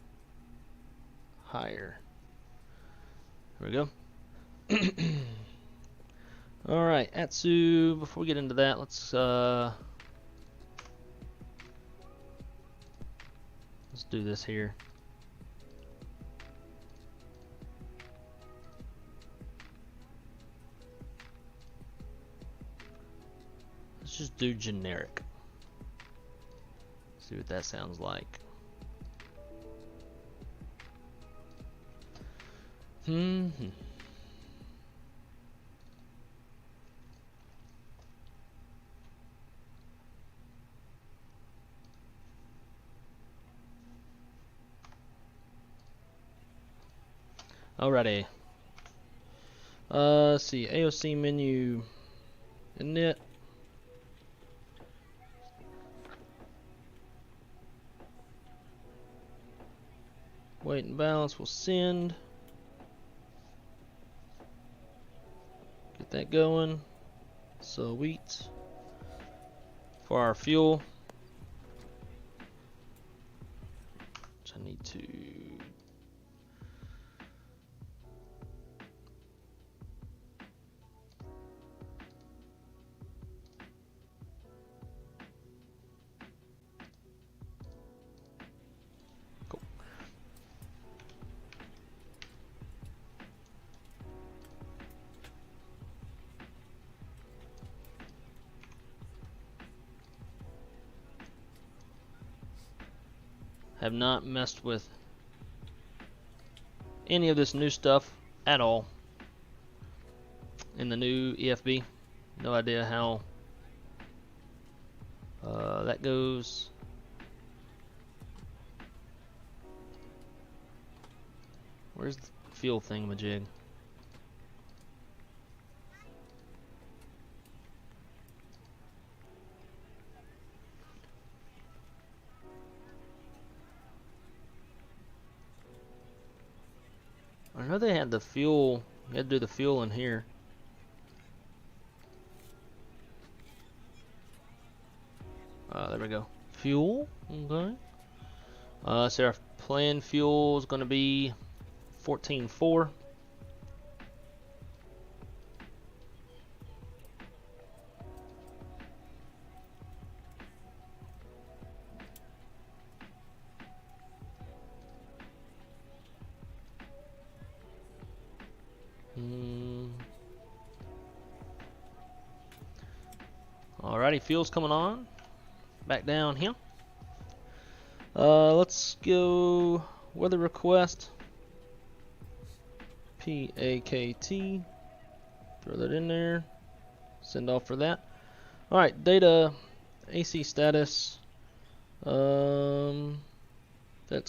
higher. There we go. Alright, Atsu, before we get into that, let's do this here. Let's just do generic. See what that sounds like. Alrighty. Let's see, AOC menu init. Weight and balance will send. Get that going. Sweet. For our fuel, which I need to have not messed with any of this new stuff at all in the new EFB. No idea how that goes. Where's the fuel thingamajig? I know they had the fuel. You had to do the fuel in here. There we go. Fuel. Okay. So our planned fuel is going to be 14.4. Alrighty, fuel's coming on. Back down here. Let's go weather request. PAKT. Throw that in there. Send off for that. Alright, data AC status. That's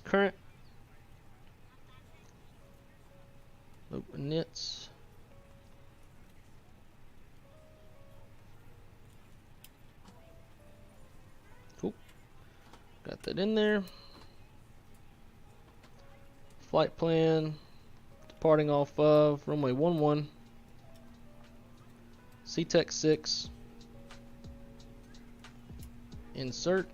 current. Open nits. Cool. Got that in there. Flight plan. Departing off of runway 11. CTEC 6. Insert.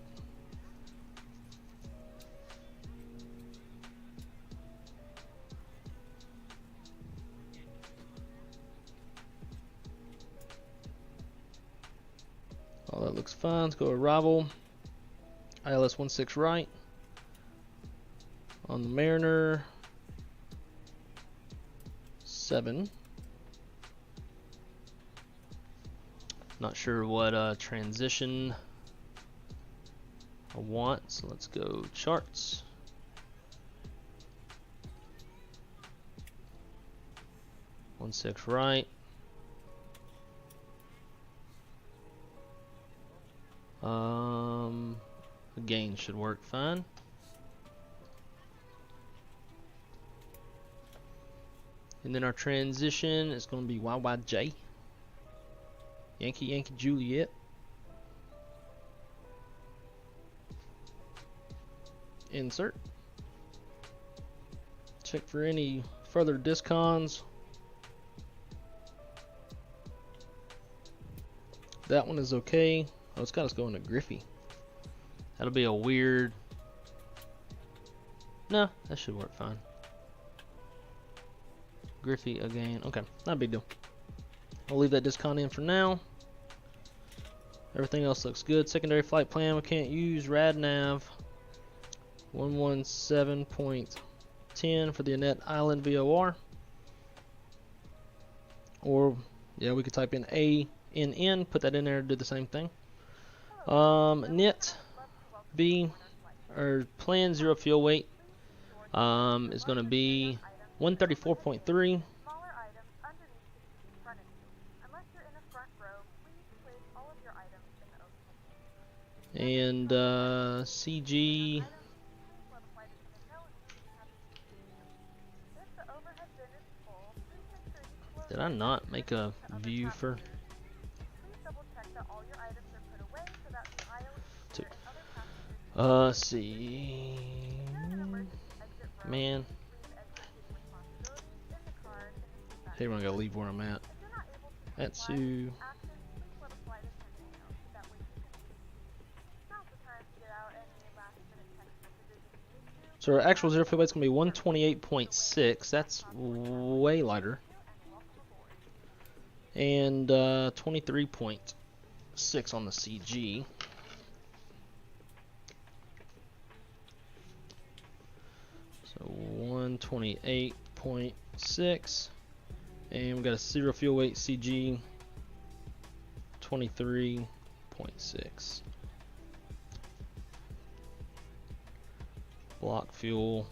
All that looks fine. Let's go arrival. ILS 16 right. On the Mariner 7. Not sure what transition I want, so let's go charts. One six right. Again, should work fine. And then our transition is going to be YYJ. Yankee Yankee Juliet. Insert. Check for any further discons. That one is okay. Oh, it's got us going to Griffey. That'll be a weird... No, that should work fine. Griffey again. Okay, not a big deal. I'll leave that discon in for now. Everything else looks good. Secondary flight plan, we can't use RadNav 117.10 for the Annette Island VOR. Or, yeah, we could type in ANN, put that in there, do the same thing. NIT B, or plan 0 fuel weight, is going to be 134.3. Smaller items underneath the seat in front of you. Unless you're in the front row, please place all of your items in the open. And CG, Items, please let the flight attendant know if you have a seat to you. If the overhead bin is full, please make sure you close did I it not make a to other view for... Please double check that all your items are put away so that the aisle is Two. clear and other passengers See... During an emergency exit row, Man, leave exit seating responsibilities in the car in the seat back. hey, we're gonna gotta leave where I'm at. If you're not able to That's comply with who... these actions, please let a flight attendant know so that way you can leave. Now's the time to get out any last minute text messages if you need to. So our actual zero fuel weight is gonna be 128.6. That's way lighter. And 23.6 on the CG. So 128.6, and we got a zero fuel weight CG 23.6. Block fuel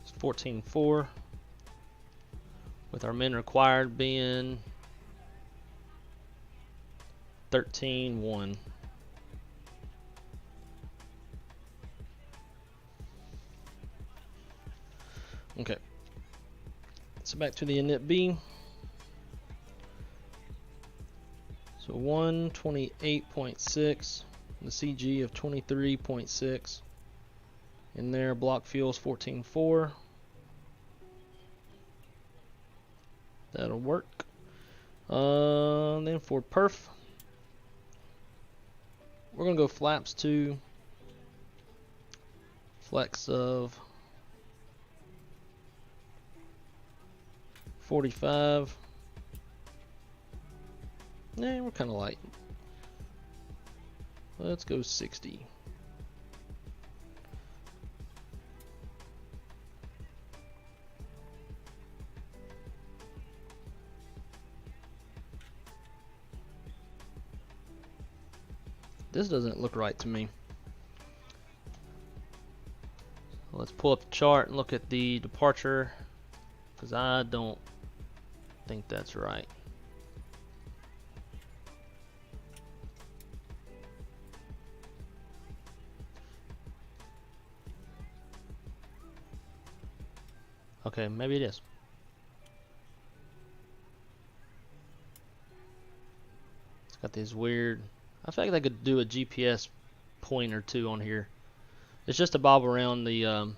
is 14.4, with our min required being 13.1. Okay, so back to the init B. So 128.6, the CG of 23.6. In there, block fuel is 14.4. That'll work. Then for perf, we're gonna go flaps 2, flex of 45. Nah, we're kind of light. Let's go 60. This doesn't look right to me. Let's pull up the chart and look at the departure, because I don't think that's right. Okay, maybe it is. It's got these weird... I feel like they could do a GPS point or two on here. It's just a bob around the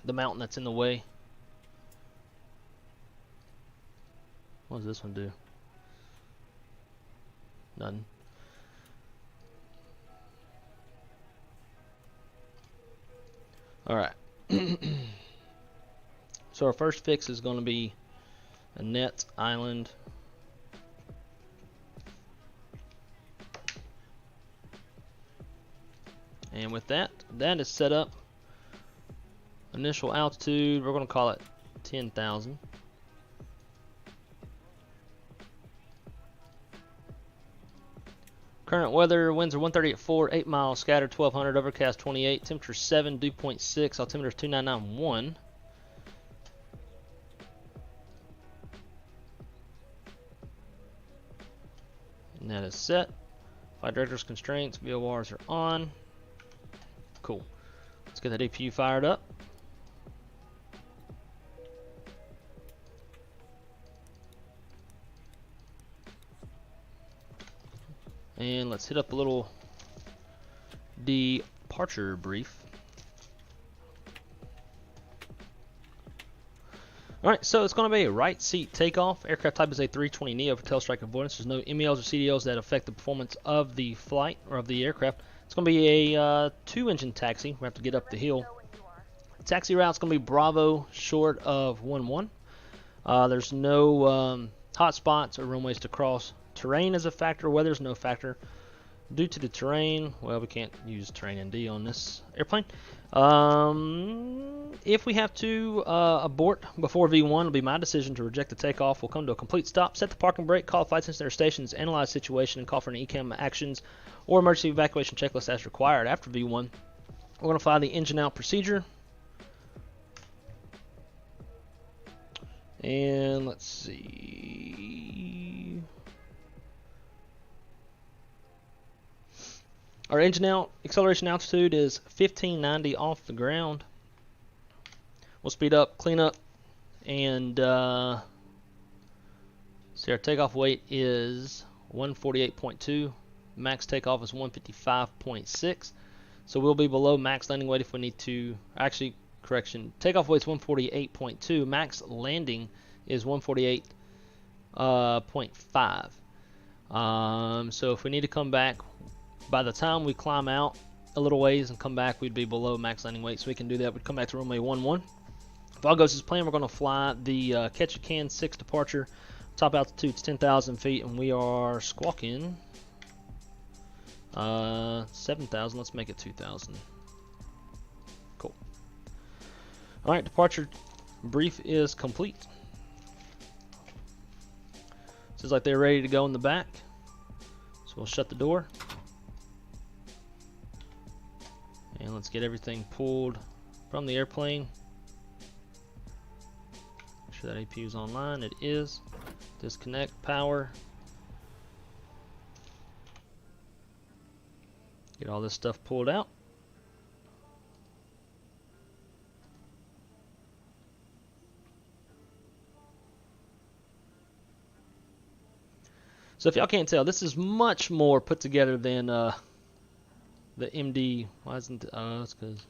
mountain that's in the way. What does this one do? Nothing. Alright. So our first fix is going to be a net island. And with that is set up. Initial altitude, we're going to call it 10,000. Current weather, winds are 130 at 4, 8 miles, scattered 1200, overcast 28, temperature 7, dew point 6, altimeter 2991. And that is set. Flight director's constraints, VORs are on. Cool. Let's get that APU fired up. And let's hit up a little departure brief. Alright, so it's going to be a right seat takeoff. Aircraft type is A320neo for tail strike avoidance. There's no MELs or CDLs that affect the performance of the flight or of the aircraft. It's going to be a 2-engine taxi. We have to get up the hill. Taxi route's going to be Bravo short of 11. There's no hot spots or runways to cross. Terrain is a factor. Weather's no factor. Due to the terrain, well, we can't use terrain ND on this airplane. If we have to abort before V1, it'll be my decision to reject the takeoff. We'll come to a complete stop, set the parking brake, call flight center stations, analyze situation, and call for an ECAM actions or emergency evacuation checklist as required. After V1, we're going to fly the engine out procedure. And let's see. Our engine out acceleration altitude is 1590 off the ground. We'll speed up, clean up, and see, our takeoff weight is 148.2. Max takeoff is 155.6. So we'll be below max landing weight if we need to. Actually, correction. Takeoff weight is 148.2. Max landing is 148.5. So if we need to come back, by the time we climb out a little ways and come back, we'd be below max landing weight, so we can do that. We'd come back to runway 11. If all goes as planned, we're going to fly the Ketchikan 6 departure. Top altitude is 10,000 feet, and we are squawking 7,000. Let's make it 2,000. Cool. All right, departure brief is complete. Seems like they're ready to go in the back, so we'll shut the door. And let's get everything pulled from the airplane. Make sure that APU is online. It is. Disconnect power. Get all this stuff pulled out. So if y'all can't tell, this is much more put together than the MD. Why isn't that's because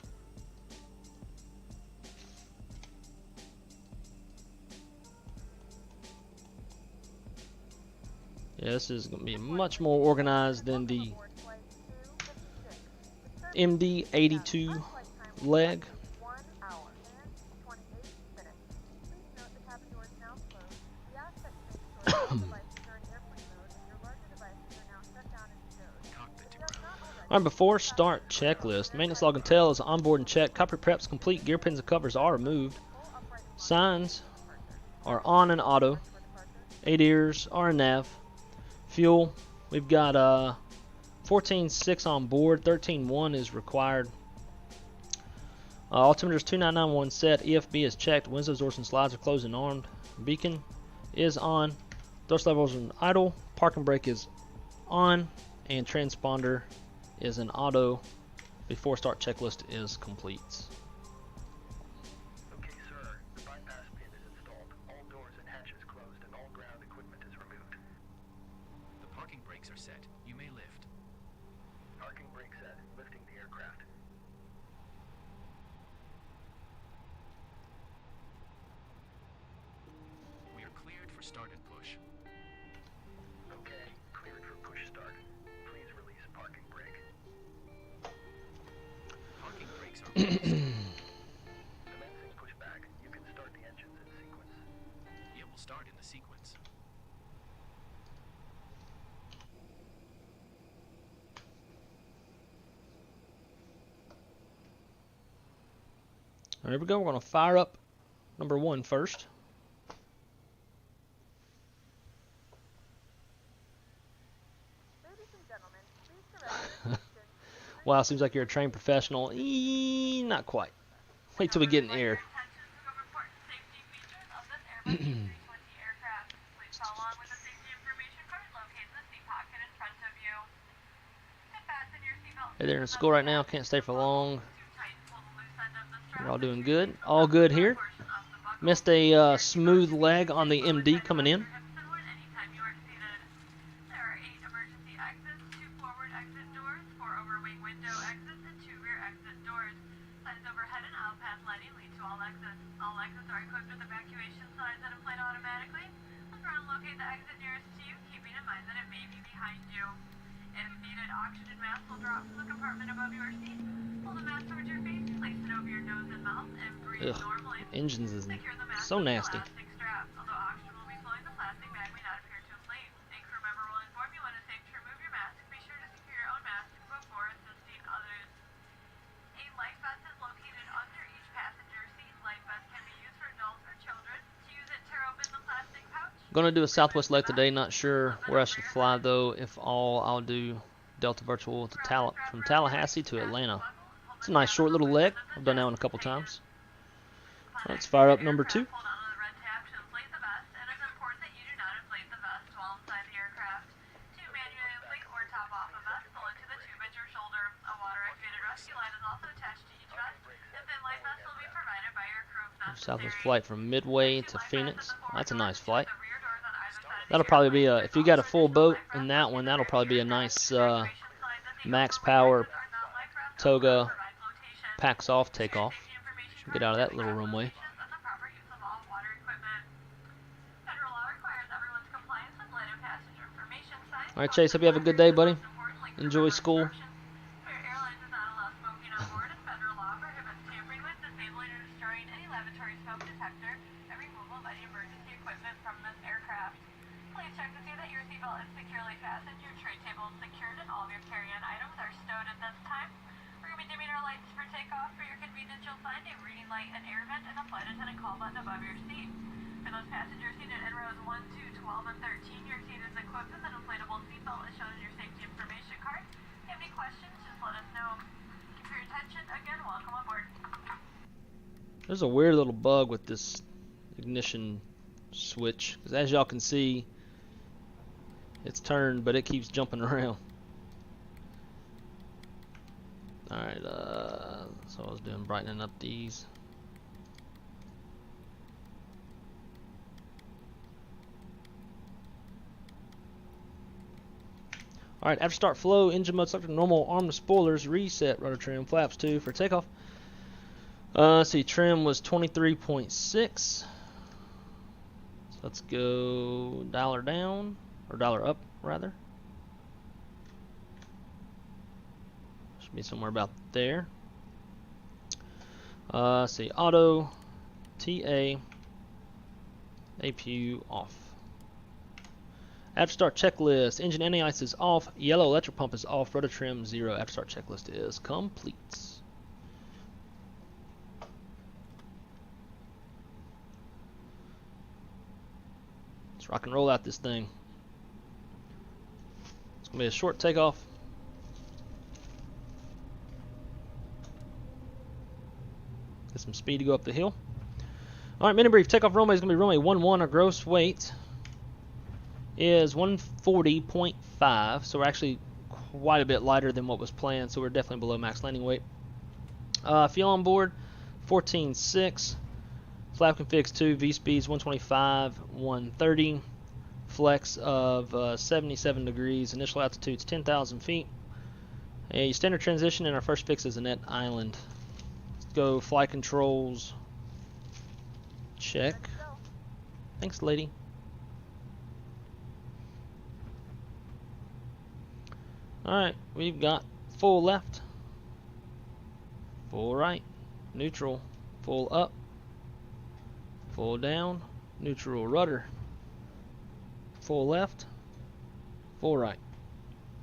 yeah, this is gonna be much more organized than the MD-85 leg. 1 hour and 28 minutes. Please note the cabin door is now closed. We ask that you make sure that all devices are in airplane mode and your larger devices are now shut down and stowed. Cockpit If to you have ground. not already, Alright, before start checklist. Maintenance log and tail is onboard and checked. Copper preps complete. Gear pins and covers are removed. full upright Signs departure. are on and auto. For departure. 8 ears are a nav. Fuel, we've got 14.6 on board. 13.1 is required. Altimeter is 2991 set. EFB is checked. Windows, doors, and slides are closed and armed. Beacon is on. Thrust levels are idle. Parking brake is on. And transponder is an auto. Before start checklist is complete. Okay, sir. The bypass pin is installed. All doors and hatches closed and all ground equipment is removed. The parking brakes are set. You may lift. Parking brake set. Lifting the aircraft. We are cleared for start and push. Okay, cleared for push start. Please release parking brake. Parking brakes are released. Commencing pushback. You can start the engines in sequence. It will start in the sequence. There we go. We're going to fire up number 1 first. Ladies and gentlemen, please surrender your attention. Wow, seems like you're a trained professional. Not quite. Wait till we get in the air. Attention to the important safety features of this Airbus A320 aircraft. Please follow along with the safety information card located in the seat pocket in front of you. Sit fasten your seatbelt. Hey, they're in school right now. Can't stay for long. Too tight, pull the loose end of the strap. We're all doing good. All good here. Portion of the buckle. Missed a smooth leg on the MD coming in. Hips inward anytime you are seated. There are 8 emergency exits, 2 forward exit doors, 4 overwing window exits, and 2 rear exit doors. Signs overhead and out path lighting lead to all exits. All exits are equipped with evacuation signs that inflate automatically. Look around and locate the exit nearest to you, keeping in mind that it may be behind you. If needed, oxygen mask will drop from the compartment above your seat. Pull the mask towards your face, place it over your nose and mouth, and breathe Ugh, normally. engines is Secure the mask so with the nasty. elastic strap. Although oxygen will be flowing, the plastic bag may not appear to inflate. A crew member will inform you when it's safe to remove your mask. Be sure to secure your own mask before assisting others. A life vest is located under each passenger seat. Life vest can be used for adults or children. To use it, tear open the plastic pouch. Gonna do a Southwest leg today. Not sure where I should fly though. If all, I'll do Delta Virtual to from Tallahassee to Atlanta. It's a nice short little leg. I've done that one a couple times. Let's fire up number 2. Hold on to the red tab to inflate the vest, and it's important that you do not inflate the vest while inside the aircraft. To manually inflate or top off a vest, pull into the tube at your shoulder. A water-activated rescue line is also attached to each vest. The thin life vest will be provided by your crew if necessary. Southwest flight from Midway to Phoenix. That's a nice flight. The rear doors on either side of the That'll probably be a, if you got a full boat in that one, that'll probably be a nice max power toga packs off takeoff. Get out of that little runway. Alright, Chase, hope you have a good day, buddy. Enjoy school. An air vent and a flight attendant call button above your seat. For those passengers seated in rows 1, 2, 12, and 13, your seat is equipped with an inflatable seatbelt as shown in your safety information card. If you have any questions, just let us know. Thank you for your attention. Again, welcome aboard. There's a weird little bug with this ignition switch, because as y'all can see, it's turned, but it keeps jumping around. Alright, so I was doing brightening up these. Alright, after start flow, engine mode selected normal, arm the spoilers, reset rudder trim, flaps 2 for takeoff. Let's see, trim was 23.6. So let's go dial her down, or dial her up rather. Should be somewhere about there. Let's see, auto, TA, APU off. After start checklist, engine anti-ice is off, yellow electric pump is off, rudder trim 0. After start checklist is complete. Let's rock and roll out this thing. It's going to be a short takeoff. Get some speed to go up the hill. Alright, mini brief. Takeoff runway is going to be runway 11. Our gross weight is 140.5. So we're actually quite a bit lighter than what was planned. So we're definitely below max landing weight. Fuel on board 14.6. Flap configs 2. V speeds 125, 130. Flex of 77 degrees. Initial altitude is 10,000 feet. A standard transition, and our first fix is a net island. Let's go flight controls. Check. Thanks, lady. Alright, we've got full left, full right, neutral, full up, full down, neutral rudder, full left, full right,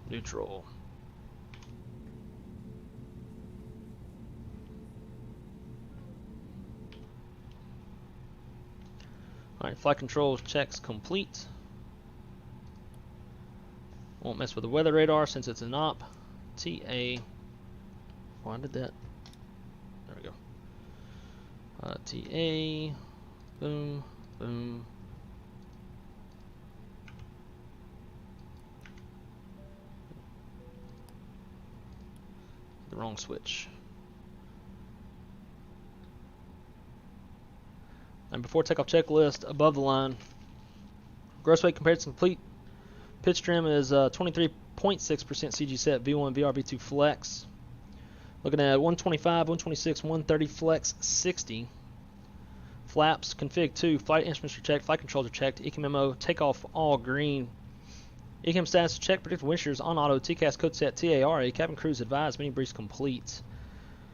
neutral. Alright, flight controls checks complete. Won't mess with the weather radar since it's an op. TA. Why did that? There we go. TA. Boom. Boom. The wrong switch. And before takeoff checklist, above the line. Gross weight compared to complete. Pitch trim is 23.6% CG set, V1, VR, V2 flex. Looking at 125, 126, 130 flex, 60. Flaps, config 2, flight instruments are checked, flight controls are checked, ECM memo, takeoff all green. ECM status check, predicted wind shears on auto, TCAS code set, TARA, cabin crews advised, mini briefs complete.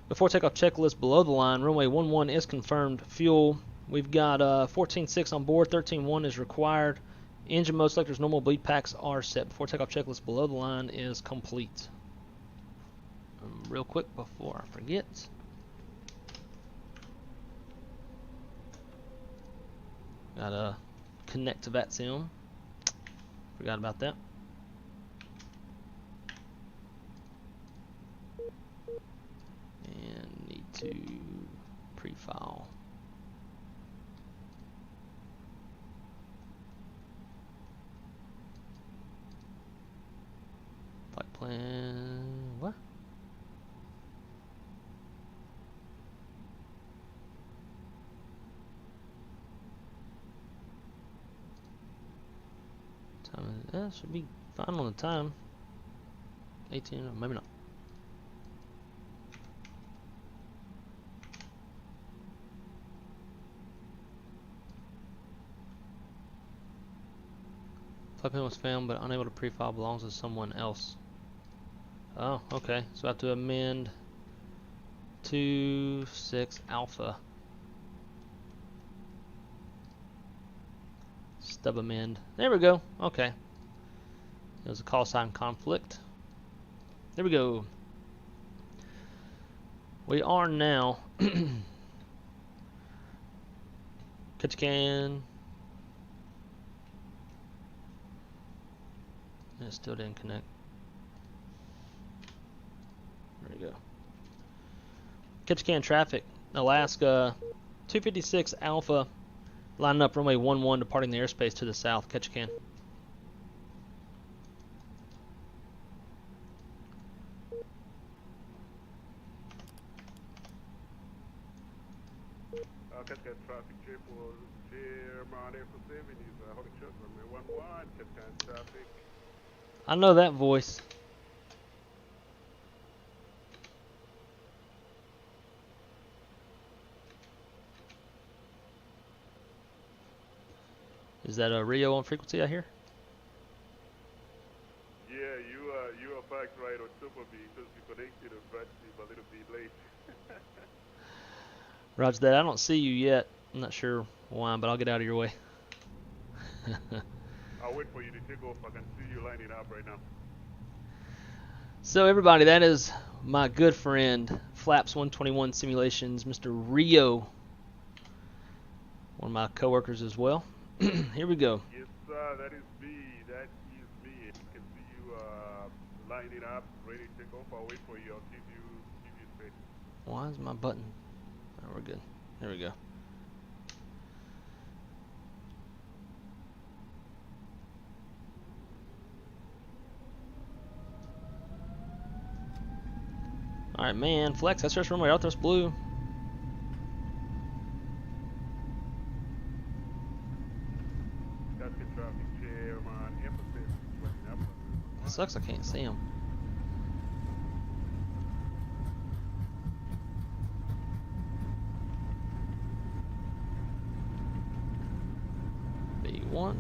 Before takeoff checklist below the line, runway 11 is confirmed. Fuel, we've got 14.6 on board, 13.1 is required. Engine mode selectors, normal bleed packs are set. Before takeoff checklist below the line is complete. Real quick before I forget. Gotta connect to VATSIM. Forgot about that. And need to pre-file. Flight plan. What? Time is, that should be fine on the time. 18, maybe not. Flight plan was found but unable to pre-file, belongs to someone else. Oh, okay. So I have to amend 2.6 alpha. Stub amend. There we go. Okay. There's a call sign conflict. There we go. We are now Ketchikan. It still didn't connect. There we go. Ketchikan traffic, Alaska, 256 Alpha, lining up runway 11, departing the airspace to the south, Ketchikan. Ketchikan traffic, triple clear, Mount April 7, he's holding short runway 11, Ketchikan traffic. I know that voice. Is that a Rio on frequency I hear? Yeah, you are Pakt right on super B because you connected a battery a little bit late. Roger that. I don't see you yet. I'm not sure why, but I'll get out of your way. I'll wait for you to take off. I can see you lining up right now. So everybody, that is my good friend, Flaps 121 Simulations, Mr. Rio. One of my coworkers as well. Here we go. Yes, sir. That is me. That is me. I can see you lining up, ready to take off. I'll wait for you. I'll keep you straight. Why is my button? Oh, we're good. There we go. Alright, man. Flex, that's just runway. Out thrust blue. That's good traffic, Chairman. Emphasis running up. It sucks I can't see him. B1.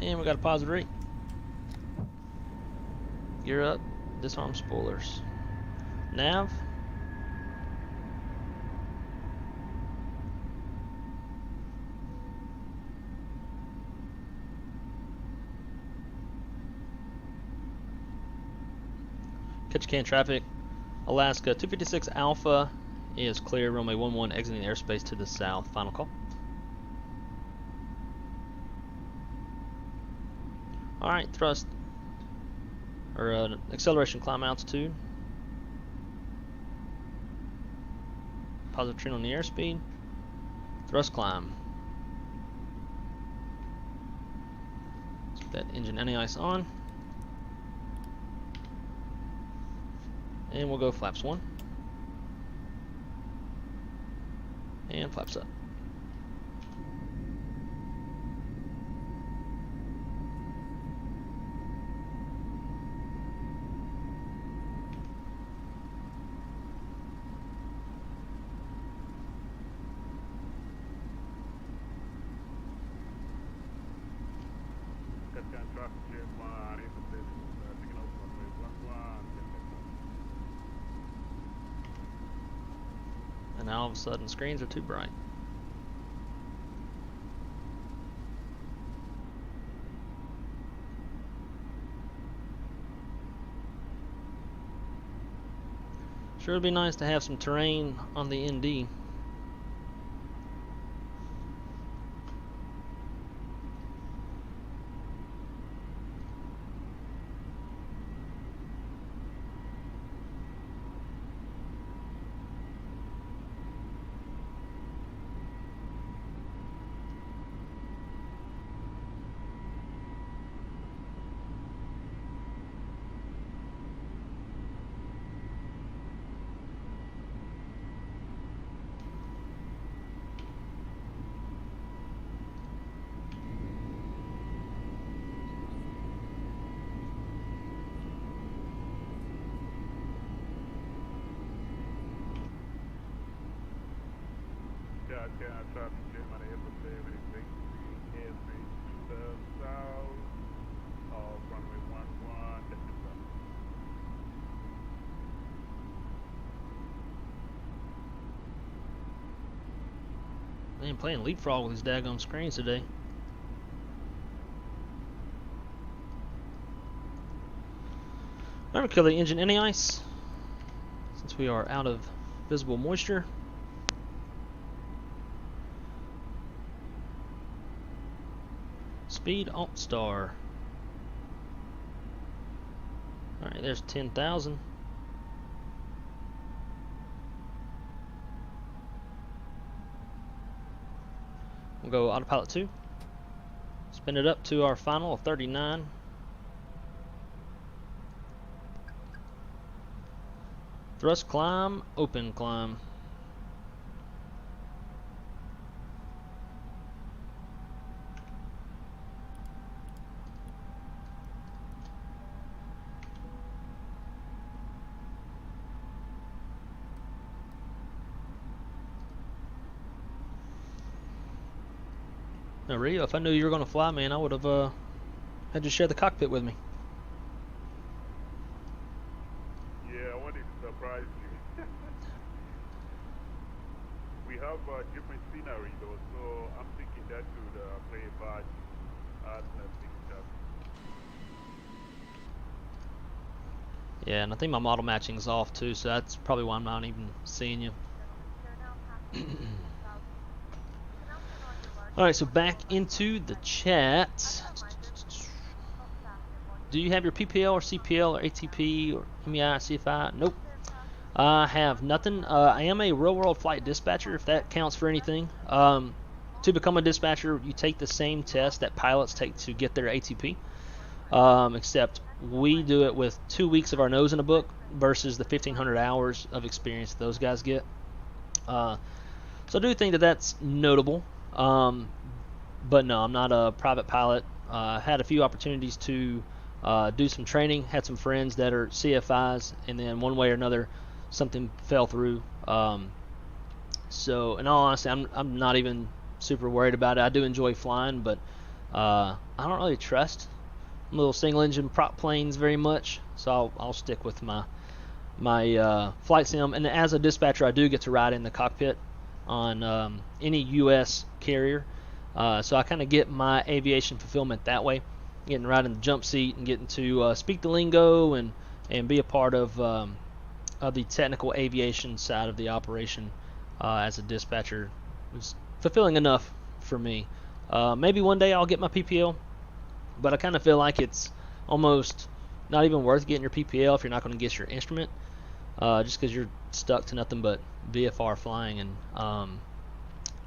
And we got a positive rate. Gear up, disarm spoilers. Nav. Ketchikan traffic. Alaska 256 Alpha is clear. Runway 11 exiting airspace to the south. Final call. Alright, thrust or acceleration climb altitude. Positive trend on the airspeed. Thrust climb. Let's get that engine anti-ice on. And we'll go flaps 1. And flaps up. Ketchikan traffic, Chairman. Emphasis taking off runway 11. And now all of a sudden screens are too bright. Sure would be nice to have some terrain on the ND. Ketchikan traffic, Chairman. Emphasis exiting airspace to the south of runway 11. Ketchikan. Man, playing leapfrog with these daggone screens today. Remember, kill the engine anti-ice since we are out of visible moisture. Speed alt star. Alright, there's 10,000. We'll go autopilot 2. Spin it up to our final of 39. Thrust climb, open climb. No, Rio, if I knew you were going to fly, man, I would have had you share the cockpit with me. Yeah, I wanted to surprise you. We have different scenery though, so I'm thinking that could play a part as a pickup. Yeah, and I think my model matching is off too, so that's probably why I'm not even seeing you. Alright, so back into the chat. Do you have your PPL or CPL or ATP or MEI, CFI? Nope. I have nothing. I am a real-world flight dispatcher, if that counts for anything. To become a dispatcher, you take the same test that pilots take to get their ATP, except we do it with 2 weeks of our nose in a book versus the 1,500 hours of experience those guys get. So I do think that that's notable. But no, I'm not a private pilot. Had a few opportunities to do some training, had some friends that are CFIs, and then one way or another something fell through. So in all honesty, I'm not even super worried about it. I do enjoy flying, but I don't really trust little single engine prop planes very much, so I'll stick with my flight sim. And as a dispatcher, I do get to ride in the cockpit on any U.S. carrier, so I kind of get my aviation fulfillment that way, getting right in the jump seat and getting to speak the lingo and be a part of the technical aviation side of the operation as a dispatcher. Was fulfilling enough for me. Maybe one day I'll get my PPL, but I kind of feel like it's almost not even worth getting your PPL if you're not going to get your instrument, just because you're stuck to nothing but VFR flying. And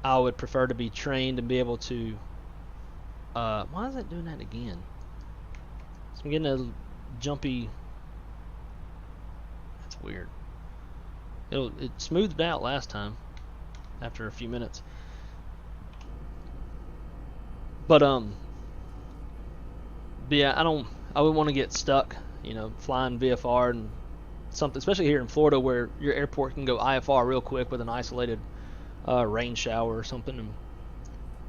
I would prefer to be trained and be able to. Why is it doing that again? So I'm getting a jumpy. That's weird. It smoothed out last time after a few minutes. But yeah, I wouldn't want to get stuck, flying VFR and something, especially here in Florida where your airport can go IFR real quick with an isolated rain shower or something and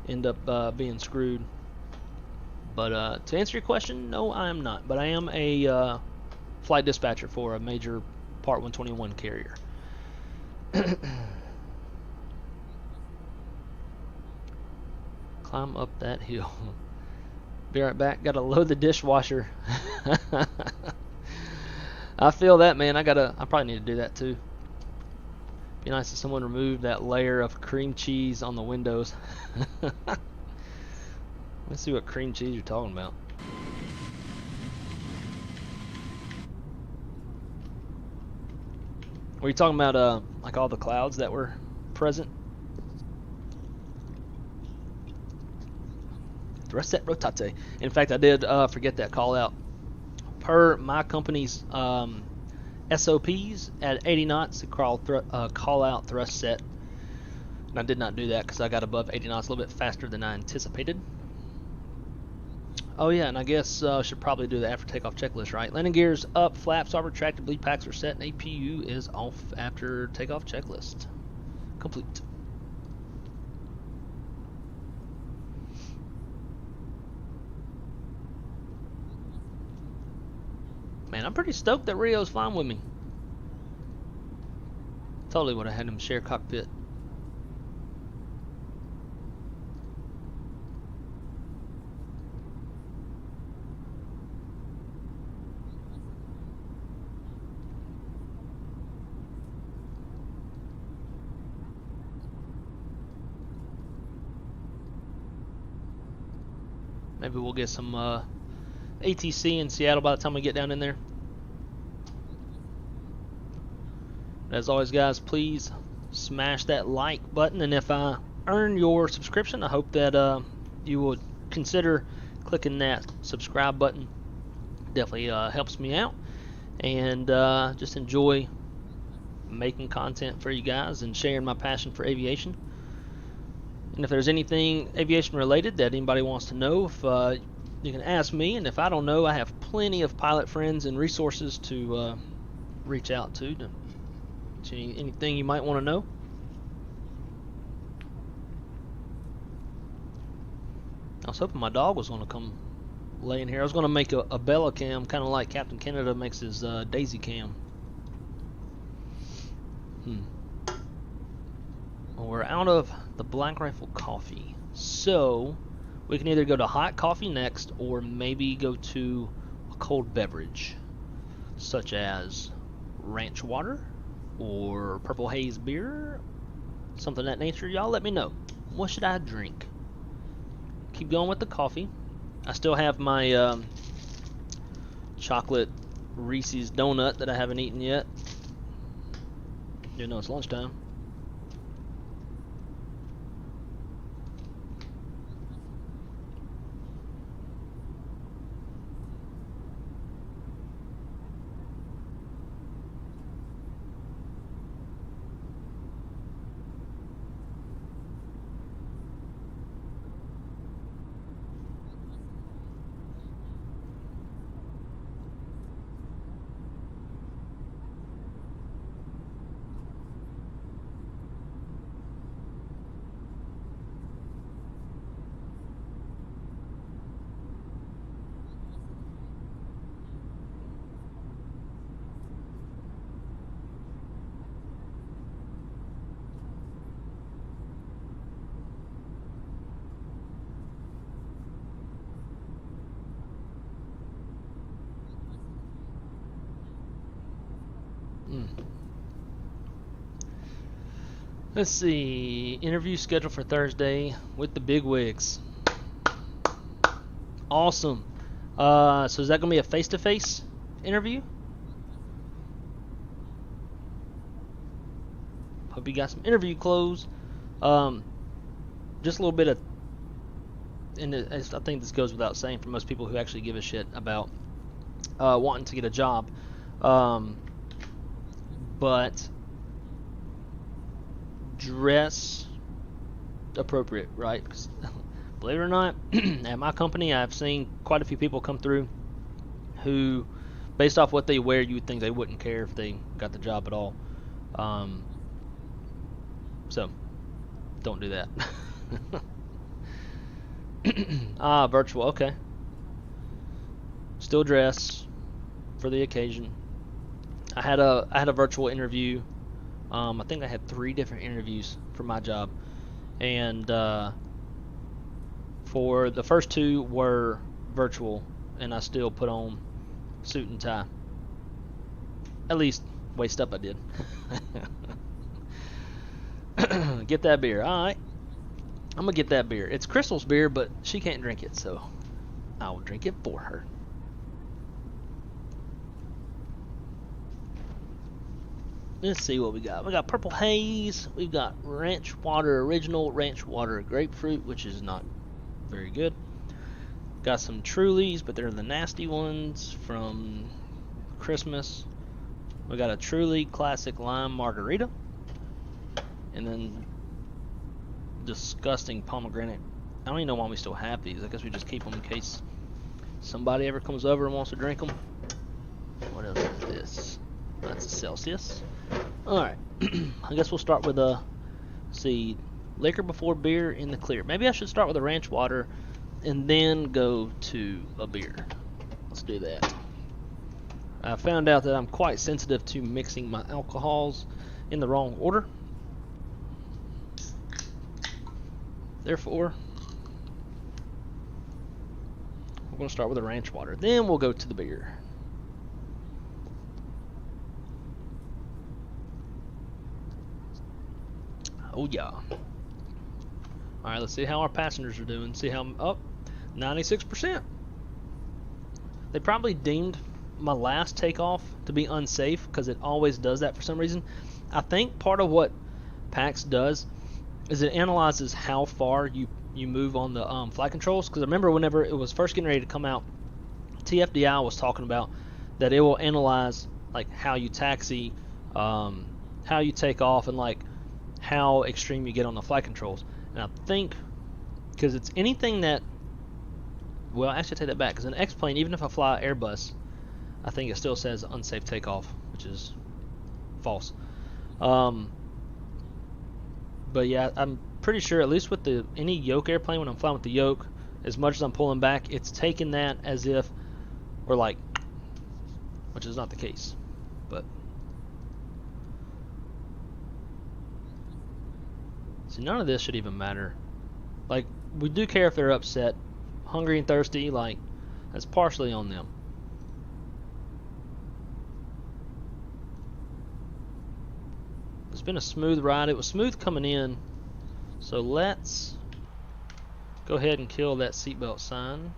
end up being screwed. But to answer your question, no, I am not. But I am a flight dispatcher for a major Part 121 carrier. Climb up that hill. Be right back. Gotta load the dishwasher. I feel that, man. I probably need to do that too. Be nice if someone removed that layer of cream cheese on the windows. Let's see what cream cheese you're talking about. Were you talking about like all the clouds that were present? Thrust rotate. In fact, I did forget that call out. Per my company's SOPs at 80 knots, call out thrust set. And I did not do that because I got above 80 knots a little bit faster than I anticipated. Oh yeah, and I guess should probably do the after takeoff checklist, right? Landing gears up, flaps are retracted, bleed packs are set, and APU is off after takeoff checklist. Complete. Man, I'm pretty stoked that Rio's flying with me. Totally would have had him share cockpit. Maybe we'll get some ATC in Seattle by the time we get down in there. As always, guys, please smash that like button, and if I earn your subscription, I hope that you would consider clicking that subscribe button. Definitely helps me out, and just enjoy making content for you guys and sharing my passion for aviation. And if there's anything aviation related that anybody wants to know, if you can ask me, and if I don't know, I have plenty of pilot friends and resources to reach out to anything you might want to know. was hoping my dog was going to come lay in here. I was going to make a Bella cam, kind of like Captain Canada makes his Daisy cam. Well, we're out of the Black Rifle coffee, so we can either go to hot coffee next, or maybe go to a cold beverage, such as ranch water or purple haze beer, something of that nature. Y'all let me know. What should I drink? Keep going with the coffee. I still have my chocolate Reese's donut that I haven't eaten yet. You know it's lunchtime. Let's see. Interview scheduled for Thursday with the bigwigs. Awesome. So is that going to be a face-to-face interview? Hope you got some interview clothes. Just a little bit of, and I think this goes without saying for most people who actually give a shit about wanting to get a job. But dress appropriate, right? 'Cause believe it or not, at my company, I've seen quite a few people come through who, based off what they wear, you would think they wouldn't care if they got the job at all. So, don't do that. Virtual, okay. Still dress for the occasion. I had a virtual interview. I think I had 3 different interviews for my job, and for the first 2 were virtual, and I still put on suit and tie. At least waist up I did. Get that beer. Alright, I'm gonna get that beer. It's Crystal's beer, but she can't drink it, so I will drink it for her. Let's see what we got. We got Purple Haze. We've got Ranch Water Original, Ranch Water Grapefruit, which is not very good. Got some Trulies, but they're the nasty ones from Christmas. We got a Truly Classic Lime Margarita. And then disgusting pomegranate. I don't even know why we still have these. I guess we just keep them in case somebody ever comes over and wants to drink them. What else is this? That's a Celsius. Alright, I guess we'll start with let's see, liquor before beer in the clear. Maybe I should start with a ranch water and then go to a beer. Let's do that. I found out that I'm quite sensitive to mixing my alcohols in the wrong order. Therefore, we're going to start with a ranch water. Then we'll go to the beer. Oh yeah. Alright, let's see how our passengers are doing. See how, 96%. They probably deemed my last takeoff to be unsafe because it always does that for some reason. I think part of what Pakt does is it analyzes how far you move on the flight controls. Because I remember whenever it was first getting ready to come out, TFDI was talking about that it will analyze like how you taxi, how you take off, and like how extreme you get on the flight controls. And I think because it's anything that, well, actually I take that back, because an X-plane, even if I fly Airbus, I think it still says unsafe takeoff, which is false. But yeah, I'm pretty sure, at least with any Yoke airplane, when I'm flying with the Yoke, as much as I'm pulling back, it's taking that as if we're like, which is not the case. But see, none of this should even matter. Like, we do care if they're upset, hungry and thirsty. Like, that's partially on them. It's been a smooth ride. It was smooth coming in, so let's go ahead and kill that seatbelt sign.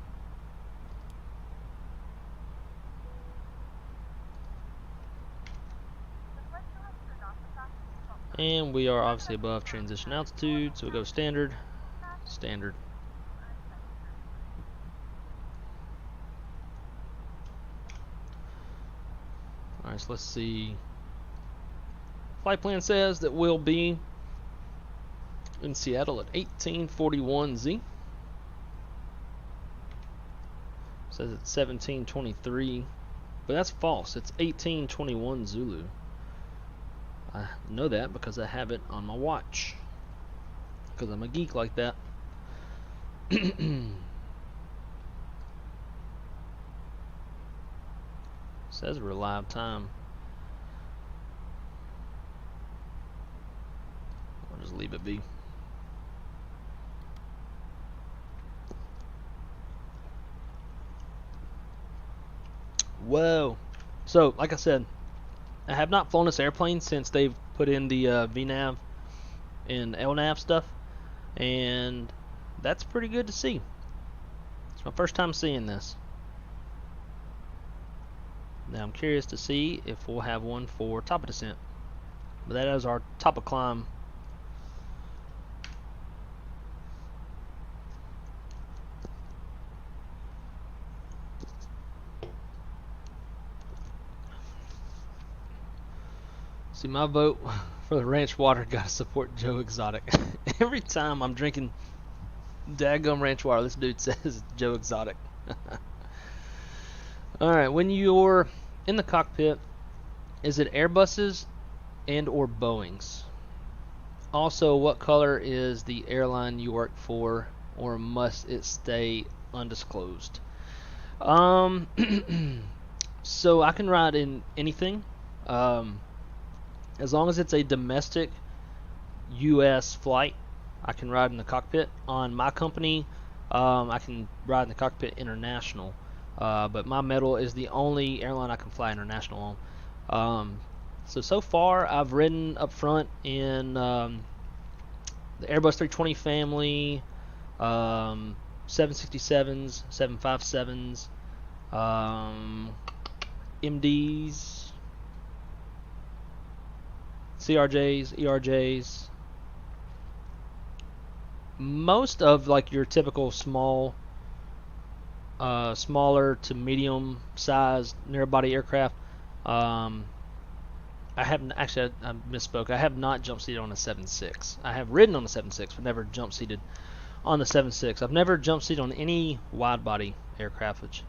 And we are obviously above transition altitude, so we go standard, standard. Alright, so let's see. Flight plan says that we'll be in Seattle at 1841Z. Says it's 1723, but that's false. It's 1821 Zulu. I know that because I have it on my watch, because I'm a geek like that. Says we're live time. I'll just leave it be. Whoa. So, like I said, I have not flown this airplane since they've put in the VNAV and LNAV stuff, and that's pretty good to see. It's my first time seeing this. Now I'm curious to see if we'll have one for top of descent, but that is our top of climb. See, my vote for the ranch water gotta support Joe Exotic. Every time I'm drinking daggum ranch water, this dude says Joe Exotic. Alright, when you're in the cockpit, is it Airbuses and or Boeings? Also, what color is the airline you work for, or must it stay undisclosed? So I can ride in anything. As long as it's a domestic U.S. flight, I can ride in the cockpit. On my company, I can ride in the cockpit international. But my metal is the only airline I can fly international on. So far, I've ridden up front in the Airbus 320 family, 767s, 757s, MDs, CRJs, ERJs. Most of like your typical smaller to medium sized narrow body aircraft. I haven't actually. I misspoke. I have not jump seated on a 7.6. I have ridden on the 7.6, but never jump seated on the 7.6. I've never jump seated on any wide body aircraft, which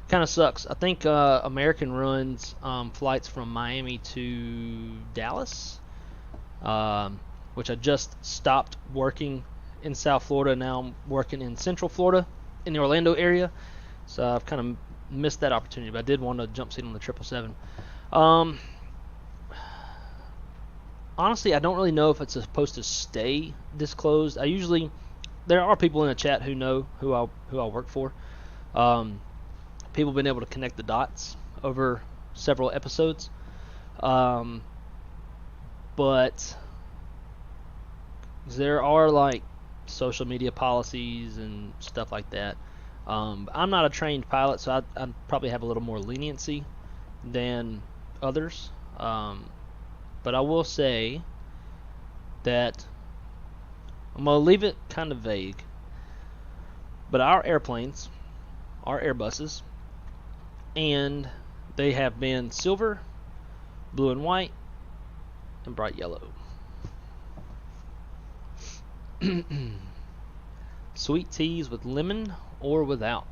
kind of sucks. I think American runs flights from Miami to Dallas, which I just stopped working in South Florida. Now I'm working in Central Florida in the Orlando area, so I've kind of missed that opportunity, but I did want to jump seat on the 777. Honestly, I don't really know if it's supposed to stay disclosed. There are people in the chat who know who I work for. People have been able to connect the dots over several episodes. But there are like social media policies and stuff like that. I'm not a trained pilot, so I probably have a little more leniency than others. But I will say that I'm going to leave it kind of vague. But our airplanes are Airbuses, and they have been silver, blue and white, and bright yellow. Sweet teas with lemon or without?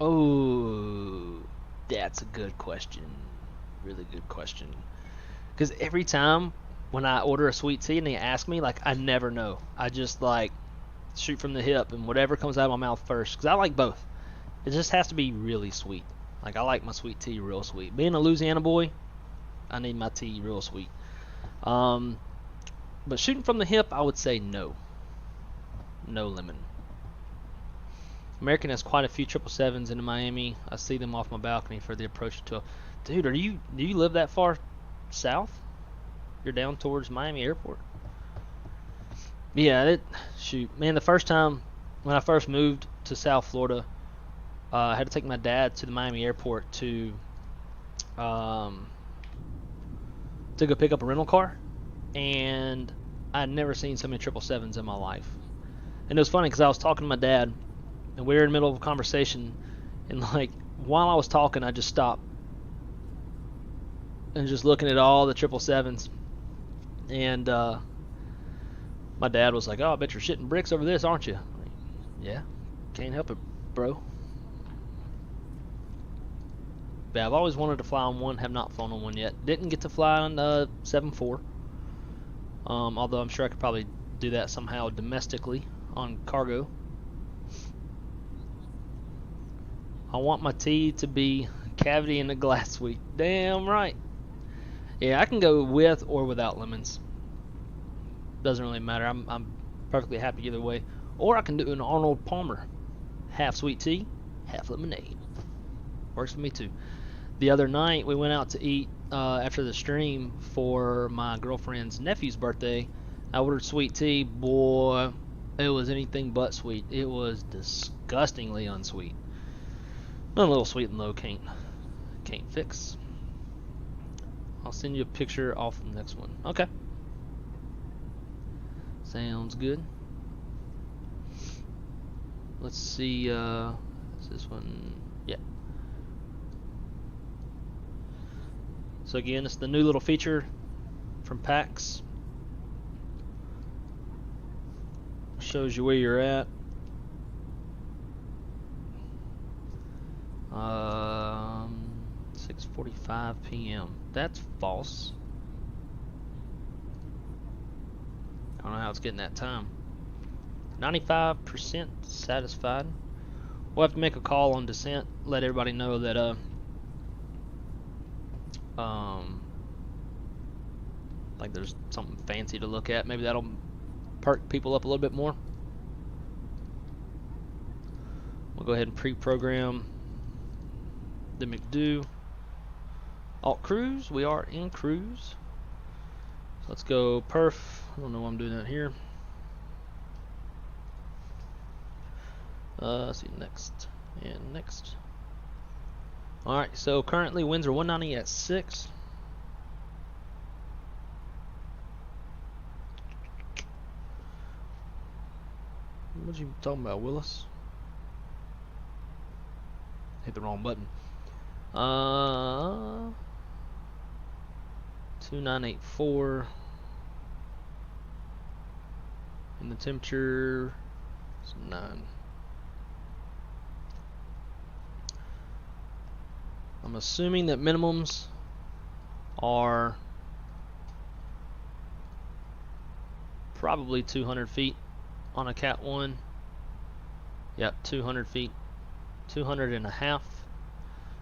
Oh, that's a good question. Really good question. Because every time when I order a sweet tea and they ask me, like, I never know. I just like, shoot from the hip, and whatever comes out of my mouth first, because I like both. It just has to be really sweet. Like, I like my sweet tea real sweet. Being a Louisiana boy, I need my tea real sweet. But shooting from the hip, I would say no. No lemon. American has quite a few 777s in Miami. I see them off my balcony for the approach to. Dude, do you live that far south? You're down towards Miami Airport. Yeah, shoot, man. The first time when I first moved to South Florida, I had to take my dad to the Miami Airport to go pick up a rental car, and I'd never seen so many 777s in my life. And it was funny because I was talking to my dad, and we were in the middle of a conversation, and like while I was talking, I just stopped and just looking at all the 777s, and my dad was like, "Oh, I bet you're shitting bricks over this, aren't you?" I'm like, yeah, can't help it, bro. But I've always wanted to fly on one, have not flown on one yet. Didn't get to fly on 7.4, although I'm sure I could probably do that somehow domestically on cargo. I want my tea to be cavity in the glass sweet. Damn right. Yeah, I can go with or without lemons. Doesn't really matter. I'm perfectly happy either way. Or I can do an Arnold Palmer. Half sweet tea, half lemonade. Works for me too. The other night we went out to eat after the stream for my girlfriend's nephew's birthday. I ordered sweet tea. Boy, it was anything but sweet. It was disgustingly unsweet. A little sweet and low can't fix. I'll send you a picture off the next one. Okay. Sounds good. Let's see. Is this one? Yeah. So again, it's the new little feature from Pakt. Shows you where you're at. 6:45 p.m. That's false. I don't know how it's getting that time. 95% satisfied. We'll have to make a call on descent. Let everybody know that like there's something fancy to look at. Maybe that'll perk people up a little bit more. We'll go ahead and pre-program the McDo. Alt cruise. We are in cruise. So let's go perf. I don't know why I'm doing that here. Let's see, next and next. Alright, so currently winds are 190 at 6. What you talking about, Willis? Hit the wrong button. 2984. And the temperature is 9. I'm assuming that minimums are probably 200 feet on a Cat 1. Yep, 200 feet. 200 and a half.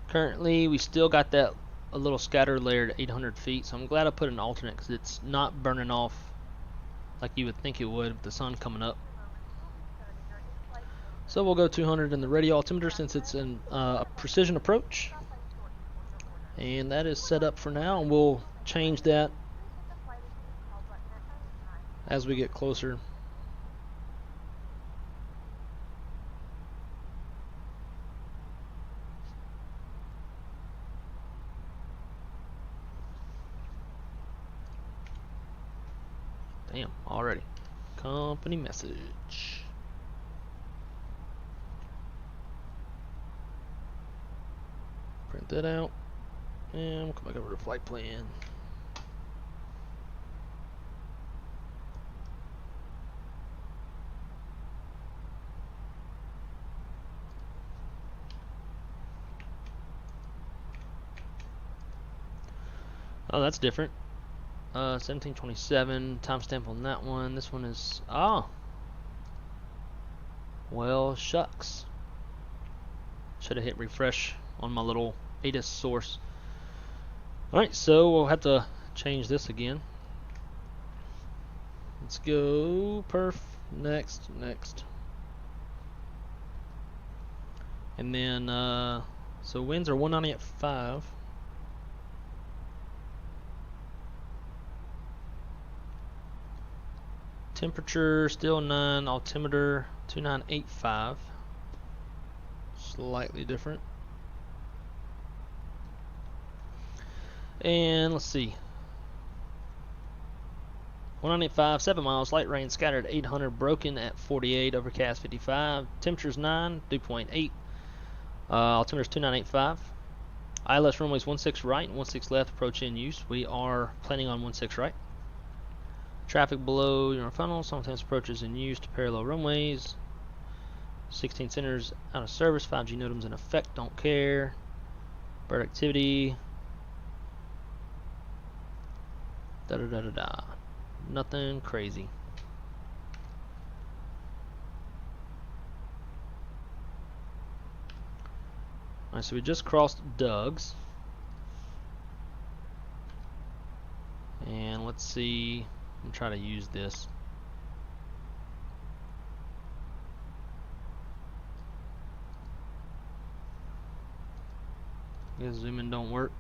Currently, we still got that a little scatter layer at 800 feet, so I'm glad I put an alternate because it's not burning off like you would think it would with the sun coming up. So we'll go 200 in the radio altimeter since it's in a precision approach. And that is set up for now, and we'll change that as we get closer. Damn, already. Company message. Print that out. And we'll come back over to flight plan. Oh, that's different. 1727 timestamp on that one. This one is Well, shucks. Should have hit refresh on my little ADIS source. Alright, so we'll have to change this again. Let's go perf, next. And then, so winds are 190 at 5. Temperature still 9, altimeter 2985. Slightly different. And let's see. 195, 7 miles, light rain scattered 800, broken at 48, overcast 55. Temperature's 9, dew point 8. Altimeter's 2985. ILS runways 16 right and 16 left, approach in use. We are planning on 16 right. Traffic below your funnel, sometimes approaches in use to parallel runways. 16 centers out of service, 5G nodems in effect, don't care. Bird activity. Nothing crazy. Alright, so we just crossed Doug's. And let's see. I'm trying to use this. I guess zoom in don't work.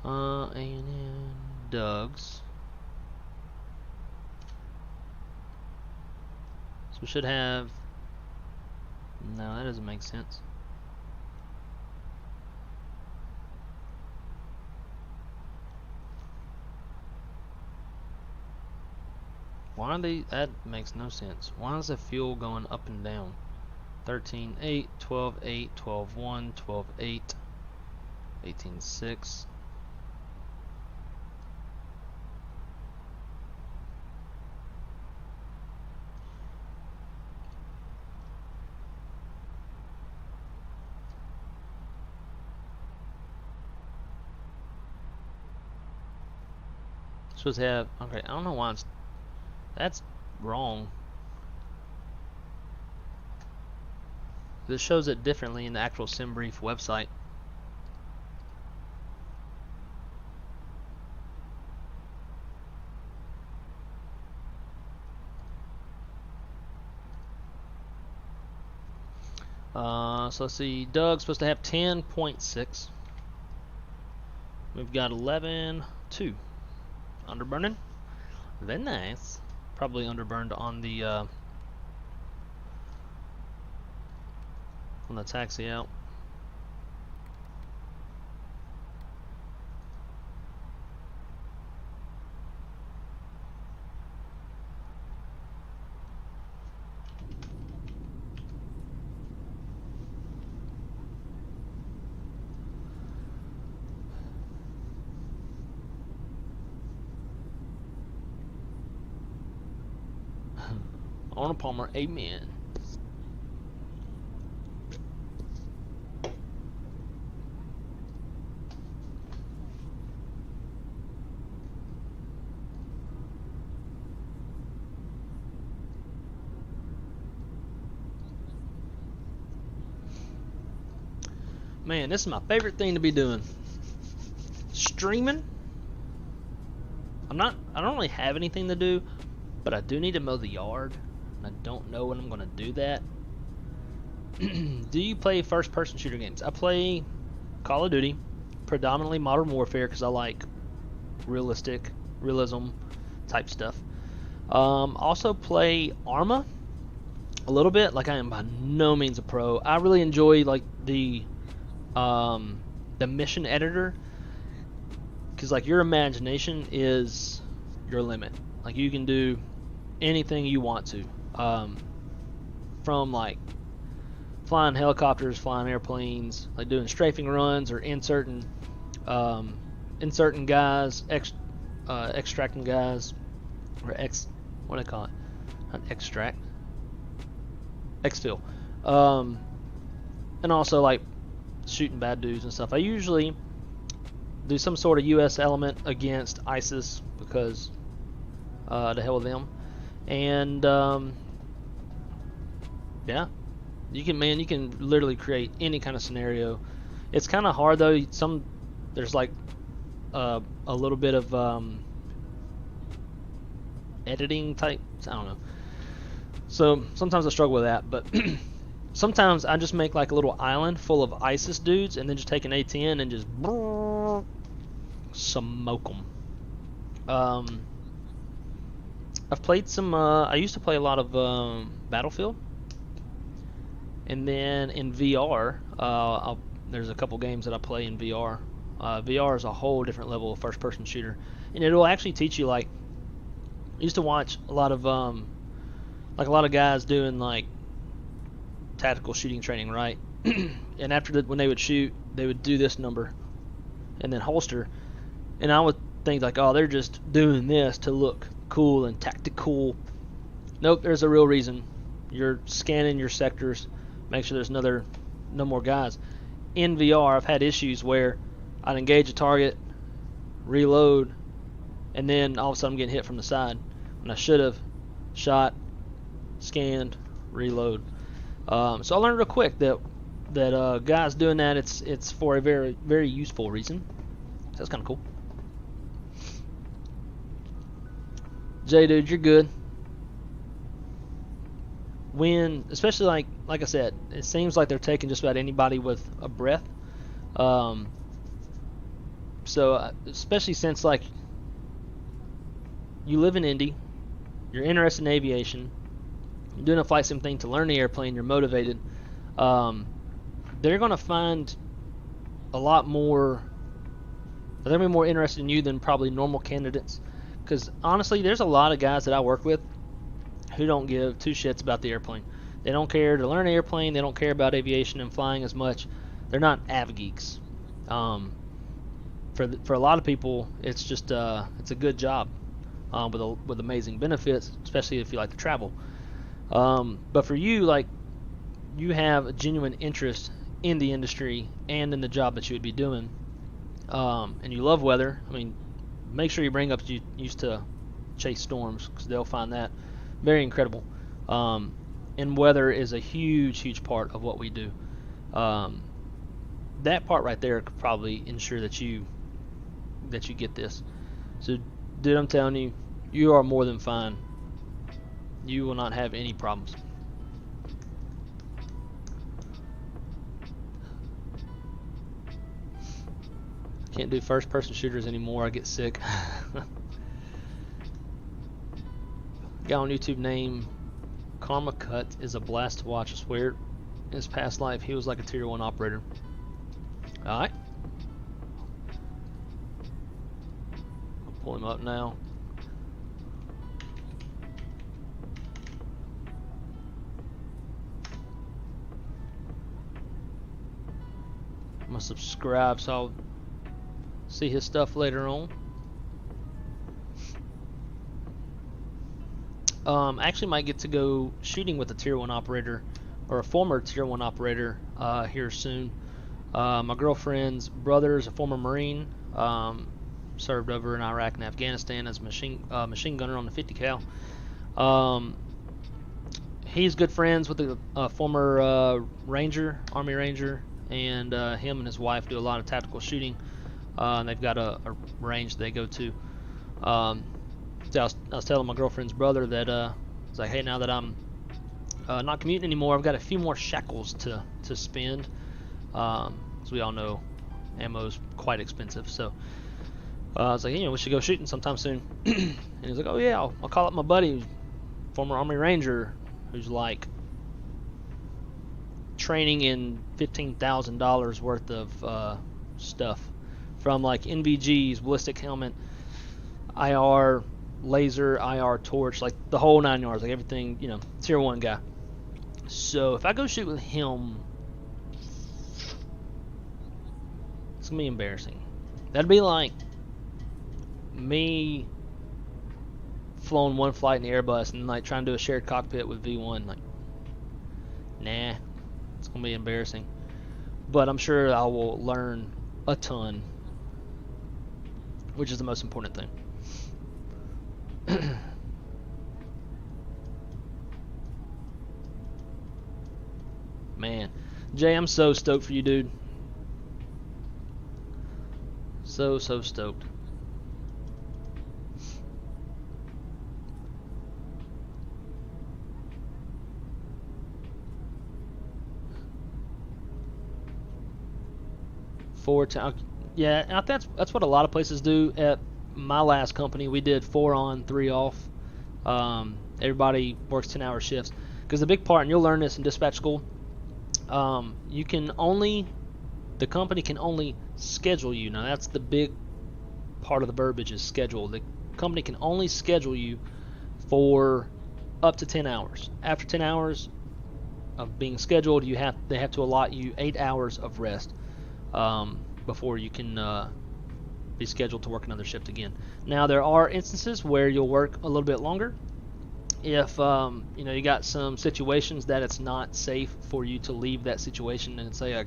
And then Doug's. So we should have. No, that doesn't make sense. Why are they? That makes no sense. Why is the fuel going up and down? 13.8, 12.8, 12.1, 12.8, 18.6. Supposed to have. Okay, I don't know why it's. That's wrong. This shows it differently in the actual SimBrief website. So let's see. Doug's supposed to have 10.6. We've got 11.2. Underburning. Very nice. Probably underburned on the taxi out. Arnold Palmer, amen. Man, this is my favorite thing to be doing. Streaming. I don't really have anything to do, but I do need to mow the yard. I don't know when I'm going to do that. Do you play first-person shooter games? I play Call of Duty, predominantly Modern Warfare because I like realism type stuff. Also play Arma a little bit. Like I am by no means a pro. I really enjoy like the mission editor because like your imagination is your limit. Like you can do anything you want to. From like flying helicopters, flying airplanes, like doing strafing runs or inserting guys, extracting guys, or what do they call it? Not extract, exfil. And also like shooting bad dudes and stuff. I usually do some sort of US element against ISIS because the hell with them. And yeah, You can literally create any kind of scenario. It's kind of hard though. There's like a little bit of editing type. I don't know. So sometimes I struggle with that, but sometimes I just make like a little island full of ISIS dudes, and then just take an A10 and just smoke them. I've played some. I used to play a lot of Battlefield, and then in VR, there's a couple games that I play in VR. VR is a whole different level of first-person shooter, and it'll actually teach you. Like, I used to watch a lot of guys doing like tactical shooting training, right? And after when they would shoot, they would do this number, and then holster, and I would think like, oh, they're just doing this to look cool and tactical. Nope, there's a real reason. You're scanning your sectors, make sure there's no more guys. In VR, I've had issues where I'd engage a target, reload, and then all of a sudden I'm getting hit from the side when I should have shot, scanned, reload. So I learned real quick that guys doing that, it's for a very, very useful reason. So that's kind of cool. Jay, dude, you're good. When, especially like I said, it seems like they're taking just about anybody with a breath. So especially since like you live in Indy, you're interested in aviation, you're doing a flight sim thing to learn the airplane, you're motivated. They're gonna find a lot more. They're gonna be more interested in you than probably normal candidates. Because honestly, there's a lot of guys that I work with who don't give two shits about the airplane. They don't care to learn an airplane. They don't care about aviation and flying as much. They're not av geeks. For a lot of people, it's just it's a good job with amazing benefits, especially if you like to travel. But for you, like, you have a genuine interest in the industry and in the job that you would be doing, and you love weather. I mean, make sure you bring up you used to chase storms, because they'll find that very incredible. And weather is a huge part of what we do. That part right there could probably ensure that you get this. So, dude, I'm telling you, you are more than fine. You will not have any problems. Can't do first-person shooters anymore. I get sick. Guy on YouTube named Karma Cut is a blast to watch. I swear, in his past life, he was like a Tier 1 operator. Alright. I'll pull him up now. I'm gonna subscribe so I'll see his stuff later on. Actually might get to go shooting with a Tier 1 operator, or a former Tier 1 operator, here soon. My girlfriend's brother is a former Marine, served over in Iraq and Afghanistan as a machine gunner on the 50 cal. He's good friends with a former Ranger, Army Ranger, and him and his wife do a lot of tactical shooting. And they've got a range they go to. So I was telling my girlfriend's brother that it's like, hey, now that I'm not commuting anymore, I've got a few more shekels to spend. As we all know, ammo's quite expensive. So I was like, we should go shooting sometime soon. And he's like, oh yeah, I'll call up my buddy, who's former Army Ranger, who's like training in $15,000 worth of stuff, from like NVGs, ballistic helmet, IR, laser, IR torch, like the whole 9 yards, like everything, Tier 1 guy. So if I go shoot with him, it's gonna be embarrassing. That'd be like me flying one flight in the Airbus and like trying to do a shared cockpit with V1. Like, nah, it's gonna be embarrassing. But I'm sure I will learn a ton, which is the most important thing. Man, Jay, I'm so stoked for you, dude. So stoked. Yeah, I think that's what a lot of places do. At my last company, we did 4 on, 3 off. Everybody works 10-hour shifts. Because the big part, and you'll learn this in dispatch school, the company can only schedule you. Now that's the big part of the verbiage, is schedule. The company can only schedule you for up to 10 hours. After 10 hours of being scheduled, they have to allot you 8 hours of rest before you can be scheduled to work another shift again. Now there are instances where you'll work a little bit longer. If you got some situations that it's not safe for you to leave that situation and say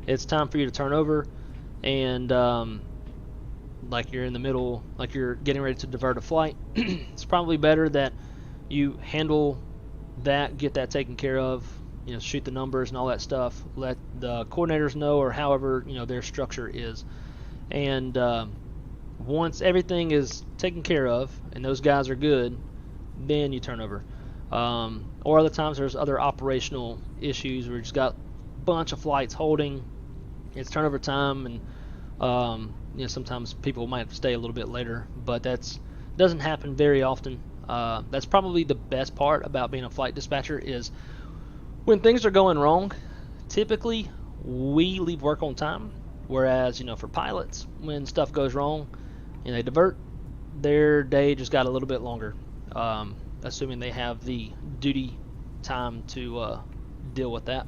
it's time for you to turn over, and like you're in the middle, like you're getting ready to divert a flight, it's probably better that you handle that, get that taken care of, shoot the numbers and all that stuff, let the coordinators know, or however their structure is. And once everything is taken care of and those guys are good, then you turn over. Or other times there's other operational issues where you just got a bunch of flights holding, it's turnover time, and sometimes people might have to stay a little bit later, but that doesn't happen very often. That's probably the best part about being a flight dispatcher, is when things are going wrong, typically we leave work on time, whereas for pilots, when stuff goes wrong and they divert, their day just got a little bit longer, assuming they have the duty time to deal with that.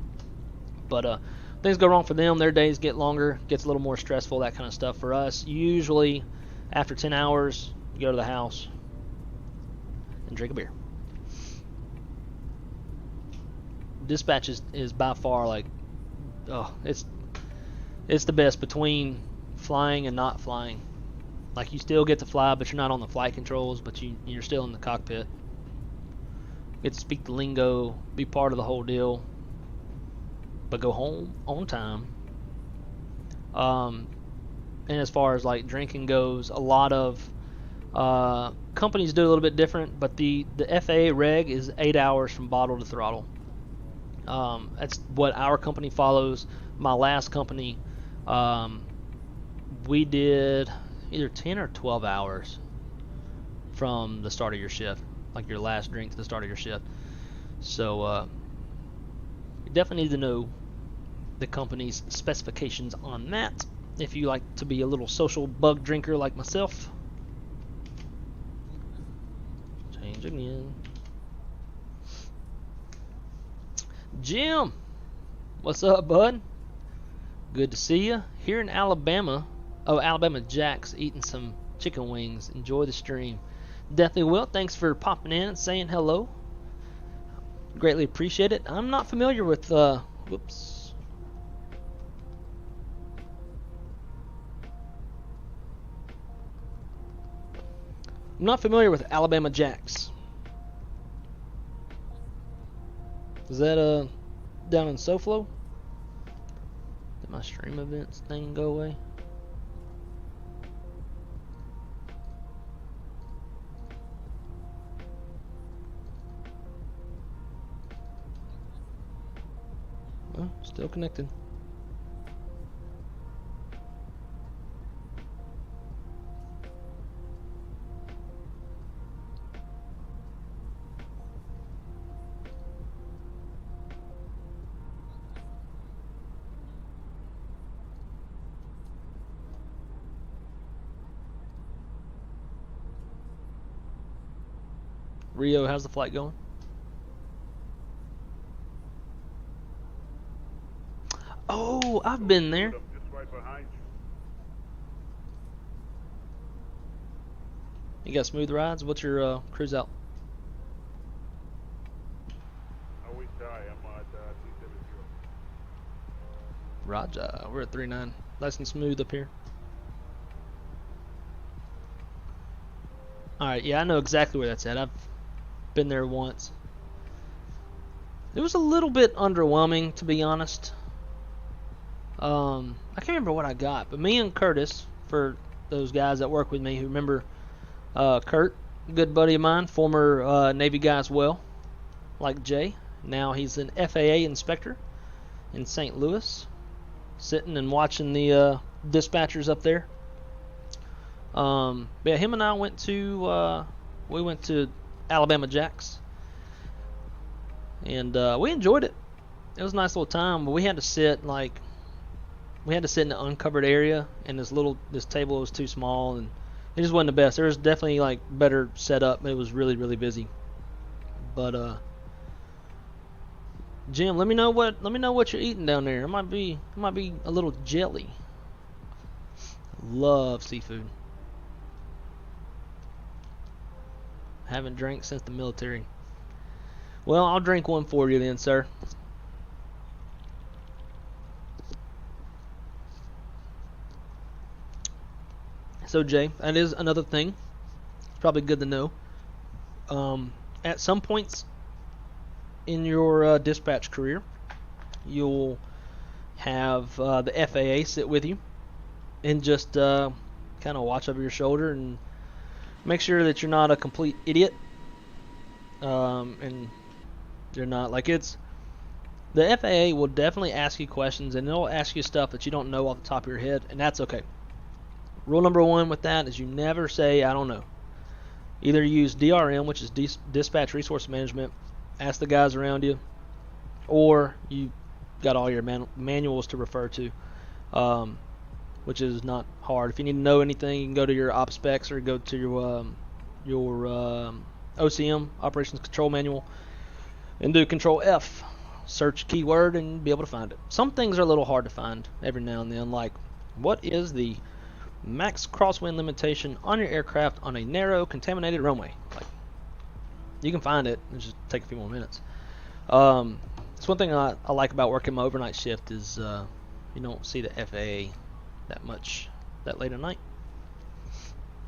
But things go wrong for them, their days get longer, gets a little more stressful, that kind of stuff. For us, usually after 10 hours, you go to the house and drink a beer. Dispatch is by far it's the best between flying and not flying. Like, you still get to fly, but you're not on the flight controls, but you're still in the cockpit. Get to speak the lingo, be part of the whole deal, but go home on time. And as far as like drinking goes, a lot of companies do a little bit different, but the FAA reg is 8 hours from bottle to throttle. That's what our company follows. My last company, we did either 10 or 12 hours from the start of your shift, like your last drink to the start of your shift. So you definitely need to know the company's specifications on that if you like to be a little social bug drinker like myself. Change again. Jim, what's up, bud? Good to see you here in Alabama. Oh, Alabama Jack's eating some chicken wings. Enjoy the stream. Definitely will. Thanks for popping in and saying hello. Greatly appreciate it. I'm not familiar with whoops. I'm not familiar with Alabama Jack's. Is that down in SoFlo? Did my stream events thing go away? Well, still connected. Rio, how's the flight going? Oh, I've been there. Just right behind you. You got smooth rides? What's your cruise out? I wish I'm at T70. Raja, we're at 3.9. Nice and smooth up here. Alright, yeah, I know exactly where that's at. I've been there once. It was a little bit underwhelming, to be honest. I can't remember what I got, but me and Curtis, for those guys that work with me who remember Kurt, a good buddy of mine, former Navy guy as well, like Jay. Now he's an FAA inspector in St. Louis, sitting and watching the dispatchers up there. But yeah, him and I went to Alabama Jacks, and we enjoyed it. It was a nice little time, but we had to sit in an uncovered area, and this table was too small, and it just wasn't the best. There was definitely like better setup, but it was really, really busy. But Jim, let me know what you're eating down there. It might be a little jelly. Love seafood. Haven't drank since the military. Well, I'll drink one for you then, sir. So Jay, that is another thing. It's probably good to know. At some points in your dispatch career, you'll have the FAA sit with you and just kind of watch over your shoulder and make sure that you're not a complete idiot. And you're not like the FAA will definitely ask you questions, and they'll ask you stuff that you don't know off the top of your head, and that's okay. Rule number one with that is you never say I don't know. Either use DRM, which is Dispatch Resource Management, ask the guys around you, or you got all your manuals to refer to, which is not hard. If you need to know anything, you can go to your op specs or go to your OCM, Operations Control Manual, and do Control F, search keyword, and be able to find it. Some things are a little hard to find every now and then, like what is the max crosswind limitation on your aircraft on a narrow contaminated runway. Like, you can find it, it'll just take a few more minutes. It's one thing I like about working my overnight shift is you don't see the FAA that much that late at night.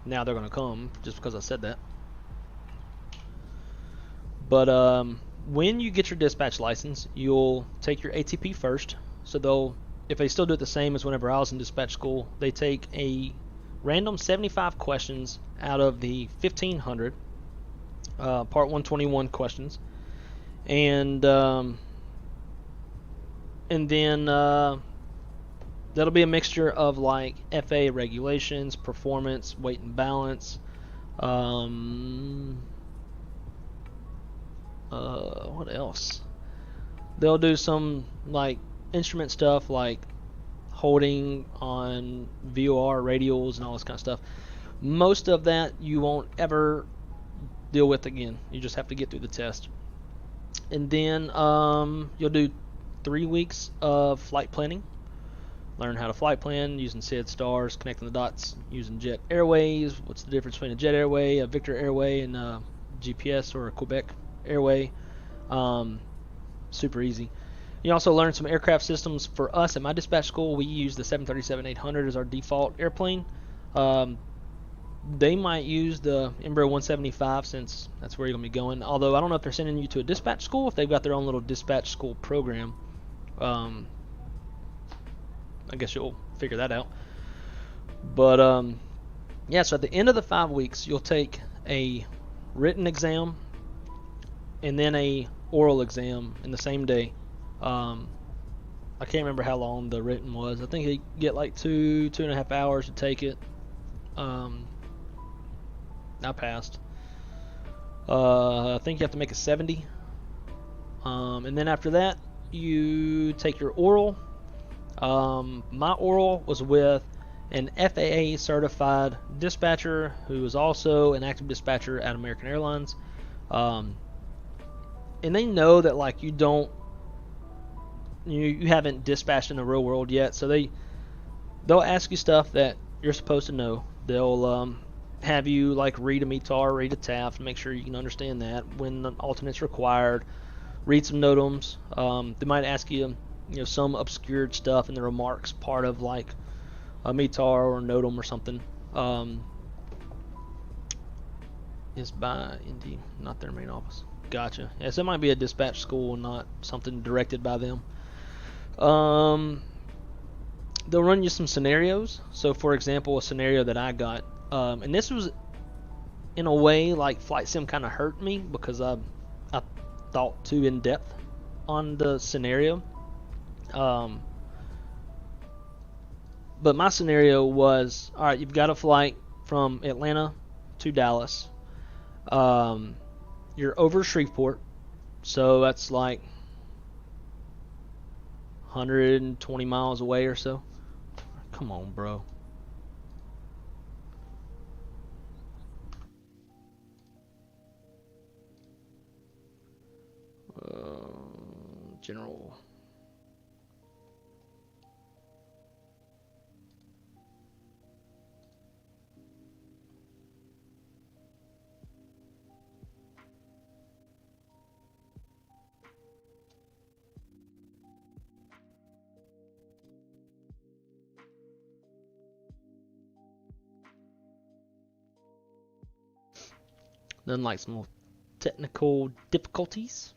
Now they're going to come just because I said that. But when you get your dispatch license, you'll take your ATP first. So if they still do it the same as whenever I was in dispatch school, they take a random 75 questions out of the 1500 Part 121 questions, and then that'll be a mixture of like FAA regulations, performance, weight and balance, what else? They'll do some like instrument stuff like holding on VOR radials and all this kind of stuff. Most of that you won't ever deal with again. You just have to get through the test. And then you'll do 3 weeks of flight planning. Learn how to flight plan using SID stars, connecting the dots using jet airways. What's the difference between a jet airway, a Victor airway, and a GPS or a Quebec airway. Super easy. You also learn some aircraft systems. For us at my dispatch school, we use the 737-800 as our default airplane. They might use the Embraer 175 since that's where you're going to be going. Although I don't know if they're sending you to a dispatch school, if they've got their own little dispatch school program. I guess you'll figure that out. But yeah, so at the end of the 5 weeks, you'll take a written exam and then a oral exam in the same day. I can't remember how long the written was. I think you get like 2.5 hours to take it. I passed. I think you have to make a 70. And then after that, you take your oral. My oral was with an FAA certified dispatcher who is also an active dispatcher at American Airlines. And they know that like you haven't dispatched in the real world yet, so they'll ask you stuff that you're supposed to know. They'll have you like read a METAR, read a TAF, and make sure you can understand that when the alternate's required. Read some NOTAMs. They might ask you, some obscured stuff in the remarks part of like a METAR or NOTAM or something. Is by Indy, not their main office. Gotcha. Yes, it might be a dispatch school and not something directed by them. They'll run you some scenarios. So, for example, a scenario that I got, and this was in a way like Flight Sim kind of hurt me because I thought too in depth on the scenario. But my scenario was, all right, you've got a flight from Atlanta to Dallas. You're over Shreveport, so that's like 120 miles away or so. Come on, bro. General. Then like some technical difficulties.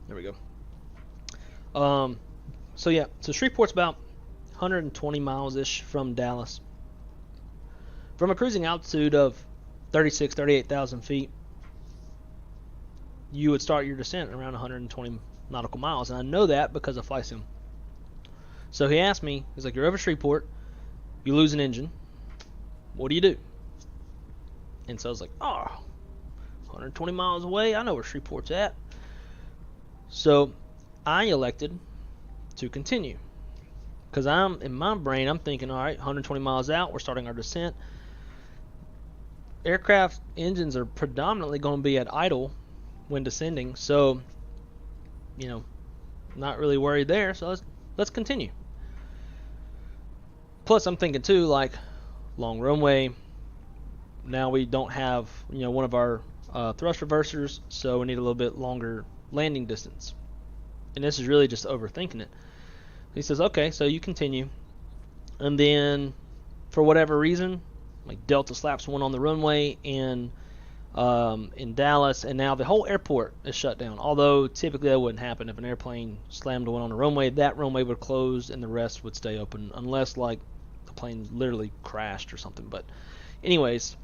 There we go. So yeah, so Shreveport's about 120 miles-ish from Dallas. From a cruising altitude of 38,000 feet, you would start your descent around 120 nautical miles. And I know that because of Flight Sim. So he asked me, he's like, you're over Shreveport, you lose an engine, what do you do? And so I was like, 120 miles away, I know where Shreveport's at. So I elected to continue. Because in my brain, I'm thinking, all right, 120 miles out, we're starting our descent. Aircraft engines are predominantly going to be at idle when descending, so, you know, not really worried there, so let's continue. Plus, I'm thinking too, like, long runway. Now we don't have, one of our thrust reversers, so we need a little bit longer landing distance. And this is really just overthinking it. He says, okay, so you continue. And then, for whatever reason, like Delta slaps one on the runway in Dallas, and now the whole airport is shut down. Although typically that wouldn't happen. If an airplane slammed one on the runway, that runway would close and the rest would stay open, unless like the plane literally crashed or something. But anyways,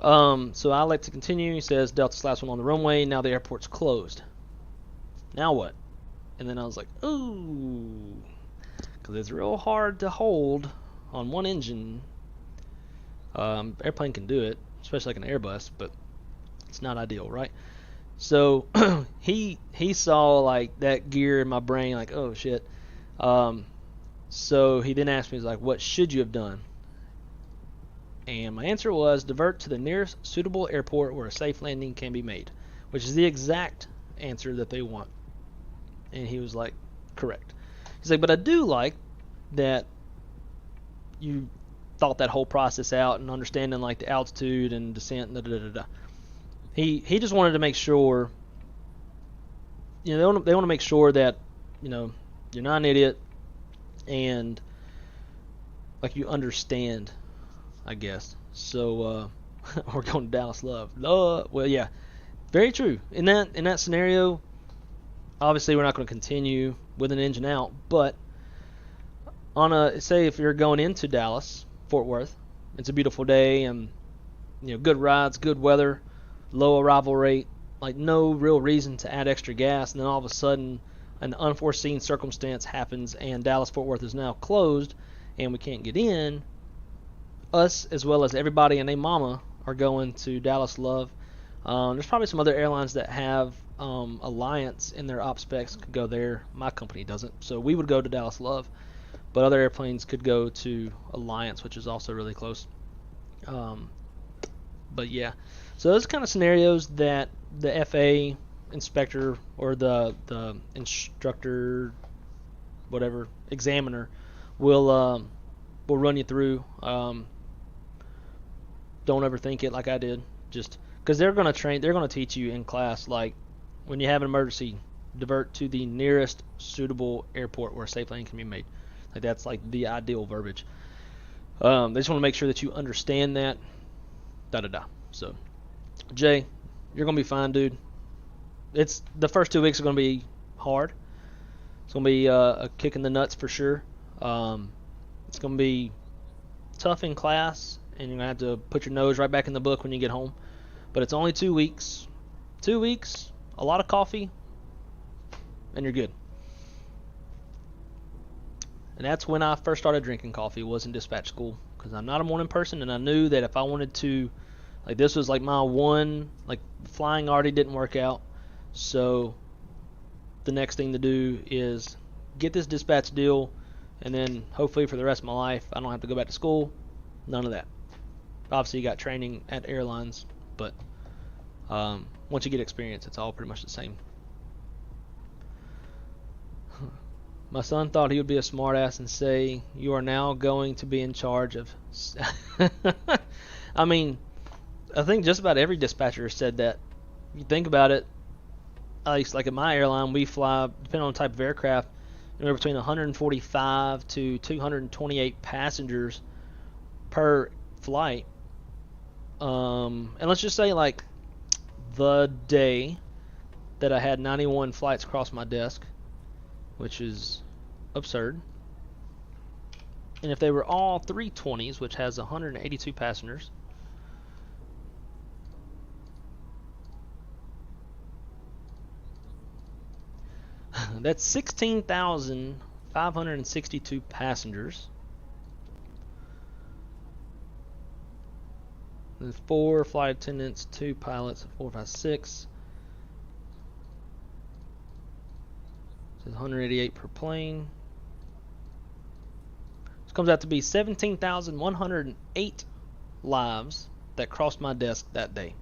so I like to continue. He says Delta slaps one on the runway. Now the airport's closed. Now what? And then I was like, ooh, because it's real hard to hold on one engine. Airplane can do it, especially like an Airbus, but it's not ideal, right? So he saw like that gear in my brain, like, oh shit. So he then asked me, he's like, what should you have done? And my answer was divert to the nearest suitable airport where a safe landing can be made, which is the exact answer that they want. And he was like, correct. He's like, but I do like that you thought that whole process out and understanding like the altitude and descent and da-da-da-da. He just wanted to make sure, they want to make sure that, you're not an idiot and like you understand, I guess. So we're going to Dallas Love. Well, yeah, very true. In that scenario, obviously we're not going to continue with an engine out, but say if you're going into Dallas, Fort Worth, it's a beautiful day and good rides, good weather, low arrival rate, like no real reason to add extra gas, and then all of a sudden an unforeseen circumstance happens and Dallas Fort Worth is now closed and we can't get in. Us as well as everybody and their mama are going to Dallas Love. There's probably some other airlines that have Alliance in their op specs could go there. My company doesn't, so we would go to Dallas Love. But other airplanes could go to Alliance, which is also really close. But yeah, so those kind of scenarios that the FA inspector or the instructor, whatever, examiner will run you through. Don't overthink it like I did. Just because they're going to teach you in class, like when you have an emergency, divert to the nearest suitable airport where a safe landing can be made. Like that's like the ideal verbiage. They just want to make sure that you understand that. So, Jay, you're gonna be fine, dude. It's the first 2 weeks are gonna be hard. It's gonna be a kick in the nuts for sure. It's gonna be tough in class, and you're gonna have to put your nose right back in the book when you get home. But it's only 2 weeks. 2 weeks, a lot of coffee, and you're good. And that's when I first started drinking coffee, was in dispatch school, because I'm not a morning person, and I knew that if I wanted to, like this was like my one, like flying already didn't work out, so the next thing to do is get this dispatch deal, and then hopefully for the rest of my life I don't have to go back to school. None of that. Obviously you got training at airlines, but once you get experience, it's all pretty much the same. My son thought he would be a smartass and say, "You are now going to be in charge of." I mean, I think just about every dispatcher said that. You think about it, at least like at my airline, we fly, depending on the type of aircraft, anywhere between 145 to 228 passengers per flight. And let's just say like the day that I had 91 flights across my desk, which is absurd. And if they were all 320s, which has 182 passengers, that's 16,562 passengers. There's 4 flight attendants, 2 pilots, 4, 5, 6. So 188 per plane. This comes out to be 17,108 lives that crossed my desk that day.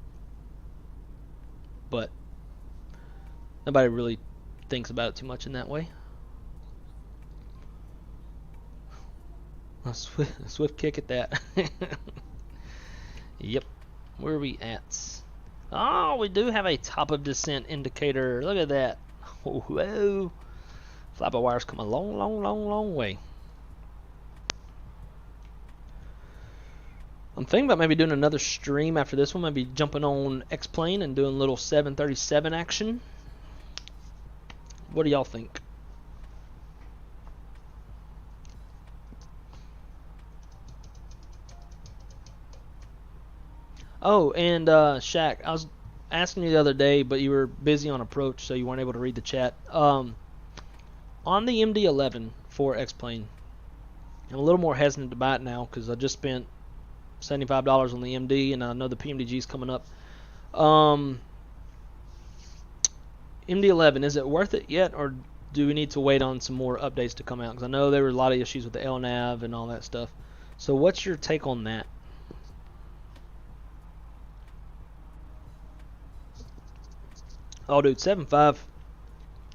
But nobody really thinks about it too much in that way. A swift kick at that. Yep. Where are we at? Oh, we do have a top of descent indicator. Look at that. Whoa. Flybywire's come a long, long, long, long way. I'm thinking about maybe doing another stream after this one. Maybe jumping on X-Plane and doing a little 737 action. What do y'all think? Oh, and Shaq, I was asking you the other day, but you were busy on approach, so you weren't able to read the chat. On the MD-11 for X-Plane, I'm a little more hesitant to buy it now because I just spent $75 on the MD, and I know the PMDG is coming up. MD-11, is it worth it yet, or do we need to wait on some more updates to come out? Because I know there were a lot of issues with the LNAV and all that stuff. So what's your take on that? Oh, dude, 7.5,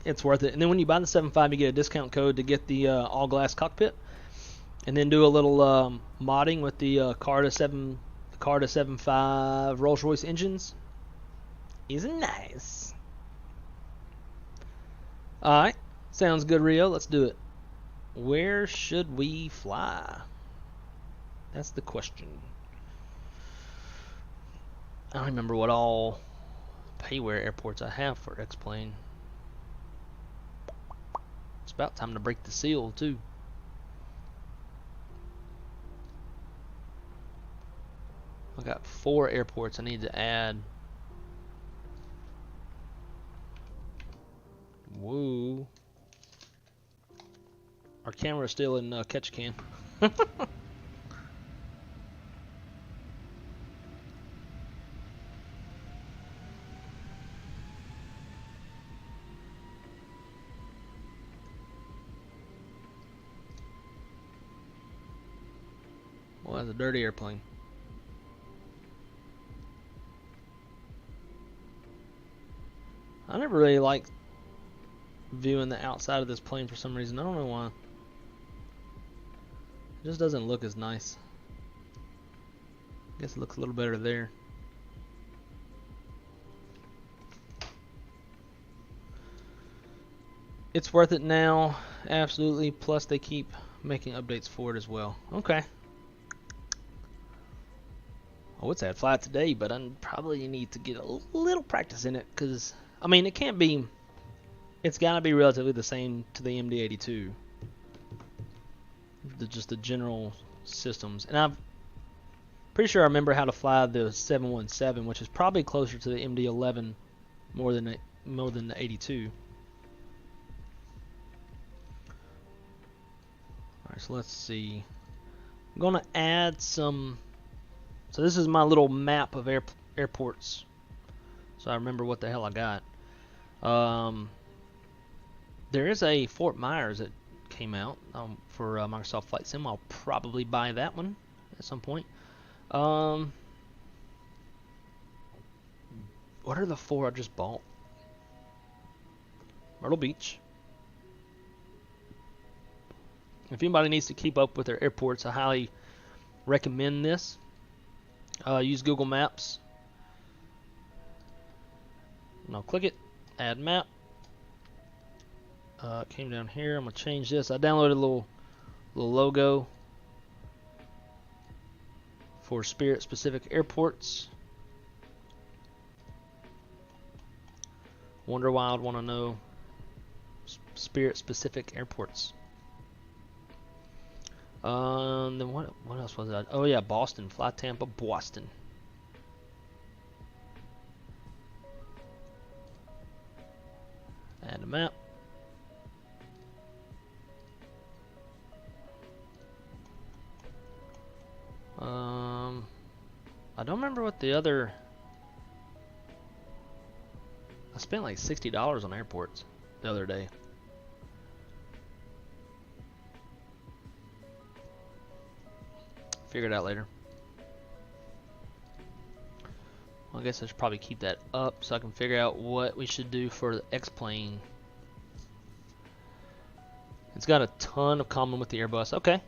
it's worth it. And then when you buy the 7.5, you get a discount code to get the all-glass cockpit, and then do a little modding with the Carta 7.5 Rolls-Royce engines. Isn't nice. All right, sounds good, Rio. Let's do it. Where should we fly? That's the question. I don't remember what all payware airports I have for X-Plane. It's about time to break the seal too. I got 4 airports I need to add. Whoa. Our camera's still in Ketchikan. Well, that's a dirty airplane. I never really liked viewing the outside of this plane for some reason. I don't know why. It just doesn't look as nice. I guess it looks a little better there. It's worth it now, absolutely. Plus they keep making updates for it as well. Okay. I would say I'd fly it today, but I probably need to get a little practice in it, because, I mean, it can't be, it's got to be relatively the same to the MD-82. Just the general systems. And I'm pretty sure I remember how to fly the 717, which is probably closer to the MD-11 more than the 82. Alright, so let's see. I'm going to add some... So this is my little map of airports, so I remember what the hell I got. There is a Fort Myers that came out for Microsoft Flight Sim. I'll probably buy that one at some point. What are the 4 I just bought? Myrtle Beach. If anybody needs to keep up with their airports, I highly recommend this. Use Google Maps. And I'll click it, add map. Came down here. I'm gonna change this. I downloaded a little logo for Spirit specific airports. Wonder why I'd want to know Spirit specific airports. Then what else was that? Oh yeah, Boston. Fly Tampa, Boston. Add a map. I don't remember what the other... I spent like $60 on airports the other day. Figure it out later. Well, I guess I should probably keep that up so I can figure out what we should do for the X-Plane. It's got a ton of common with the Airbus. Okay.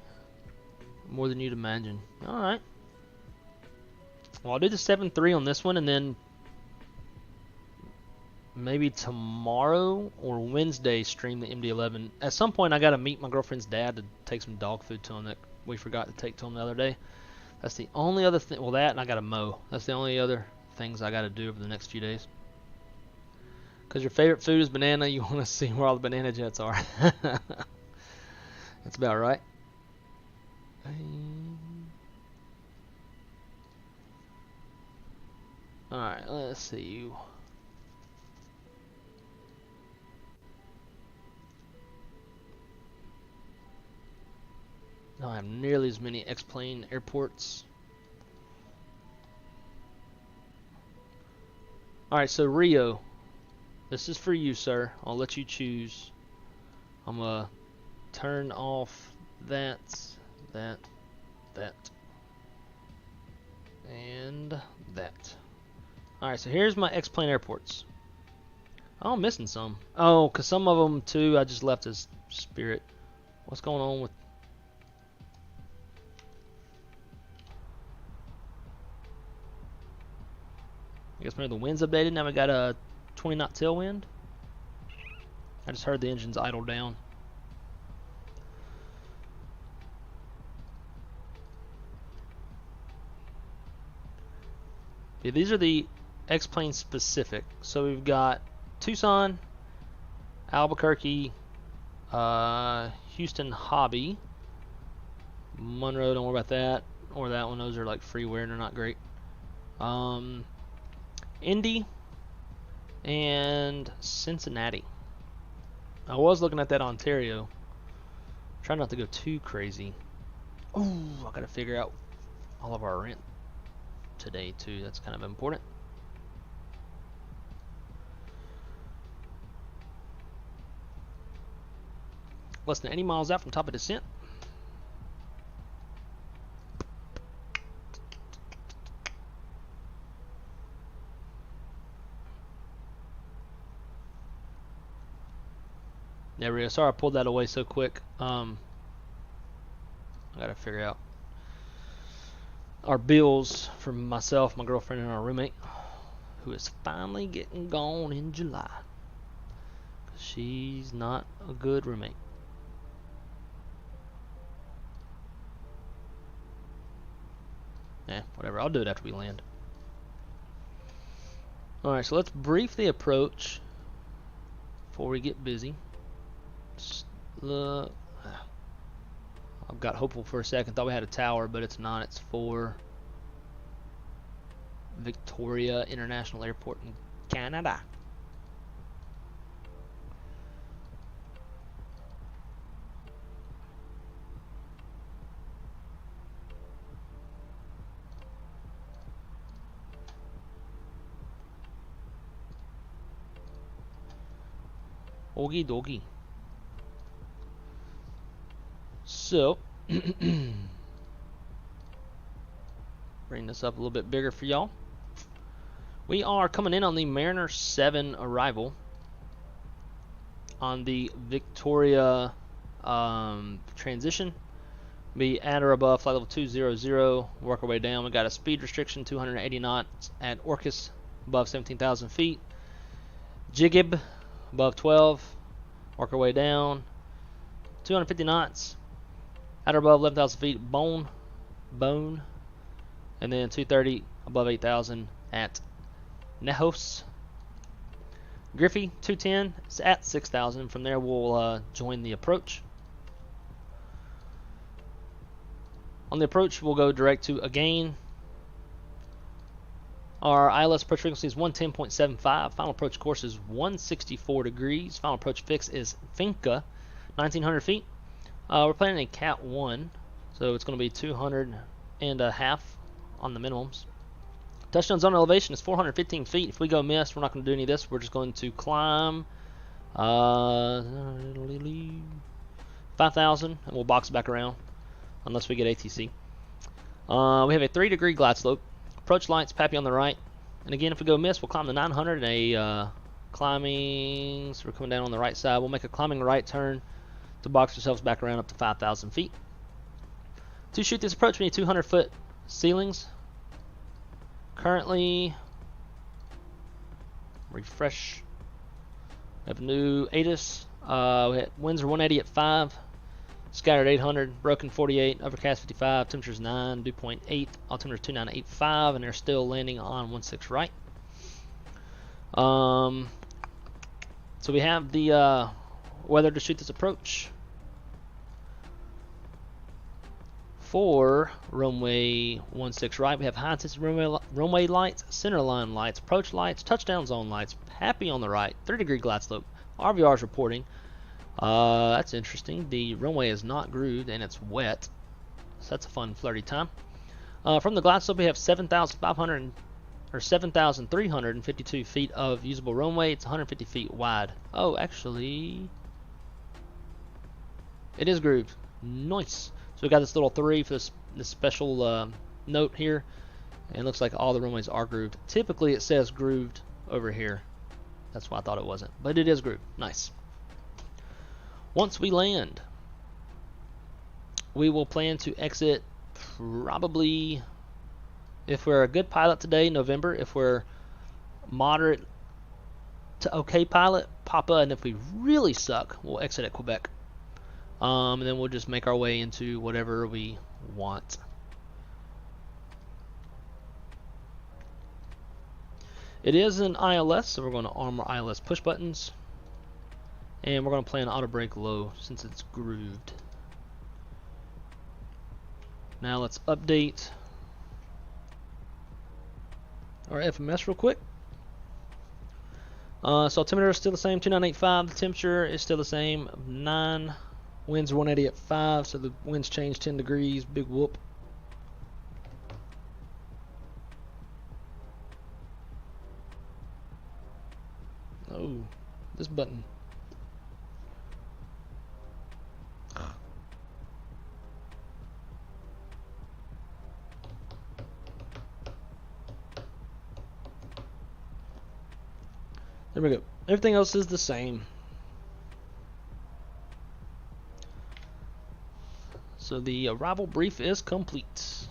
More than you'd imagine. Alright. Well, I'll do the 7.3 on this one, and then maybe tomorrow or Wednesday stream the MD-11. At some point, I got to meet my girlfriend's dad to take some dog food to him that we forgot to take to him the other day. That's the only other thing. Well, that and I got to mow. That's the only other things I got to do over the next few days. Because your favorite food is banana, you want to see where all the banana jets are. That's about right. Alright, let's see. I don't have nearly as many X-Plane airports. Alright, so Rio. This is for you, sir. I'll let you choose. I'm going to turn off that, and that. Alright, so here's my X-Plane airports. Oh, I'm missing some. Oh, because some of them, too, I just left as Spirit. What's going on with... I guess maybe the wind's updated. Now we got a 20 knot tailwind. I just heard the engines idle down. Yeah, these are the X-Plane specific. So we've got Tucson, Albuquerque, Houston Hobby, Monroe, don't worry about that, or that one. Those are like freeware and they're not great. Indy and Cincinnati. I was looking at that Ontario. Try not to go too crazy. Oh, I gotta figure out all of our rent today too. That's kind of important. Less than 80 miles out from top of descent. There we go. Sorry I pulled that away so quick. I gotta figure out our bills for myself, my girlfriend, and our roommate, who is finally getting gone in July. She's not a good roommate. Whatever. I'll do it after we land. Alright, so let's brief the approach before we get busy. I've got hopeful for a second. Thought we had a tower, but it's not. It's for Victoria International Airport in Canada. Okie dokie. So, bring this up a little bit bigger for y'all. We are coming in on the Mariner 7 arrival on the Victoria transition. Be at or above flight level 200, work our way down. We got a speed restriction, 280 knots at Orcus, above 17,000 feet. Jigib, above 12, work our way down. 250 knots at or above 11,000 feet. Bone, and then 230 above 8,000 at Nehos. Griffey 210 is at 6,000. From there we'll join the approach. On the approach we'll go direct to again. Our ILS approach frequency is 110.75. Final approach course is 164 degrees. Final approach fix is Finca, 1,900 feet. We're planning a Cat 1, so it's going to be 200.5 on the minimums. Touchdown zone elevation is 415 feet. If we go miss, we're not going to do any of this. We're just going to climb 5,000, and we'll box back around unless we get ATC. We have a 3-degree glide slope. Approach lights, Pappy on the right. And again, if we go miss, we'll climb the 900 and climbing. So we're coming down on the right side. We'll make a climbing right turn to box ourselves back around up to 5,000 feet. To shoot this approach, we need 200-foot ceilings. Currently, refresh. We have a new Addons. Winds are 180 at 5. Scattered 800, broken 48, overcast 55, temperature's 9, dew point 8, altimeter 2985, and they're still landing on 16 right. So we have the weather to shoot this approach. For runway 16 right, we have high intensity runway lights, center line lights, approach lights, touchdown zone lights, Pappy on the right, 3-degree glide slope. RVR is reporting. That's interesting. The runway is not grooved and it's wet, so that's a fun flirty time. From the glide slope, we have 7,352 feet of usable runway. It's 150 feet wide. Oh, actually, it is grooved. Nice. So we got this little 3 for this special note here, and it looks like all the runways are grooved. Typically, it says grooved over here. That's why I thought it wasn't, but it is grooved. Nice. Once we land, we will plan to exit probably, if we're a good pilot today, November. If we're moderate to okay pilot, Papa, and if we really suck, we'll exit at Quebec. And then we'll just make our way into whatever we want. It is an ILS, so we're going to arm our ILS push buttons. And we're going to plan auto brake low since it's grooved. Now let's update our FMS real quick. So altimeter is still the same, 2985. The temperature is still the same, 9. Winds are 180 at 5, so the winds change 10 degrees. Big whoop. Oh, this button. There we go. Everything else is the same. So the arrival brief is complete.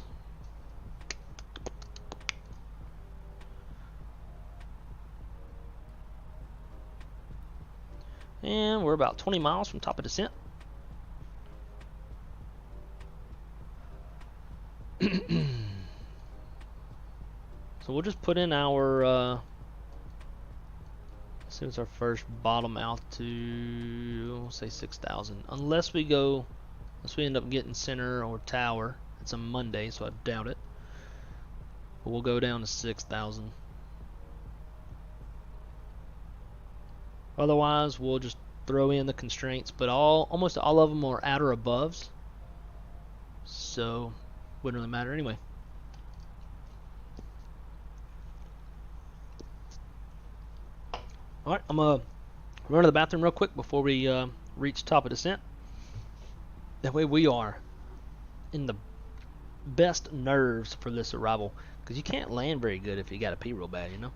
And we're about 20 miles from top of descent. So we'll just put in our, let's see what's our first bottom altitude, we'll say 6,000. Unless we end up getting center or tower. It's a Monday, so I doubt it. But we'll go down to 6,000. Otherwise, we'll just throw in the constraints, but almost all of them are at or aboves. So, wouldn't really matter anyway. Alright, I'm going to run to the bathroom real quick before we reach top of descent. That way we are in the best nerves for this arrival. Because you can't land very good if you got to pee real bad, you know?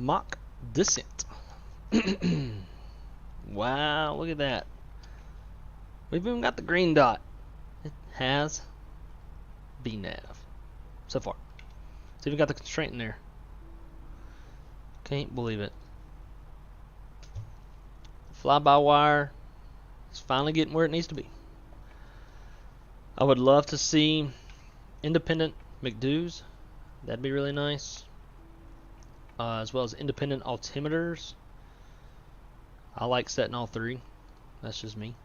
Mock descent. Wow, look at that. We've even got the green dot. It has VNAV so far. It's even got the constraint in there. Can't believe it. Fly-by-wire is finally getting where it needs to be. I would love to see independent McDoos. That'd be really nice. As well as independent altimeters. I like setting all three. That's just me.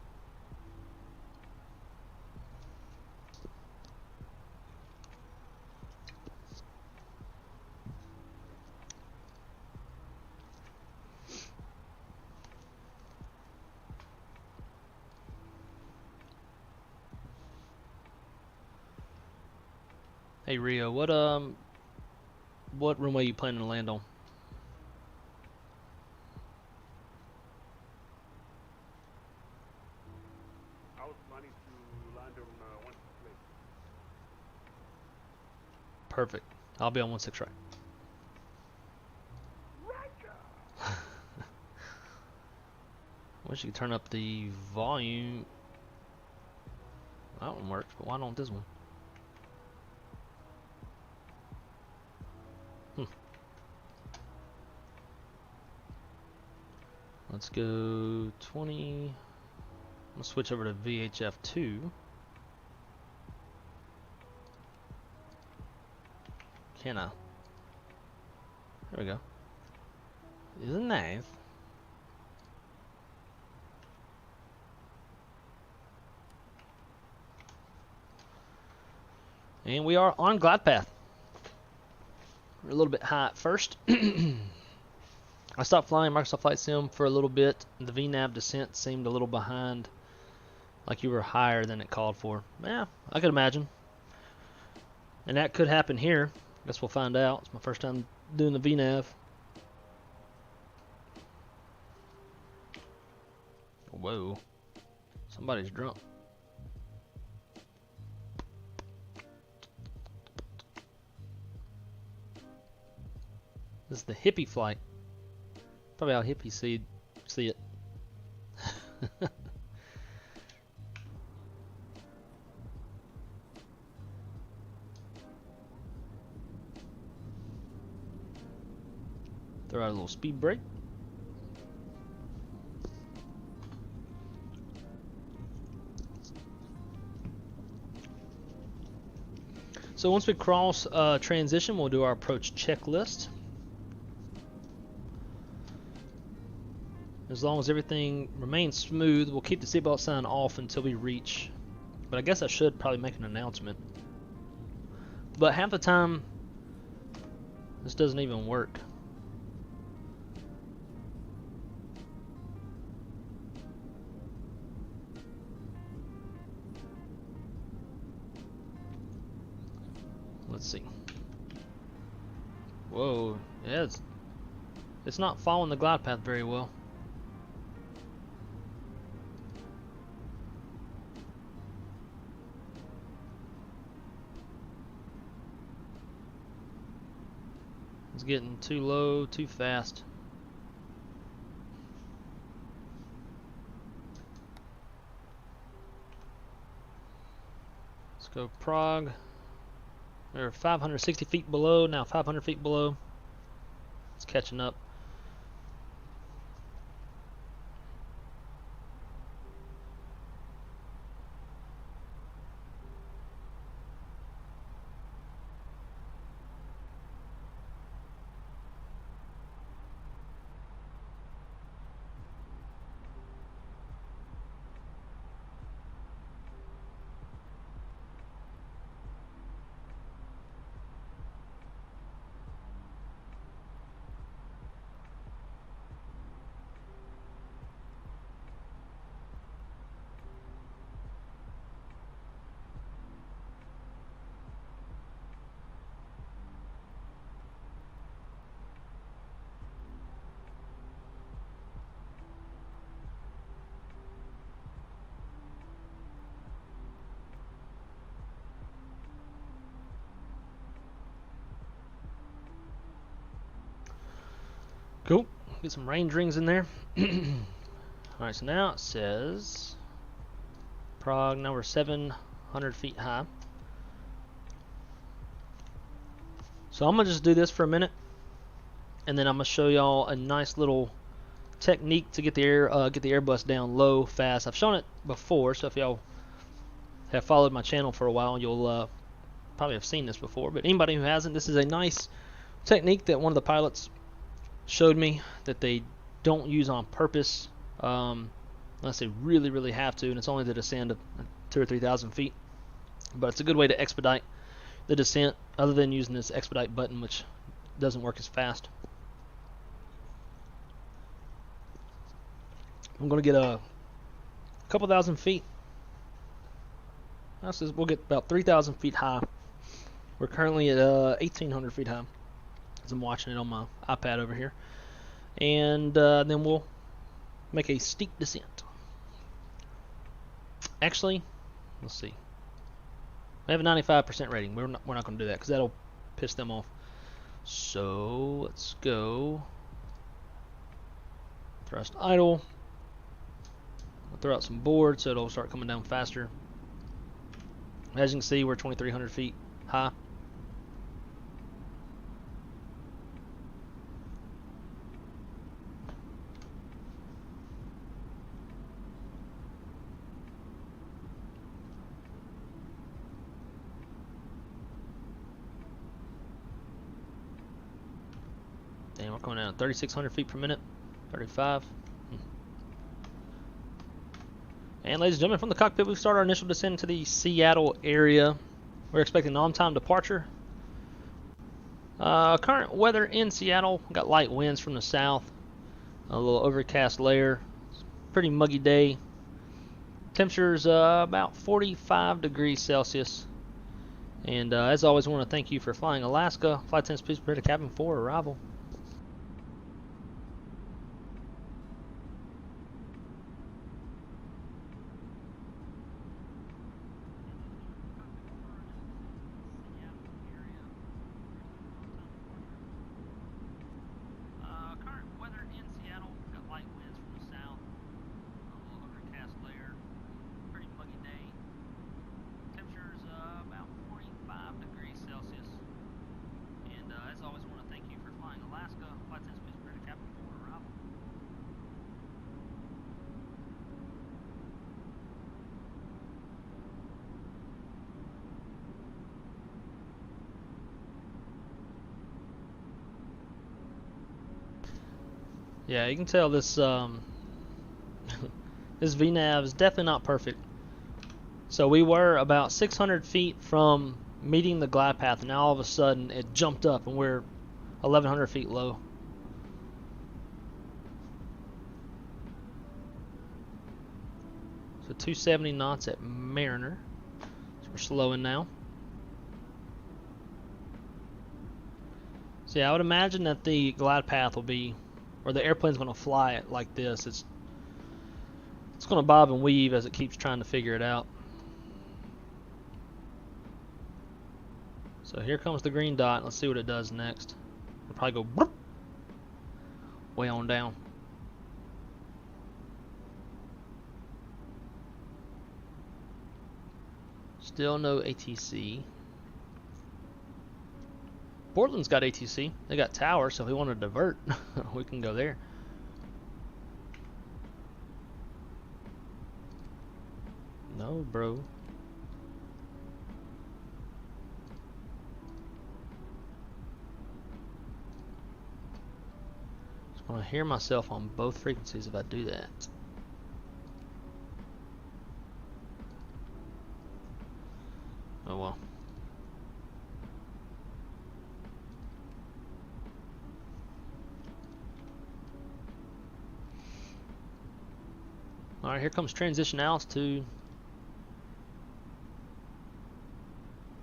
Hey Rio, what runway you planning to land on? I was planning to land on 1 place. Perfect. I'll be on 16 right. Wish you could turn up the volume. That one works, but why don't this one? Let's go 20. I'm gonna switch over to VHF 2. Can I? There we go. Isn't nice? And we are on glide path. We're a little bit high at first. I stopped flying Microsoft Flight Sim for a little bit. The VNAV descent seemed a little behind, like you were higher than it called for. Yeah, I could imagine. And that could happen here. Guess we'll find out. It's my first time doing the VNAV. Whoa. Somebody's drunk. This is the hippie flight. Probably how hippies see it. Throw out a little speed brake. So once we cross transition, we'll do our approach checklist. As long as everything remains smooth, we'll keep the seatbelt sign off until we reach. But I guess I should probably make an announcement. But half the time, this doesn't even work. Let's see. Whoa, yeah, it's not following the glide path very well. It's getting too low, too fast. Let's go Prague. We're 560 feet below, now 500 feet below. It's catching up. Cool. Get some range rings in there. Alright, so now it says Prague, now we're 700 feet high. So I'm going to just do this for a minute, and then I'm going to show y'all a nice little technique to get the Airbus down low, fast. I've shown it before, so if y'all have followed my channel for a while, you'll probably have seen this before. But anybody who hasn't, this is a nice technique that one of the pilots showed me that they don't use on purpose unless they really have to, and it's only the descent of 2,000 or 3,000 feet. But it's a good way to expedite the descent, other than using this expedite button, which doesn't work as fast. I'm going to get a couple thousand feet. We'll get about 3,000 feet high. We're currently at 1,800 feet high, as I'm watching it on my iPad over here. And then we'll make a steep descent. Actually, let's see. We have a 95% rating. We're not going to do that because that'll piss them off. So let's go thrust idle. We'll throw out some board so it'll start coming down faster. As you can see, we're 2,300 feet high. And we're coming down at 3,600 feet per minute, 35. And ladies and gentlemen, from the cockpit, we've started our initial descent to the Seattle area. We're expecting on-time departure. Current weather in Seattle, we've got light winds from the south, a little overcast layer. It's a pretty muggy day. Temperature's about 45 degrees Celsius. And as always, I want to thank you for flying Alaska. Flight attendants, please prepare to cabin for arrival. Yeah, you can tell this this VNAV is definitely not perfect. So we were about 600 feet from meeting the glide path, and now all of a sudden it jumped up and we're 1,100 feet low. So 270 knots at Mariner. So we're slowing now. So yeah, I would imagine that the glide path will be, or the airplane's going to fly it like this. It's going to bob and weave as it keeps trying to figure it out. So here comes the green dot. Let's see what it does next. It'll probably go boop, way on down. Still no ATC. Portland's got ATC. They got tower, so if we want to divert, we can go there. No, bro. I'm going to hear myself on both frequencies if I do that. Oh well. Alright, here comes transition altitude.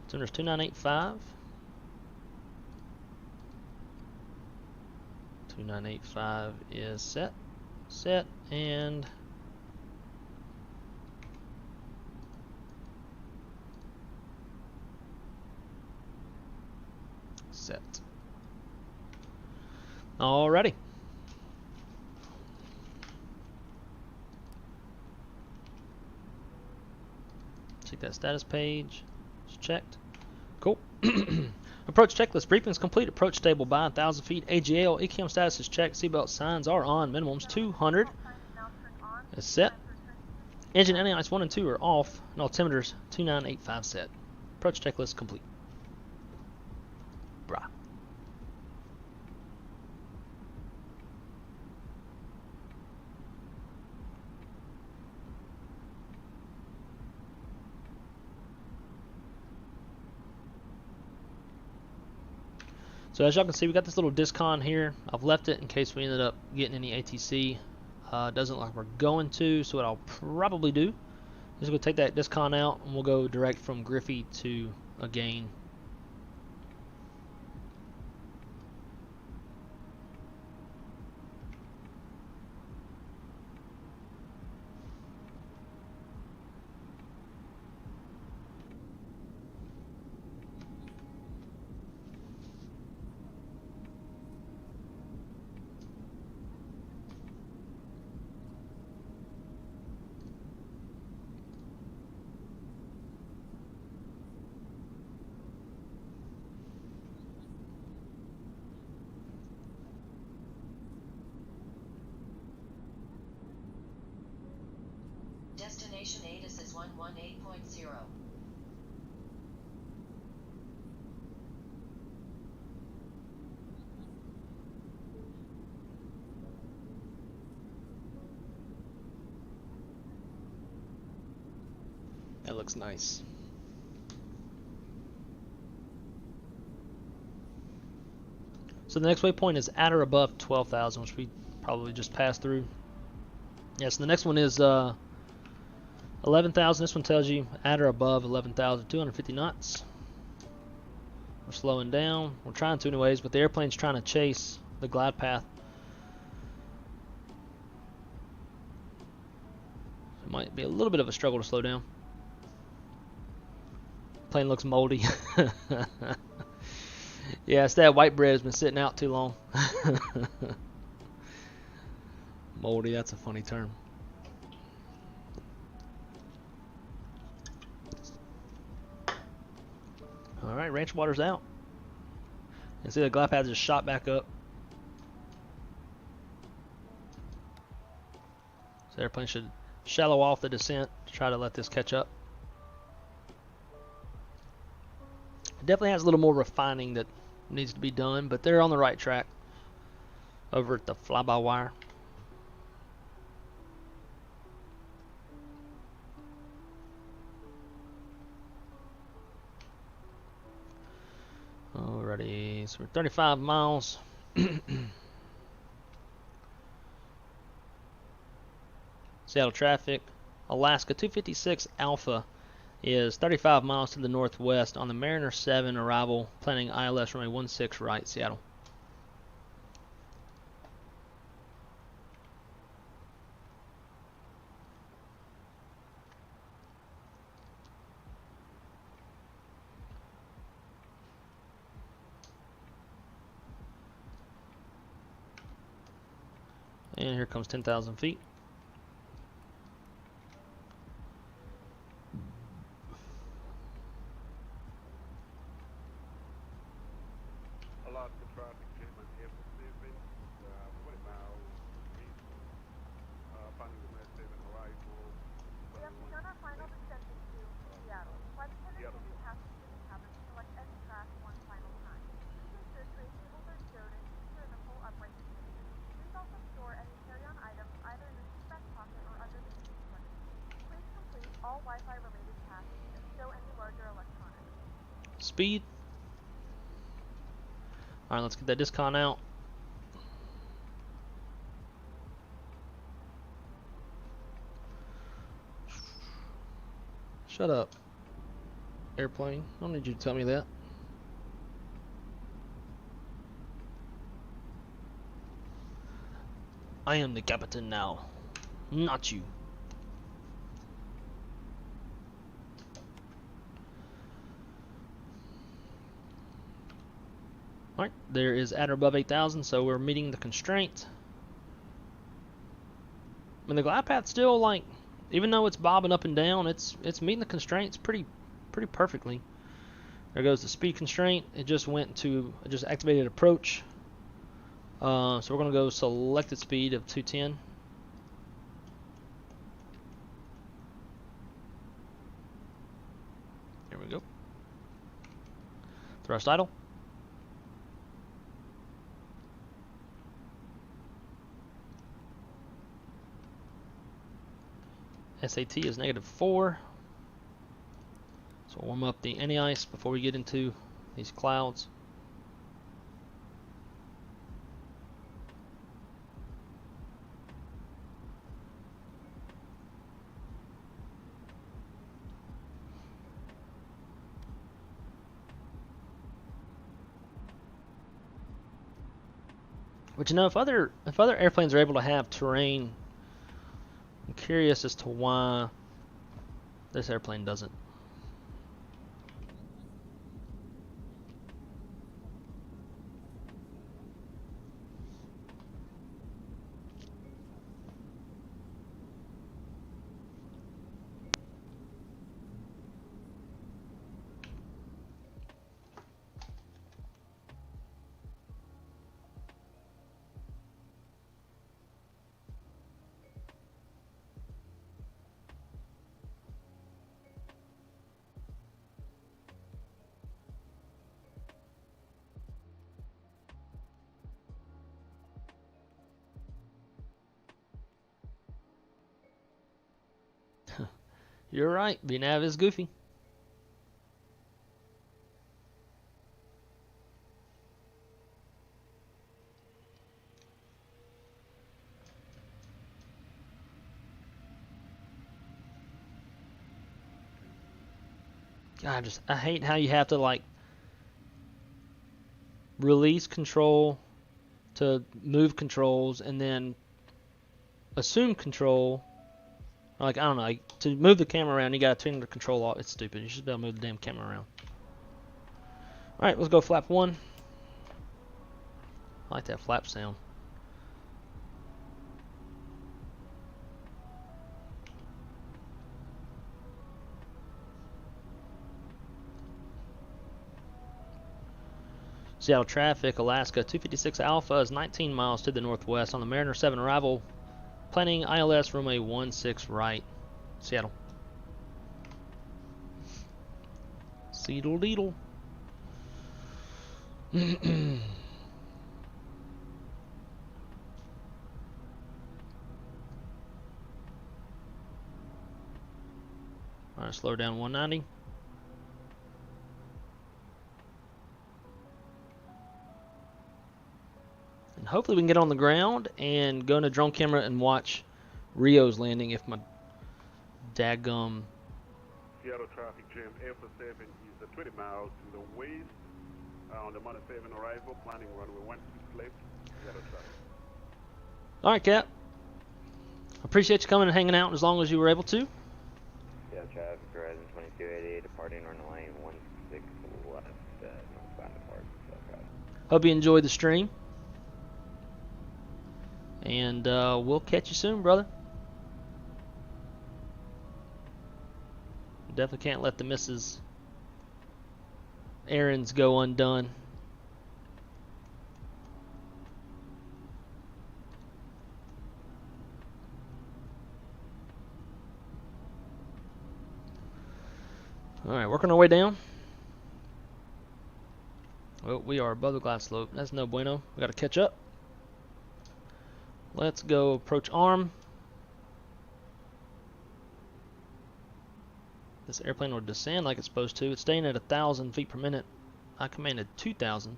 So there's 2985. 2985 is set, and set. Alrighty. Check that status page. It's checked. Cool. Approach checklist briefing is complete. Approach stable by 1,000 feet. AGL ECAM status is checked. Seatbelt signs are on. Minimums 200 is set. Engine anti-ice 1 and 2 are off. And altimeters 2985 set. Approach checklist complete. Brah. So as y'all can see, we got this little discon here. I've left it in case we ended up getting any ATC. Doesn't look like we're going to, so what I'll probably do is go take that discon out, and we'll go direct from Griffey to a gain. Destination Addons is 118.0. That looks nice. So the next waypoint is at or above 12,000, which we probably just passed through. Yeah, so the next one is 11,000. This one tells you at or above 11,250 knots. We're slowing down. We're trying to anyways, but the airplane's trying to chase the glide path. It might be a little bit of a struggle to slow down. Plane looks moldy. Yeah, it's that white bread has been sitting out too long. Moldy, that's a funny term. Alright, ranch water's out. And see the glide path just shot back up. So the airplane should shallow off the descent to try to let this catch up. It definitely has a little more refining that needs to be done, but they're on the right track. over at the Flybywire. Alrighty, so we're 35 miles. Seattle traffic. Alaska 256 Alpha is 35 miles to the northwest on the Mariner 7 arrival, planning ILS runway 16 right, Seattle. And here comes 10,000 feet. Alaska traffic, Jetline Systems, 20 miles east, finding the Msfs arrival. We have begun our final descent into Seattle. Flight attendants will be passing through the cabin to select any track one final time. Please ensure tray tables are stowed and secure in the full upright position. Please also store any carry-on items either in the seatback pocket or under the seat cushion. Please complete all Wi-Fi related tasks and stow any larger electronics. Speed. Alright, let's get that discon out. Shut up, airplane. I don't need you to tell me that. I am the captain now, not you. Alright, there is at or above 8,000, so we're meeting the constraint. I mean, the glide path still, like, even though it's bobbing up and down, it's meeting the constraints pretty perfectly. There goes the speed constraint. It just activated approach. So we're gonna go selected speed of 210. Here we go. Thrust idle. SAT is -4. So we'll warm up the anti-ice before we get into these clouds. But you know, if other airplanes are able to have terrain, I'm curious as to why this airplane doesn't. You're right, VNAV is goofy. God, I hate how you have to like release control to move controls and then assume control. Like, I don't know, like, to move the camera around, you gotta turn the control off. It's stupid. You should be able to move the damn camera around. Alright, let's go flap 1. I like that flap sound. Seattle traffic, Alaska 256 Alpha is 19 miles to the northwest on the Mariner 7 arrival. Planning ILS runway 16 right, Seattle. Seedle deedle. gonna slow down 190. And hopefully we can get on the ground and go into drone camera and watch Rio's landing if my daggum. Seattle traffic jam F7 is 20 miles to the west. On the Monday 7 arrival, planning runway 16 left. Seattle traffic. Alright, Cap. Appreciate you coming and hanging out as long as you were able to. Yeah, traffic, Horizon 2288, departing on lane 16 left, northbound depart, South. Hope you enjoyed the stream. And we'll catch you soon, brother. Definitely can't let the missus errands go undone. Alright, working our way down. Well, we are above the glide slope. That's no bueno. We gotta catch up. Let's go approach arm. This airplane will descend like it's supposed to. It's staying at 1,000 feet per minute. I commanded 2,000.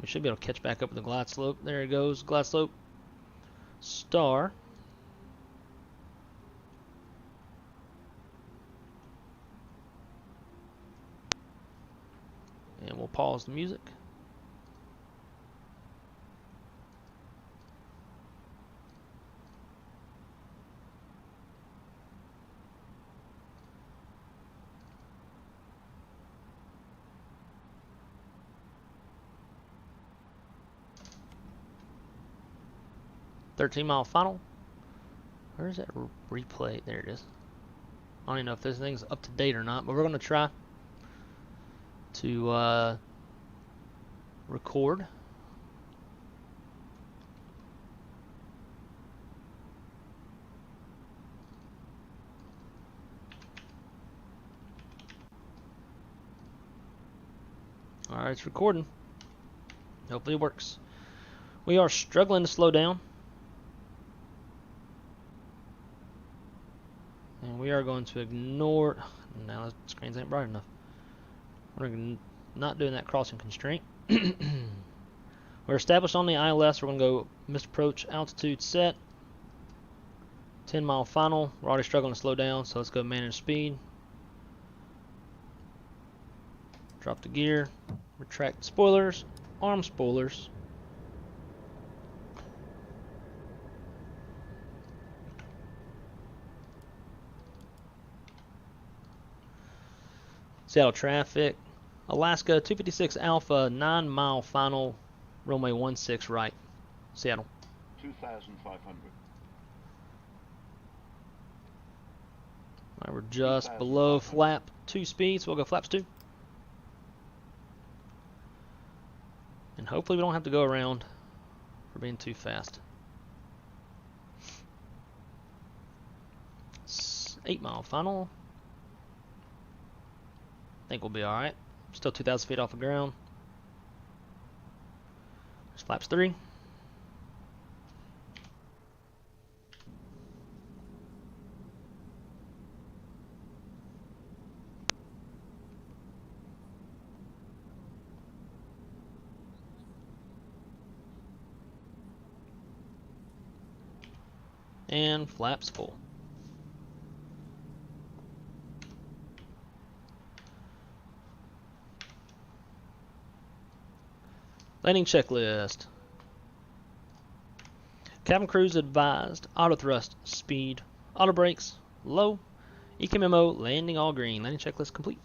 We should be able to catch back up with the glide slope. There it goes, glide slope. Star. And we'll pause the music. $13-mile final. Where's that replay? There it is. I don't even know if this thing's up to date or not, but we're going to try to record. Alright, it's recording. Hopefully it works. We are struggling to slow down. And we are going to ignore... Now the screens ain't bright enough. We're not doing that crossing constraint. We're established on the ILS. We're going to go misapproach, altitude set. 10-mile final. We're already struggling to slow down, so let's go manage speed. Drop the gear. Retract spoilers. Arm spoilers. Seattle traffic. Alaska 256 Alpha, 9-mile final, runway 16 right. Seattle. 2,500. Alright, we're just below flap 2 speed, so we'll go flaps 2. And hopefully we don't have to go around for being too fast. 8-mile final. I think we'll be alright. Still 2,000 feet off the ground. There's flaps 3. And flaps full. Landing checklist. Cabin crews advised. Auto thrust speed. Auto brakes low. EKMMO landing all green. Landing checklist complete.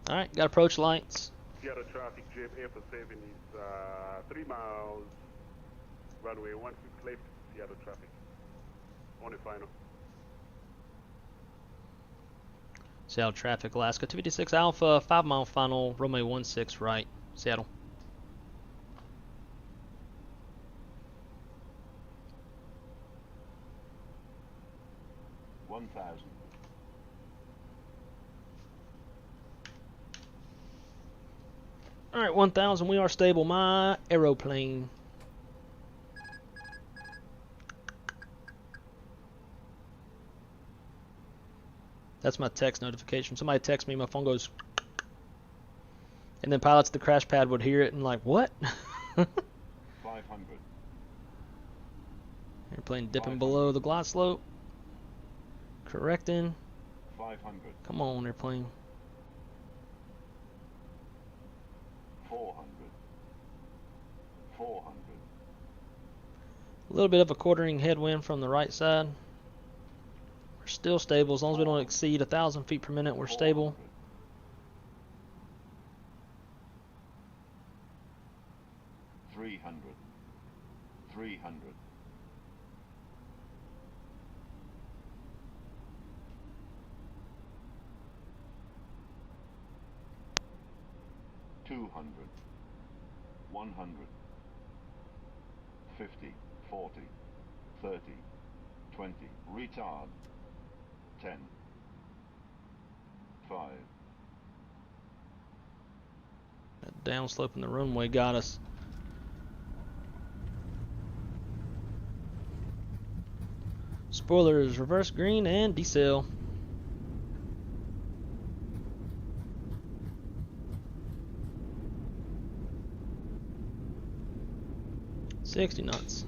Alright, got approach lights. Seattle traffic jam F7 is 3 miles, runway 16 left, Seattle traffic. On the final. Seattle traffic, Alaska 256 Alpha, 5-mile final, runway 16 right, Seattle. Alright, 1000, we are stable. My aeroplane. That's my text notification. Somebody texts me, my phone goes. And then pilots at the crash pad would hear it and like, what? 500. Airplane dipping below the glide slope. Correcting. 500. Come on, airplane. 400. 400. A little bit of a quartering headwind from the right side. We're still stable. As long as we don't exceed 1,000 feet per minute, we're stable. 300. 300. 200. 100. 50. 40. 30. 20. Retard. 10. 5. That downslope in the runway got us. Spoilers, reverse green and decel. $60 knots.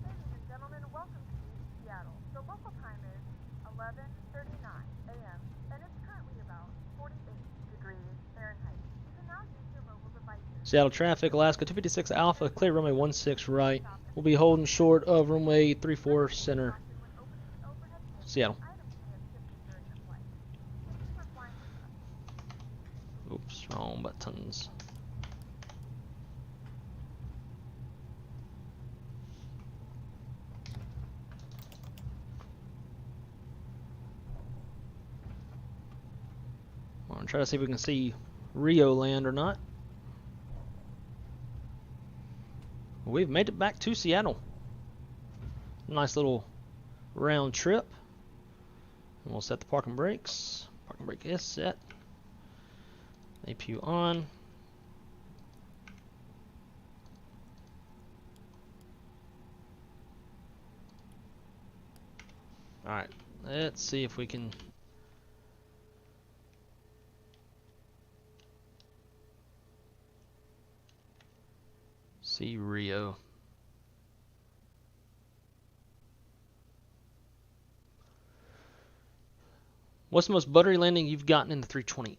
Ladies and gentlemen, welcome to Seattle. The local time is 11:39 a.m. and it's currently about 48 degrees Fahrenheit. You can now use your mobile devices. Seattle traffic, Alaska 256 Alpha, clear runway 16 right. We'll be holding short of runway 34 center. Seattle. Oops, wrong buttons. I'm gonna try to see if we can see Rio land or not. We've made it back to Seattle. Nice little round trip. And we'll set the parking brakes. Parking brake is set. APU on. Alright, let's see if we can see Rio. What's the most buttery landing you've gotten in the 320?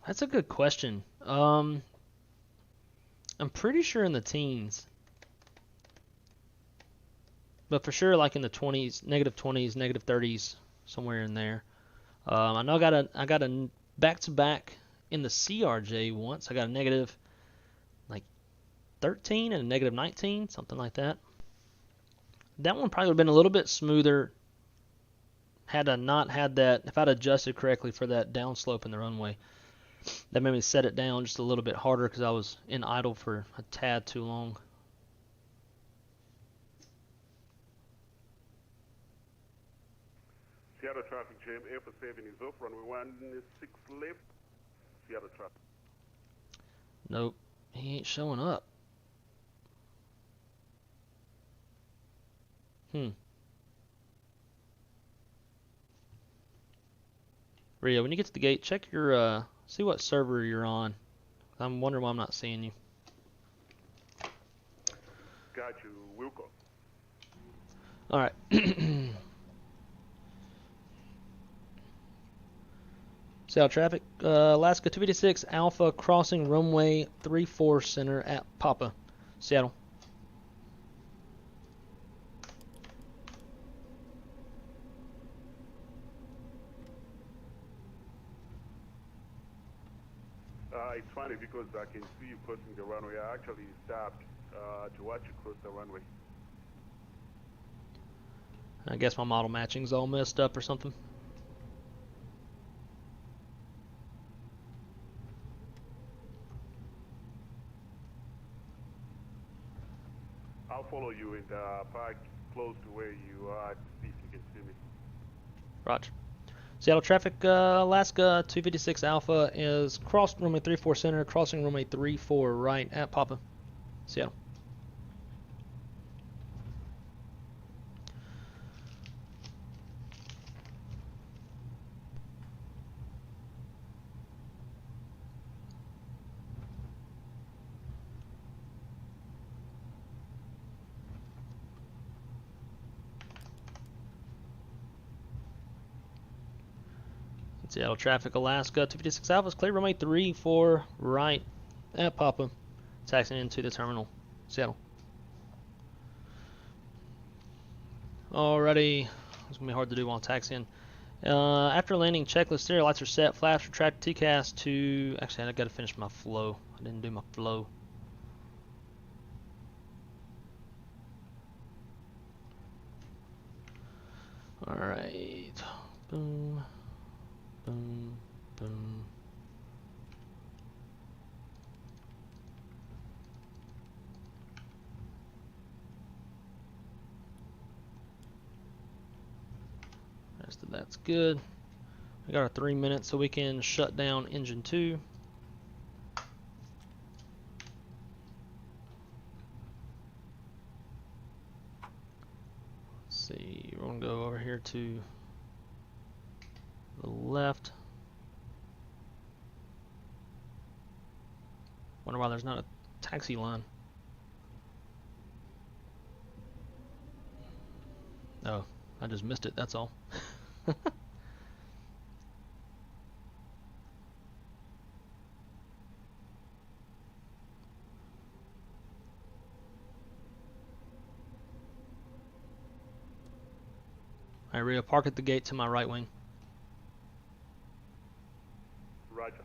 That's a good question. I'm pretty sure in the teens. But for sure like in the 20s, negative 20s, negative 30s, somewhere in there. I know I got a back-to-back in the CRJ once. I got a negative like 13 and a negative 19, something like that. That one probably would have been a little bit smoother had I not had that, if I'd adjusted correctly for that downslope in the runway. That made me set it down just a little bit harder because I was in idle for a tad too long. Seattle traffic jam, Air for 7 is off, runway 16 left. Seattle traffic. Nope, he ain't showing up. Rio, when you get to the gate, check your, see what server you're on. I'm wondering why I'm not seeing you. Got you, Wilco. Alright. Seattle traffic, Alaska 256 Alpha crossing runway 34 center at Papa, Seattle. It's funny because I can see you crossing the runway. I actually stopped to watch you cross the runway. I guess my model matching's all messed up or something. I'll follow you in the park close to where you are to see if you can see me. Roger. Seattle traffic, Alaska 256 Alpha is crossed runway 34 center, crossing runway 34 right at Papa. Seattle. Seattle traffic, Alaska 256 Alpha is clear runway 34 right at Papa, taxiing into the terminal, Seattle. Alrighty, it's gonna be hard to do while taxiing. After landing, checklist stereo lights are set. Flaps retract TCAS to. Actually, I gotta finish my flow. I didn't do my flow. Alright. Boom. Boom. Boom. Rest of that's good. We got our 3 minutes, so we can shut down engine 2. Let's see, we're gonna go over here to the left. Wonder why there's not a taxi line. Oh, I just missed it, that's all. Alright, Rio, park at the gate to my right wing. Roger.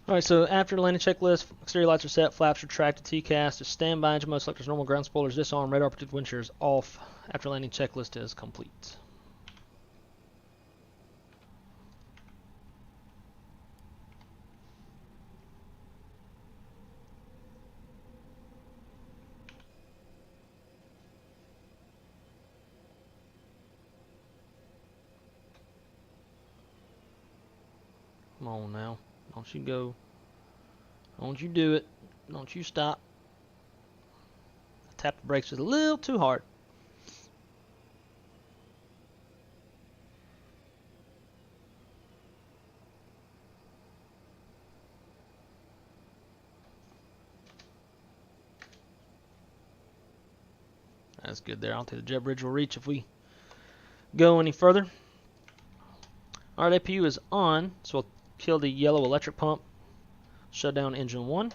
Alright, so after the landing checklist, exterior lights are set, flaps retracted, TCAS, just stand by, engine mode selectors, normal ground spoilers disarm, radar protected wind shears off. After landing checklist is complete. Come on now. Don't you go. Don't you do it. Don't you stop. I tapped the brakes just a little too hard. That's good there. I don't think the jet bridge will reach if we go any further. Alright, APU is on, so we'll kill the yellow electric pump, shut down engine 1,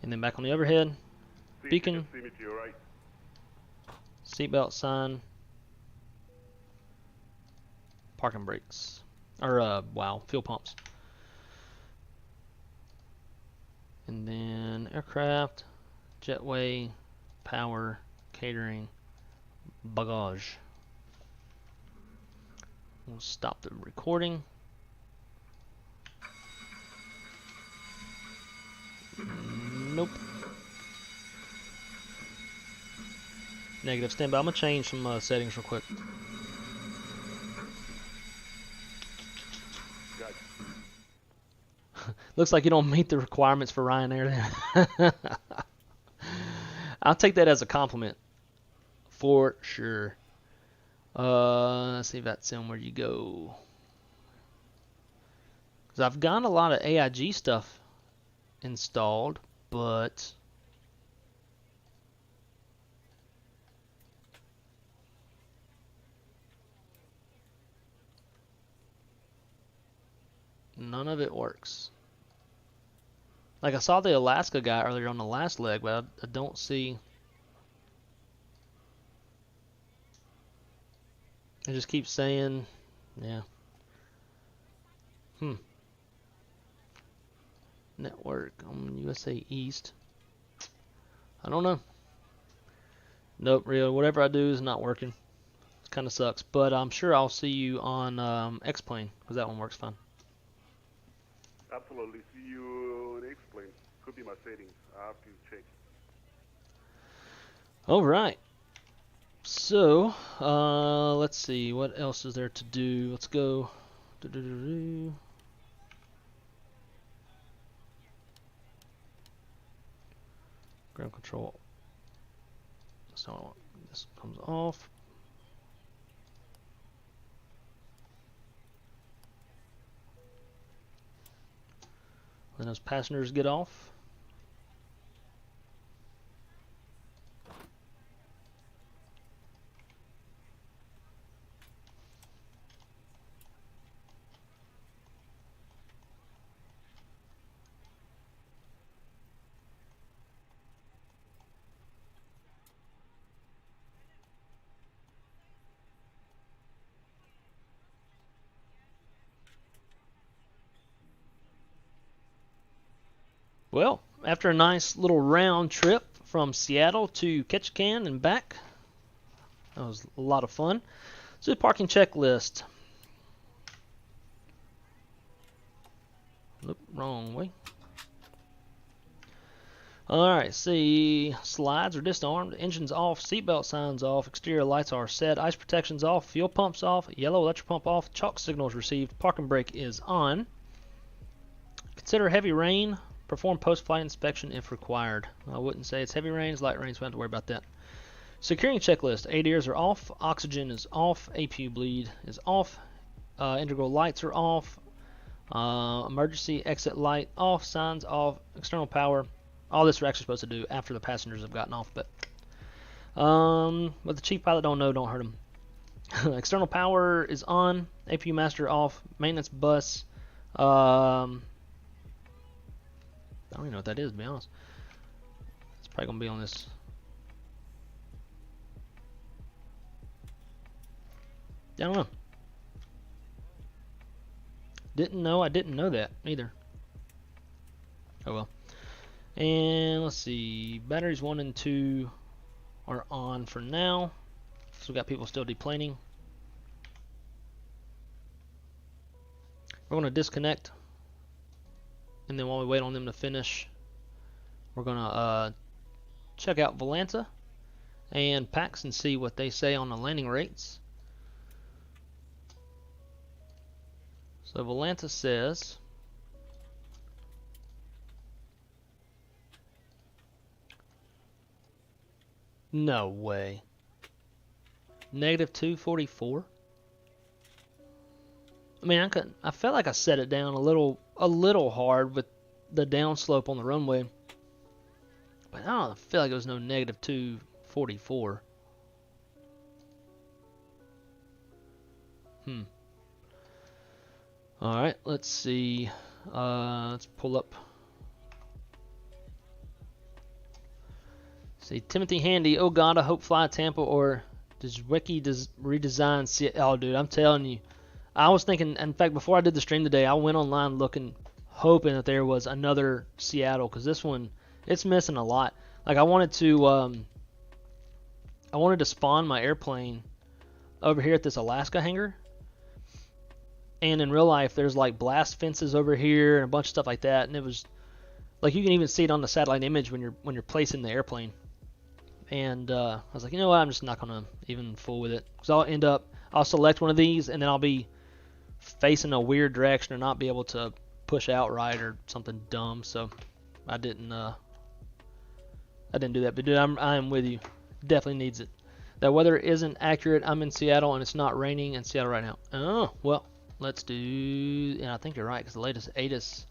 and then back on the overhead. Beacon, See me to your right. seatbelt sign, parking brakes, or wow, fuel pumps. And then aircraft, jetway, power, catering, bagage. We'll stop the recording. Nope. Negative. Stand by. I'm gonna change some settings real quick. Looks like you don't meet the requirements for Ryanair then. I'll take that as a compliment. For sure. Let's see if that's in where you go. Because I've got a lot of AIG stuff installed, but none of it works. Like I saw the Alaska guy earlier on the last leg, but I don't see. It just keeps saying, yeah. Network on USA East. I don't know. Nope, Rio. Whatever I do is not working. It kind of sucks, but I'm sure I'll see you on X-Plane because that one works fine. Absolutely. See you in X-Plane. Could be my settings. I have to check. All right. So, let's see. What else is there to do? Let's go. Ground control. So this comes off. Then those passengers get off. Well, after a nice little round trip from Seattle to Ketchikan and back, that was a lot of fun. Let's do a parking checklist. Nope, wrong way. Alright, see, slides are disarmed, engines off, seatbelt signs off, exterior lights are set, ice protection's off, fuel pump's off, yellow electric pump off, chalk signals received, parking brake is on. Consider heavy rain. Perform post-flight inspection if required. I wouldn't say it's heavy rains, light rains, we don't have to worry about that. Securing checklist. ADRs are off, oxygen is off, APU bleed is off, integral lights are off, emergency exit light off, signs off, external power. All this we're actually supposed to do after the passengers have gotten off, but what the chief pilot don't know, don't hurt him. External power is on, APU master off, maintenance bus, I don't even know what that is, to be honest. It's probably going to be on this. I don't know. I didn't know that either. Oh well. And let's see. Batteries 1 and 2 are on for now. So we got people still deplaning. We're going to disconnect. And then while we wait on them to finish, we're going to check out Volanta and Pakt and see what they say on the landing rates. So Volanta says no way. Negative 244. I mean, I felt like I set it down a little hard with the downslope on the runway, but I don't feel like it was no negative 244. All right, let's see. Let's pull up. See, Timothy Handy. Oh God, I hope Fly Tampa or does Wiki redesign? Oh, dude, I'm telling you. I was thinking, in fact, before I did the stream today, I went online looking, hoping that there was another Seattle, because this one, it's missing a lot. Like, I wanted to spawn my airplane over here at this Alaska hangar, and in real life, there's like blast fences over here and a bunch of stuff like that, and it was, like, you can even see it on the satellite image when you're placing the airplane. And I was like, you know what, I'm just not gonna even fool with it, because I'll select one of these, and then I'll be facing a weird direction or not be able to push out right or something dumb. So I didn't do that. But dude, I am with you. Definitely needs it. That weather isn't accurate. I'm in Seattle and it's not raining in Seattle right now. Oh well, let's do. And I think you're right, because the latest ATIS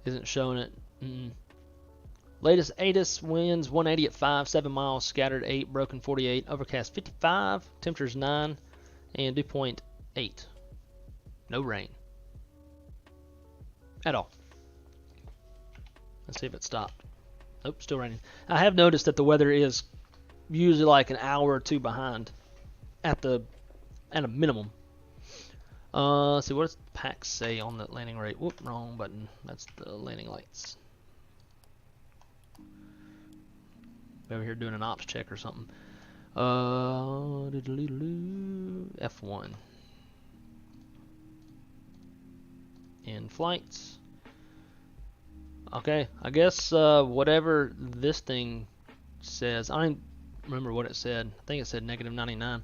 isn't showing it. Latest ATIS winds 180 at 5, 7 miles, scattered 8, broken 48, overcast 55, temperatures 9, and dew point 8. No rain at all. Let's see if it stopped. Nope, still raining. I have noticed that the weather is usually like an hour or two behind at a minimum. Let's see, what does Pakt say on the landing rate? Whoop, wrong button. That's the landing lights. Over here doing an ops check or something. F1. in flight. Okay, I guess whatever this thing says, I don't remember what it said. I think it said -99.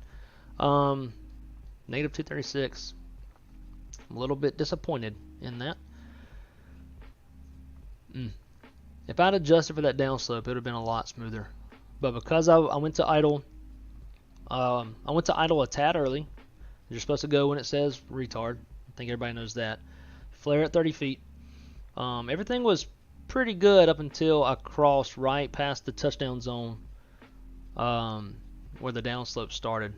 -236. I'm a little bit disappointed in that. If I'd adjusted for that downslope, it would have been a lot smoother. But because I went to idle, I went to idle a tad early. You're supposed to go when it says retard. I think everybody knows that. Flare at 30 feet. Everything was pretty good up until I crossed right past the touchdown zone where the downslope started.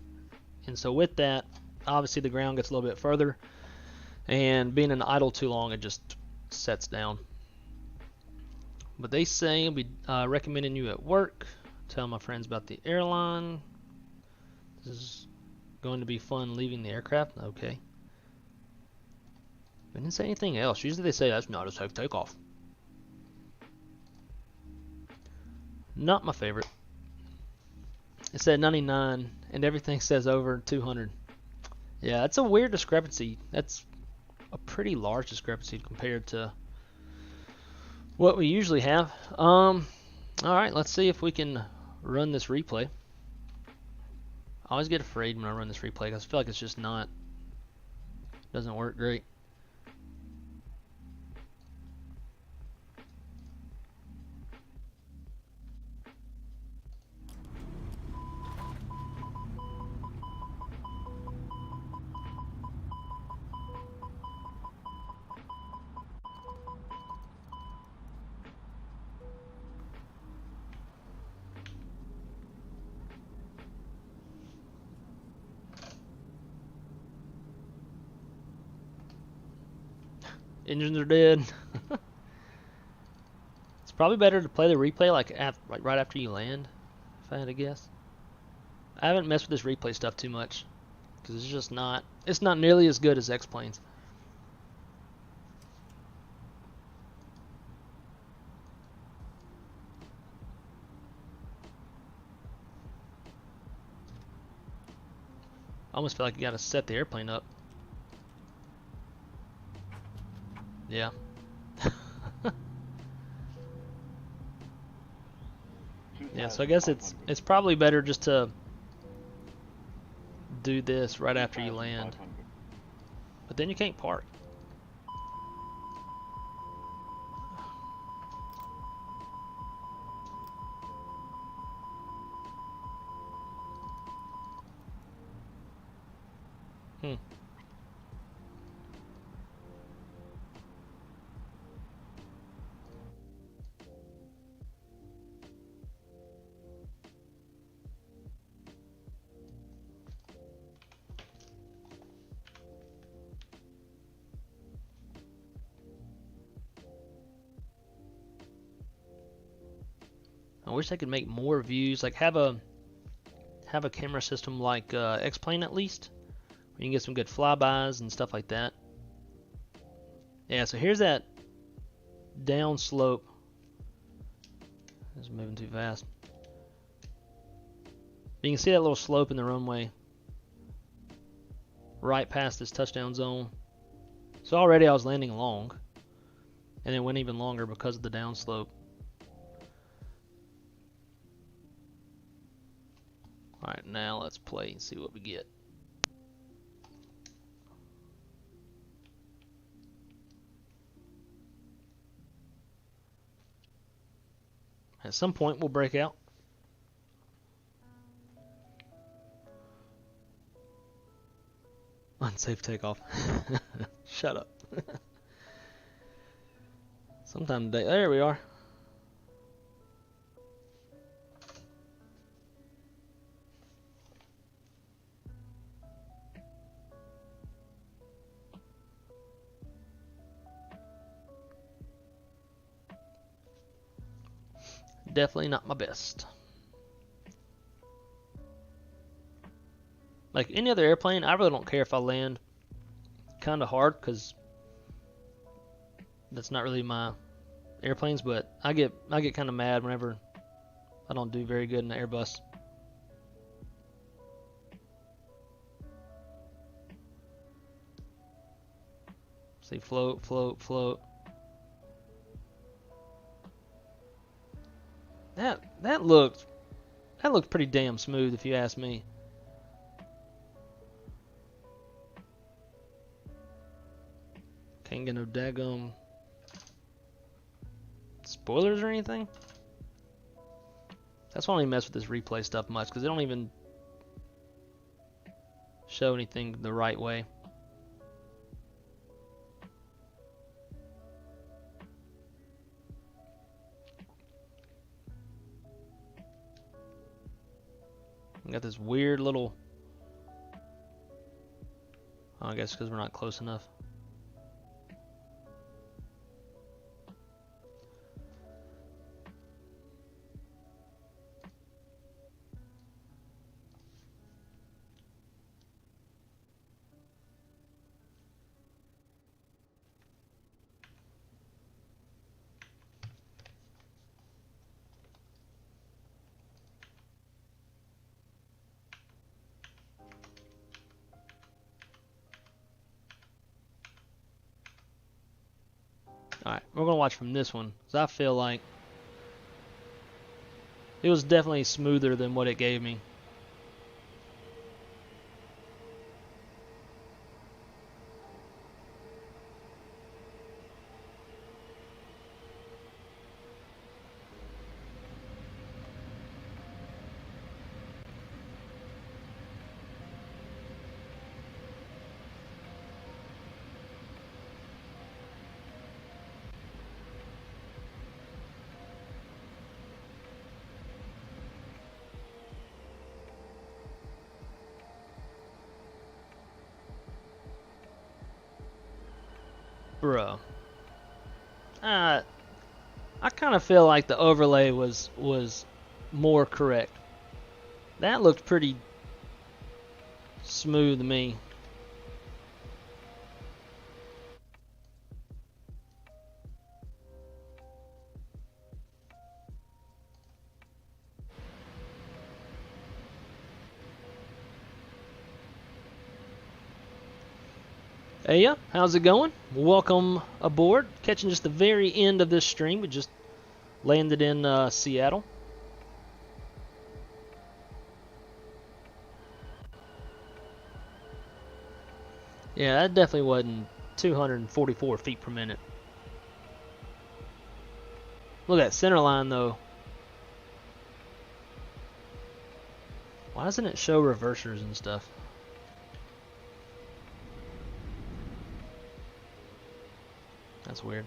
And so with that, obviously the ground gets a little bit further, and being in idle too long, it just sets down. But they say I'll be recommending you at work. Tell my friends about the airline. This is going to be fun leaving the aircraft. Okay. They didn't say anything else. Usually they say that's not a safe takeoff. Not my favorite. It said 99 and everything says over 200. Yeah, that's a weird discrepancy. That's a pretty large discrepancy compared to what we usually have. Alright, let's see if we can run this replay. I always get afraid when I run this replay because I feel like it's just not, doesn't work great. Engines are dead. It's probably better to play the replay like right after you land, if I had to guess. I haven't messed with this replay stuff too much because it's just not. It's not nearly as good as X-Planes. I almost feel like you got to set the airplane up. Yeah. Yeah, so I guess it's probably better just to do this right after you land. But then you can't park. I wish I could make more views, like have a camera system like X-Plane at least, where you can get some good flybys and stuff like that. Yeah, so here's that down slope. It's moving too fast. You can see that little slope in the runway right past this touchdown zone. So already I was landing long, and it went even longer because of the downslope. Alright, now let's play and see what we get. At some point we'll break out. Unsafe takeoff. Shut up. Sometime today. There we are. Definitely not my best. Like any other airplane, I really don't care if I land kind of hard because that's not really my airplanes. But I get kind of mad whenever I don't do very good in the Airbus. See, float, float, float. That looked pretty damn smooth, if you ask me. Can't get no daggum spoilers or anything. That's why I don't even mess with this replay stuff much, because they don't even show anything the right way. We got this weird little... Oh, I guess because we're not close enough. Alright, we're going to watch from this one, because I feel like it was definitely smoother than what it gave me. Bro, I kind of feel like the overlay was more correct. That looked pretty smooth to me. Hey, yeah, how's it going? Welcome aboard. Catching just the very end of this stream. We just landed in Seattle. Yeah, that definitely wasn't 244 feet per minute. Look at that center line, though. Why doesn't it show reversers and stuff? That's weird.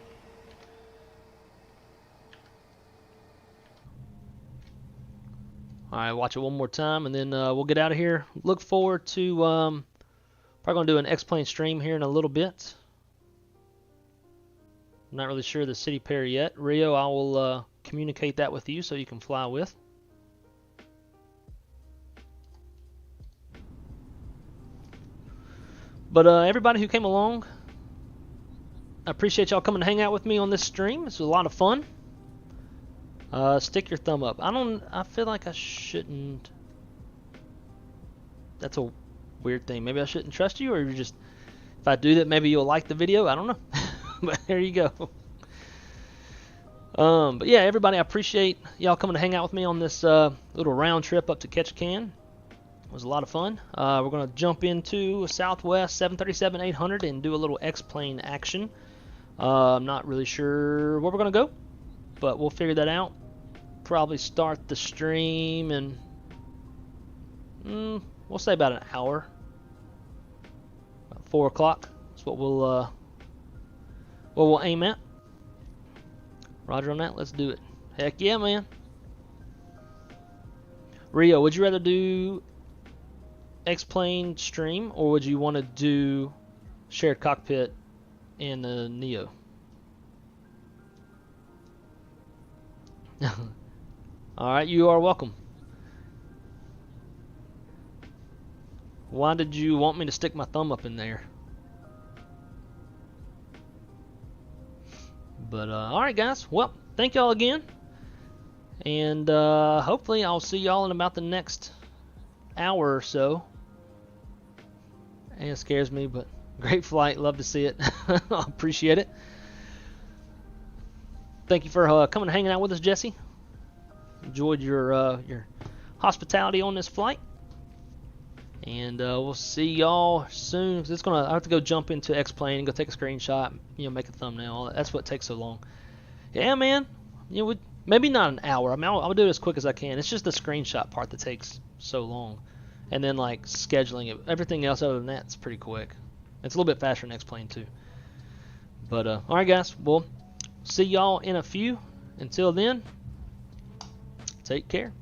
Alright, watch it one more time and then we'll get out of here. Look forward to probably going to do an X-Plane stream here in a little bit. I'm not really sure the city pair yet. Rio, I will communicate that with you so you can fly with. But everybody who came along, I appreciate y'all coming to hang out with me on this stream. This was a lot of fun. Stick your thumb up. I feel like I shouldn't. That's a weird thing. Maybe I shouldn't trust you, or you just, if I do that, maybe you'll like the video. I don't know. But there you go. But yeah, everybody, I appreciate y'all coming to hang out with me on this little round trip up to Ketchikan. It was a lot of fun. We're going to jump into a Southwest 737-800 and do a little X-Plane action. I'm not really sure where we're going to go, but we'll figure that out. Probably start the stream and we'll say about an hour. About 4 o'clock. That's what we'll aim at. Roger on that. Let's do it. Heck yeah, man. Rio, would you rather do X-Plane stream, or would you want to do shared cockpit in the Neo? Alright, you are welcome. Why did you want me to stick my thumb up in there? But alright guys, well, thank y'all again. And hopefully I'll see y'all in about the next hour or so. And it scares me, but Great flight. Love to see it. Appreciate it. Thank you for coming and hanging out with us, Jesse. Enjoyed your hospitality on this flight. And we'll see y'all soon. I have to go jump into X-Plane and go take a screenshot, make a thumbnail. That's what takes so long. Yeah, man. Maybe not an hour. I mean, I'll do it as quick as I can. It's just the screenshot part that takes so long. And then, like, scheduling it. Everything else other than that is pretty quick. It's a little bit faster than X-Plane, too. But, alright, guys. We'll see y'all in a few. Until then, take care.